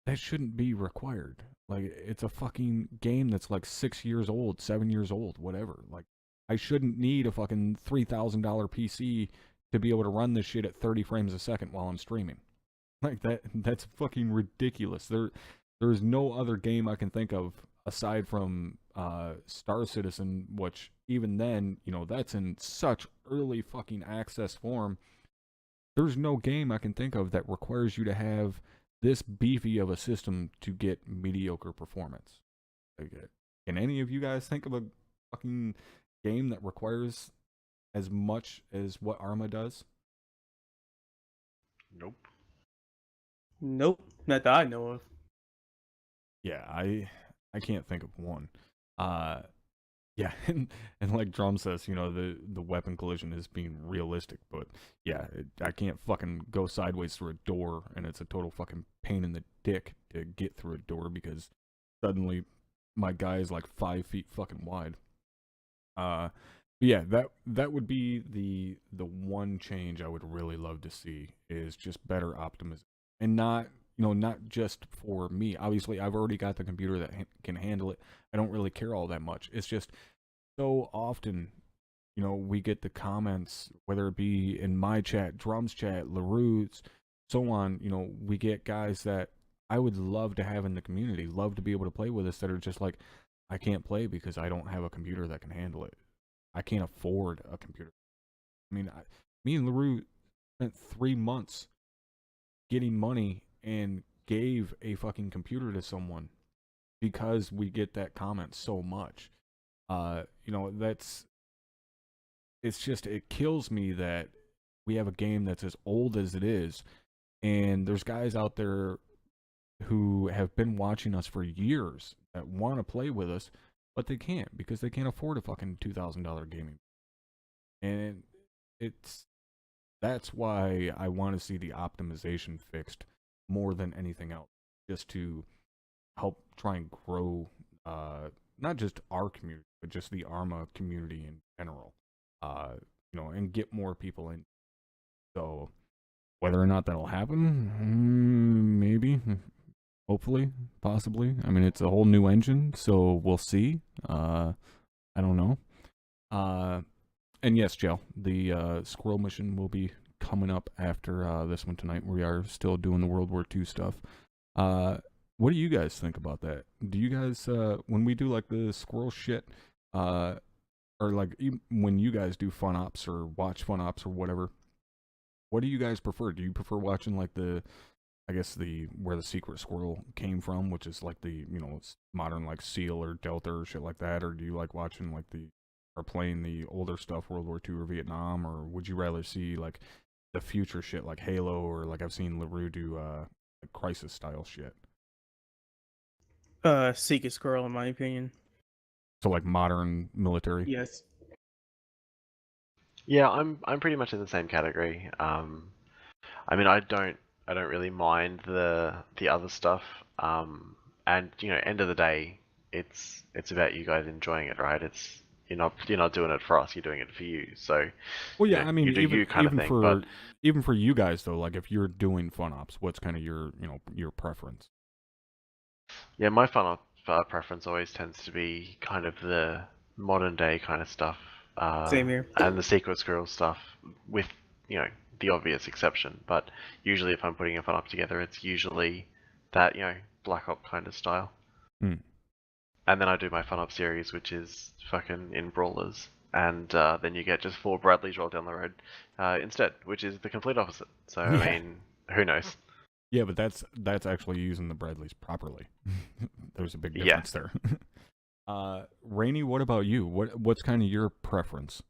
That shouldn't be required. Like, it's a fucking game that's like 6 years old, 7 years old, whatever. Like, I shouldn't need a fucking $3,000 PC to be able to run this shit at 30 frames a second while I'm streaming. Like, that's fucking ridiculous. There's no other game I can think of aside from Star Citizen, which even then, that's in such early fucking access form. There's no game I can think of that requires you to have this beefy of a system to get mediocre performance. Like, can any of you guys think of a fucking game that requires as much as what ArmA does? Nope. Nope, not that I know of. Yeah, I can't think of one. Yeah, and like Drum says, the weapon collision is being realistic, but yeah, I can't fucking go sideways through a door, and it's a total fucking pain in the dick to get through a door because suddenly my guy is like 5 feet fucking wide. But yeah, that would be the one change I would really love to see, is just better optimization, and not just for me. Obviously, I've already got the computer that can handle it. I don't really care all that much. It's just so often, we get the comments, whether it be in my chat, Drum's chat, LaRue's, so on, we get guys that I would love to have in the community, love to be able to play with us, that are just like, I can't play because I don't have a computer that can handle it. I can't afford a computer. I mean, me and LaRue spent 3 months getting money and gave a fucking computer to someone because we get that comment so much. It kills me that we have a game that's as old as it is, and there's guys out there who have been watching us for years that want to play with us, but they can't because they can't afford a fucking $2,000 gaming. And that's why I want to see the optimization fixed more than anything else, just to help try and grow not just our community, but just the ArmA community in general, and get more people in. So whether or not that'll happen, maybe, hopefully, possibly. I mean, it's a whole new engine, so we'll see. I don't know. And yes, Joe, the squirrel mission will be coming up after this one tonight. We are still doing the World War II stuff. What do you guys think about that? Do you guys, when we do like the squirrel shit, or like when you guys do fun ops or watch fun ops or whatever, what do you guys prefer? Do you prefer watching like where the secret squirrel came from, which is like the, modern like SEAL or Delta or shit like that? Or do you like watching like or playing the older stuff, World War II or Vietnam? Or would you rather see like the future shit like Halo, or like I've seen LaRue do like Crisis style shit? Secret Squirrel, in my opinion. So like modern military? Yes. Yeah, I'm pretty much in the same category. I mean, I don't really mind the other stuff. And end of the day, it's about you guys enjoying it, right? You're not doing it for us, you're doing it for you. So, well, yeah, I mean, you do even, you kind of thing. But even for you guys though, like if you're doing fun ops, what's kind of your preference? yeah, my fun preference always tends to be kind of the modern day kind of stuff. Same here. And the secret squirrel stuff, with the obvious exception. But usually, if I'm putting a fun op together, it's usually that Black Op kind of style. Hmm. And then I do my fun op series, which is fucking in brawlers, and then you get just 4 Bradleys rolled down the road instead, which is the complete opposite. So Yeah. I mean, who knows? Yeah, but that's actually using the Bradleys properly. There's a big difference there. Rainey, what about you? What's kind of your preference?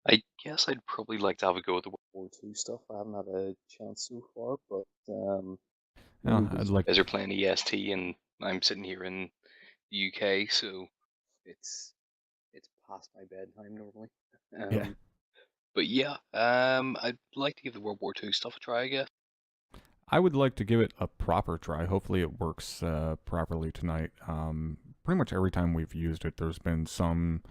I guess I'd probably like to have a go at the World War II stuff. I haven't had a chance so far, but I'd like. you guys are playing EST, and I'm sitting here in the UK, so it's past my bedtime normally. Yeah. But yeah, I'd like to give the World War II stuff a try, I guess. I would like to give it a proper try. Hopefully it works properly tonight. Pretty much every time we've used it, there's been some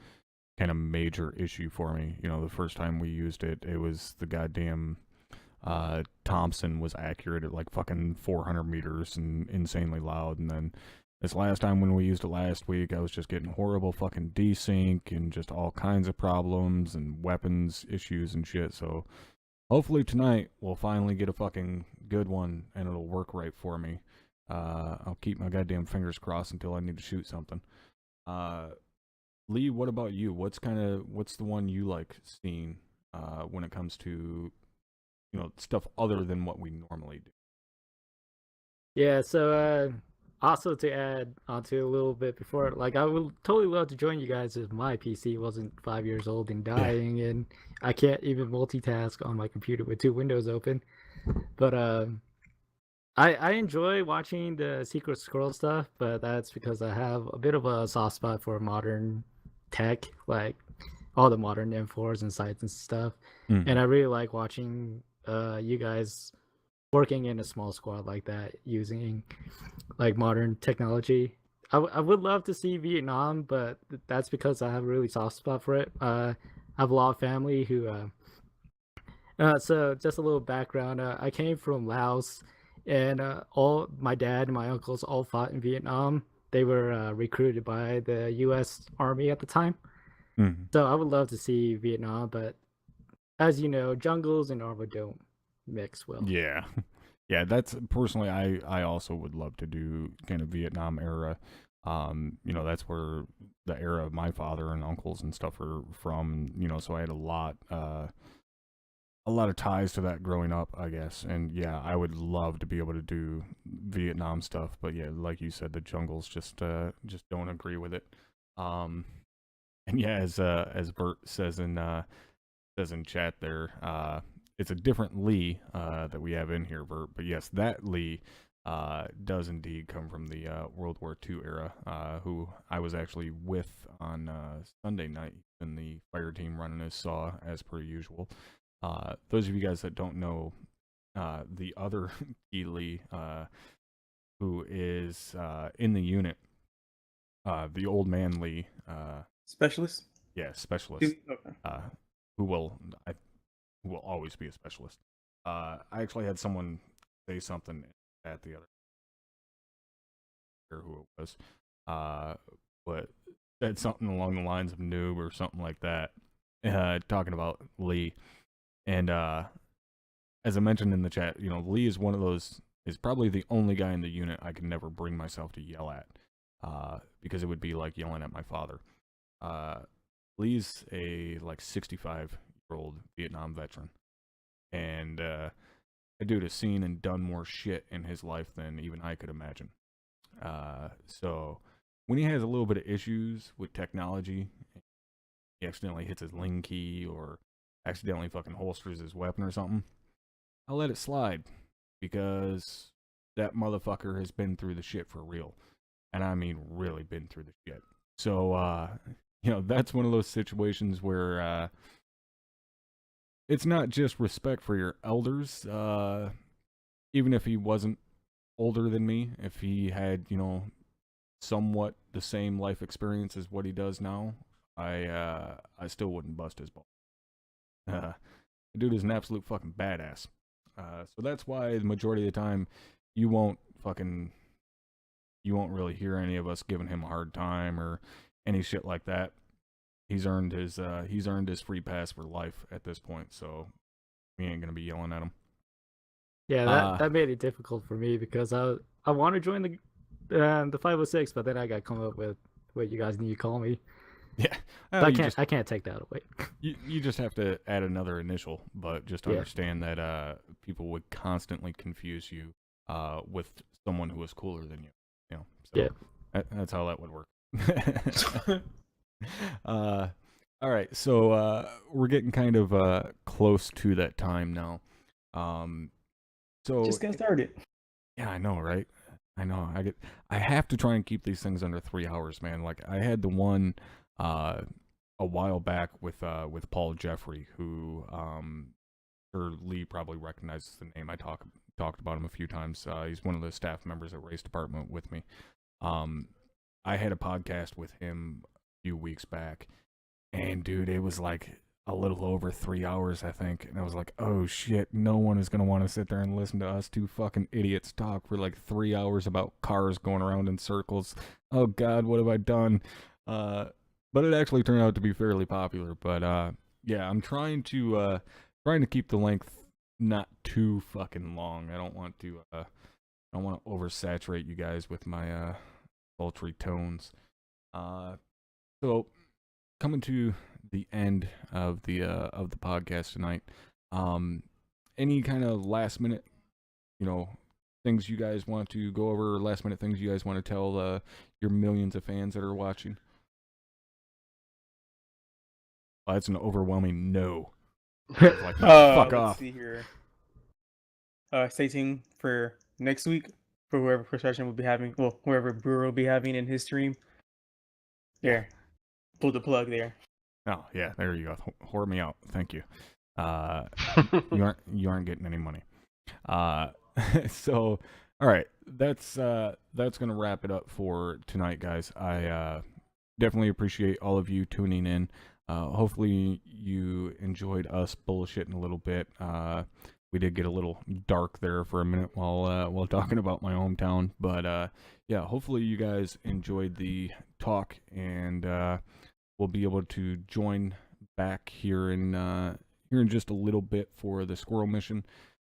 kind of major issue for me. The first time we used it, it was the goddamn Thompson was accurate at like fucking 400 meters and insanely loud. And then this last time when we used it last week, I was just getting horrible fucking desync and just all kinds of problems and weapons issues and shit. So hopefully tonight we'll finally get a fucking good one and it'll work right for me. I'll keep my goddamn fingers crossed until I need to shoot something. Lee, what about you? What's the one you like seeing when it comes to stuff other than what we normally do? Yeah, so also to add onto a little bit before, like I would totally love to join you guys if my PC wasn't 5 years old and dying, and I can't even multitask on my computer with 2 windows open. But I enjoy watching the Secret Scroll stuff, but that's because I have a bit of a soft spot for modern tech, like all the modern M4s and sites and stuff. And I really like watching you guys working in a small squad like that using like modern technology. I would love to see Vietnam, but that's because I have a really soft spot for it. I have a lot of family who so just a little background, I came from Laos, and all my dad and my uncles all fought in Vietnam. They were recruited by the U.S. Army at the time. So I would love to see Vietnam, but as you know, jungles and ArmA don't mix well. Yeah. Yeah, that's personally I also would love to do kind of Vietnam era. You know, that's where the era of my father and uncles and stuff are from, you know, so I had a lot of ties to that growing up, I guess. And yeah, I would love to be able to do Vietnam stuff, but yeah, like you said, the jungles just don't agree with it. And yeah, as Bert says in chat there, it's a different Lee that we have in here, Bert. But yes, that Lee does indeed come from the World War II era, who I was actually with on Sunday night in the fire team running his saw as per usual. Those of you guys that don't know, the other Key Lee, who is in the unit, the old man Lee, Specialist? yeah, specialist, Okay. who will always be a specialist. I actually had someone say something at the other, who it was, but said something along the lines of noob or something like that, talking about Lee. And as I mentioned in the chat, you know, Lee is one of those, is probably the only guy in the unit I can never bring myself to yell at, because it would be like yelling at my father. Lee's a like 65-year-old Vietnam veteran, and the dude has seen and done more shit in his life than even I could imagine. So when he has a little bit of issues with technology, he accidentally hits his ling key or accidentally fucking holsters his weapon or something, I'll let it slide, because that motherfucker has been through the shit for real. And I mean really been through the shit. So, you know, that's one of those situations where it's not just respect for your elders, even if he wasn't older than me, if he had, you know, somewhat the same life experience as what he does now, I still wouldn't bust his ball. The dude is an absolute fucking badass. So that's why the majority of the time you won't really hear any of us giving him a hard time or any shit like that. He's earned his free pass for life at this point, so we ain't gonna be yelling at him. Yeah, that made it difficult for me because I want to join the 506, but then I got come up with what you guys need to call me. Yeah, I can't take that away. You just have to add another initial, but just understand that people would constantly confuse you with someone who is cooler than you. You know, so yeah, that's how that would work. All right, so we're getting kind of close to that time now. So just get started. Yeah, I know, right? I know. I have to try and keep these things under 3 hours, man. Like I had the one a while back with Paul Jeffrey, who sure Lee probably recognizes the name. I talked about him a few times. He's one of the staff members at Race Department with me. I had a podcast with him a few weeks back, and dude, it was like a little over 3 hours, I think. And I was like, oh shit, no one is going to want to sit there and listen to us two fucking idiots talk for like 3 hours about cars going around in circles. Oh God, what have I done? But it actually turned out to be fairly popular. But yeah, I'm trying to keep the length not too fucking long. I don't want to oversaturate you guys with my sultry tones. So coming to the end of the podcast tonight, any kind of last minute, you know, things you guys want to go over, last minute things you guys want to tell your millions of fans that are watching? Oh, that's an overwhelming no. Like, fuck off. Let's see here. Stay tuned for next week for whoever procession will be having. Well, whoever brewer will be having in his stream. There, pull the plug there. Oh yeah, there you go. Whore me out. Thank you. You aren't getting any money. So all right, that's gonna wrap it up for tonight, guys. I definitely appreciate all of you tuning in. Hopefully you enjoyed us bullshitting a little bit. We did get a little dark there for a minute while talking about my hometown, but yeah, hopefully you guys enjoyed the talk, and we'll be able to join back here in just a little bit for the squirrel mission.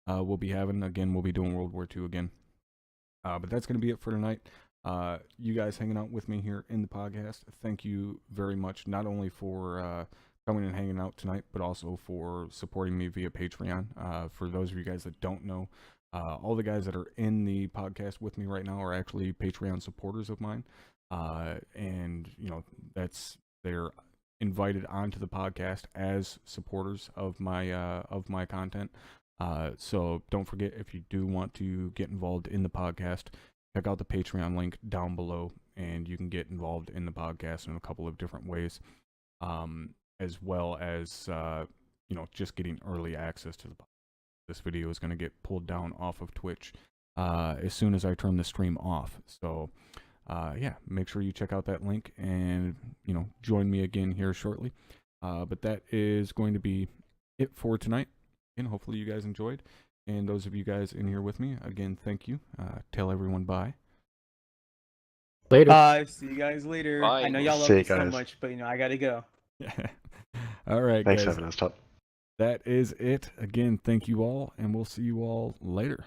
we'll be having. Again, we'll be doing World War II again. But that's going to be it for tonight. You guys hanging out with me here in the podcast. Thank you very much, not only for coming and hanging out tonight, but also for supporting me via Patreon. For those of you guys that don't know, all the guys that are in the podcast with me right now are actually Patreon supporters of mine. And, you know, they're invited onto the podcast as supporters of my content. So don't forget, if you do want to get involved in the podcast, check out the Patreon link down below, and you can get involved in the podcast in a couple of different ways, as well as you know, just getting early access to the podcast. This video is going to get pulled down off of Twitch as soon as I turn the stream off. So yeah, make sure you check out that link, and you know, join me again here shortly. But that is going to be it for tonight, and hopefully you guys enjoyed. And those of you guys in here with me, again, thank you. Tell everyone bye. Later. Bye. See you guys later. Bye. I know y'all love See you me so guys. much, but you know I gotta go. All right, Thanks for guys. having us, Top. That is it. Again, thank you all, and we'll see you all later.